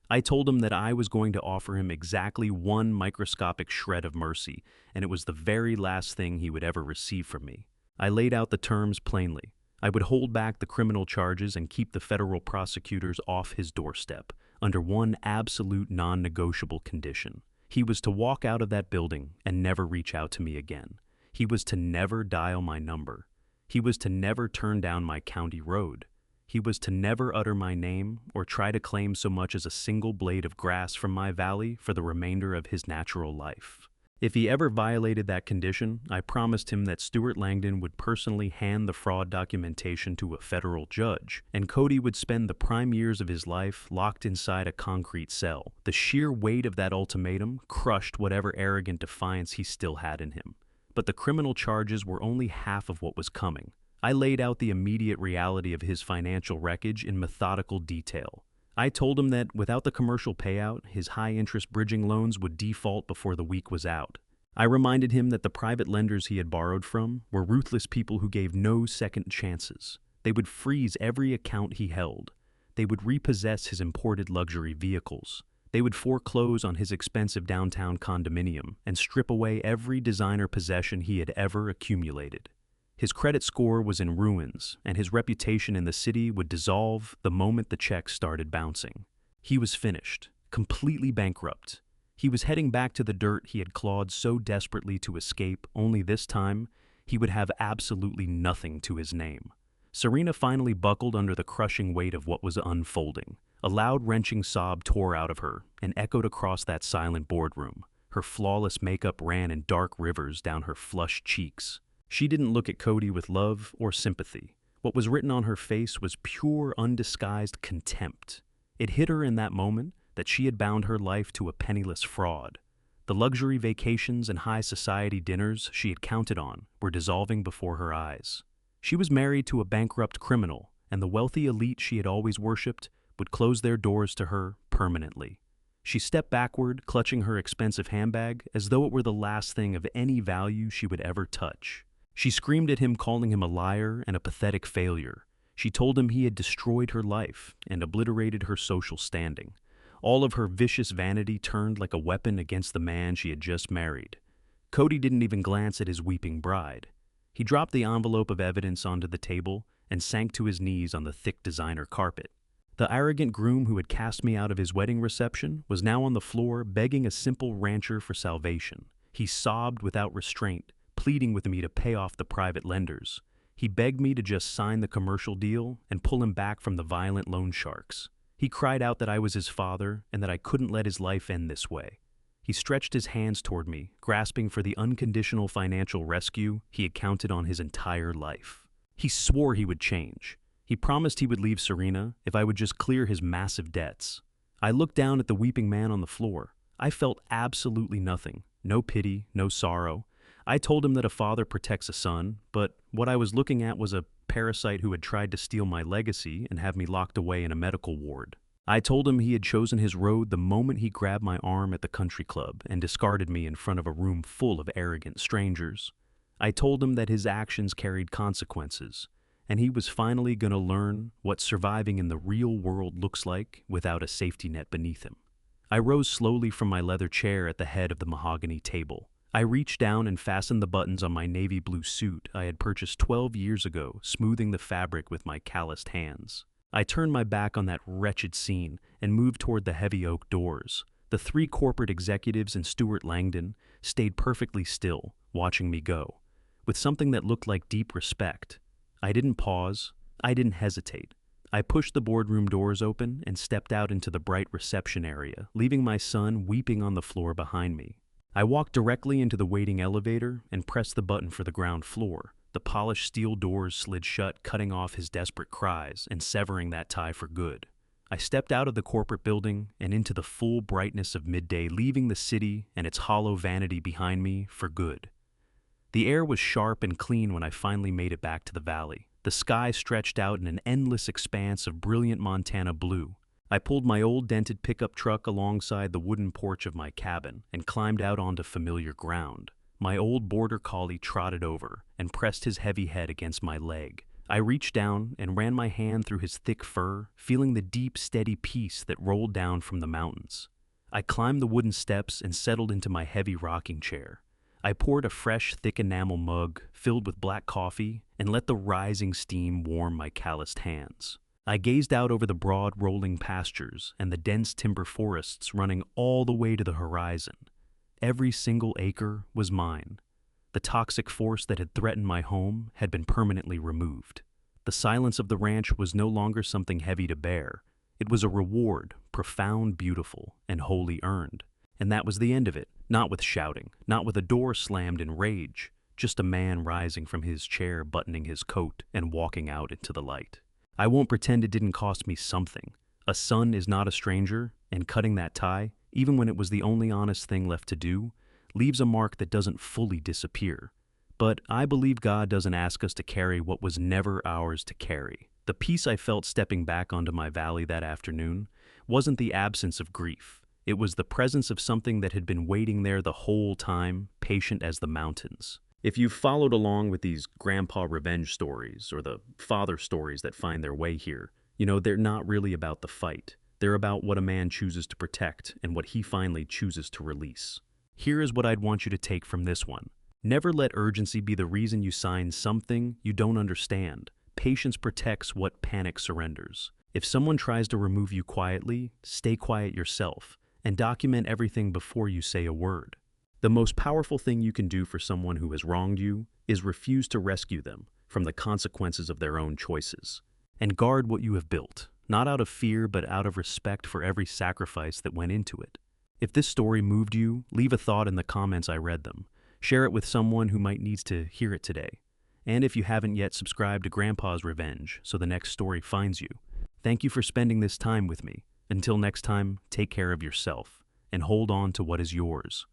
I told him that I was going to offer him exactly one microscopic shred of mercy, and it was the very last thing he would ever receive from me. I laid out the terms plainly. I would hold back the criminal charges and keep the federal prosecutors off his doorstep, under one absolute non-negotiable condition. He was to walk out of that building and never reach out to me again. He was to never dial my number. He was to never turn down my county road. He was to never utter my name or try to claim so much as a single blade of grass from my valley for the remainder of his natural life. If he ever violated that condition, I promised him that Stuart Langdon would personally hand the fraud documentation to a federal judge, and Cody would spend the prime years of his life locked inside a concrete cell. The sheer weight of that ultimatum crushed whatever arrogant defiance he still had in him. But the criminal charges were only half of what was coming. I laid out the immediate reality of his financial wreckage in methodical detail. I told him that without the commercial payout, his high-interest bridging loans would default before the week was out. I reminded him that the private lenders he had borrowed from were ruthless people who gave no second chances. They would freeze every account he held. They would repossess his imported luxury vehicles. They would foreclose on his expensive downtown condominium and strip away every designer possession he had ever accumulated. His credit score was in ruins, and his reputation in the city would dissolve the moment the checks started bouncing. He was finished, completely bankrupt. He was heading back to the dirt he had clawed so desperately to escape, only this time, he would have absolutely nothing to his name. Serena finally buckled under the crushing weight of what was unfolding. A loud, wrenching sob tore out of her and echoed across that silent boardroom. Her flawless makeup ran in dark rivers down her flushed cheeks. She didn't look at Cody with love or sympathy. What was written on her face was pure, undisguised contempt. It hit her in that moment that she had bound her life to a penniless fraud. The luxury vacations and high society dinners she had counted on were dissolving before her eyes. She was married to a bankrupt criminal, and the wealthy elite she had always worshipped would close their doors to her permanently. She stepped backward, clutching her expensive handbag as though it were the last thing of any value she would ever touch. She screamed at him, calling him a liar and a pathetic failure. She told him he had destroyed her life and obliterated her social standing. All of her vicious vanity turned like a weapon against the man she had just married. Cody didn't even glance at his weeping bride. He dropped the envelope of evidence onto the table and sank to his knees on the thick designer carpet. The arrogant groom who had cast me out of his wedding reception was now on the floor begging a simple rancher for salvation. He sobbed without restraint, pleading with me to pay off the private lenders. He begged me to just sign the commercial deal and pull him back from the violent loan sharks. He cried out that I was his father and that I couldn't let his life end this way. He stretched his hands toward me, grasping for the unconditional financial rescue he had counted on his entire life. He swore he would change. He promised he would leave Serena if I would just clear his massive debts. I looked down at the weeping man on the floor. I felt absolutely nothing. No pity, no sorrow. I told him that a father protects a son, but what I was looking at was a parasite who had tried to steal my legacy and have me locked away in a medical ward. I told him he had chosen his road the moment he grabbed my arm at the country club and discarded me in front of a room full of arrogant strangers. I told him that his actions carried consequences, and he was finally going to learn what surviving in the real world looks like without a safety net beneath him. I rose slowly from my leather chair at the head of the mahogany table. I reached down and fastened the buttons on my navy blue suit I had purchased 12 years ago, smoothing the fabric with my calloused hands. I turned my back on that wretched scene and moved toward the heavy oak doors. The three corporate executives and Stuart Langdon stayed perfectly still, watching me go, with something that looked like deep respect. I didn't pause. I didn't hesitate. I pushed the boardroom doors open and stepped out into the bright reception area, leaving my son weeping on the floor behind me. I walked directly into the waiting elevator and pressed the button for the ground floor. The polished steel doors slid shut, cutting off his desperate cries and severing that tie for good. I stepped out of the corporate building and into the full brightness of midday, leaving the city and its hollow vanity behind me for good. The air was sharp and clean when I finally made it back to the valley. The sky stretched out in an endless expanse of brilliant Montana blue. I pulled my old dented pickup truck alongside the wooden porch of my cabin and climbed out onto familiar ground. My old border collie trotted over and pressed his heavy head against my leg. I reached down and ran my hand through his thick fur, feeling the deep, steady peace that rolled down from the mountains. I climbed the wooden steps and settled into my heavy rocking chair. I poured a fresh, thick enamel mug filled with black coffee and let the rising steam warm my calloused hands. I gazed out over the broad, rolling pastures and the dense timber forests running all the way to the horizon. Every single acre was mine. The toxic force that had threatened my home had been permanently removed. The silence of the ranch was no longer something heavy to bear. It was a reward, profound, beautiful, and wholly earned. And that was the end of it, not with shouting, not with a door slammed in rage, just a man rising from his chair, buttoning his coat, and walking out into the light. I won't pretend it didn't cost me something. A son is not a stranger, and cutting that tie, even when it was the only honest thing left to do, leaves a mark that doesn't fully disappear. But I believe God doesn't ask us to carry what was never ours to carry. The peace I felt stepping back onto my valley that afternoon wasn't the absence of grief. It was the presence of something that had been waiting there the whole time, patient as the mountains. If you've followed along with these grandpa revenge stories or the father stories that find their way here, they're not really about the fight. They're about what a man chooses to protect and what he finally chooses to release. Here is what I'd want you to take from this one. Never let urgency be the reason you sign something you don't understand. Patience protects what panic surrenders. If someone tries to remove you quietly, stay quiet yourself and document everything before you say a word. The most powerful thing you can do for someone who has wronged you is refuse to rescue them from the consequences of their own choices. And guard what you have built, not out of fear but out of respect for every sacrifice that went into it. If this story moved you, leave a thought in the comments. I read them. Share it with someone who might need to hear it today. And if you haven't yet, subscribe to Grandpa's Revenge so the next story finds you. Thank you for spending this time with me. Until next time, take care of yourself and hold on to what is yours.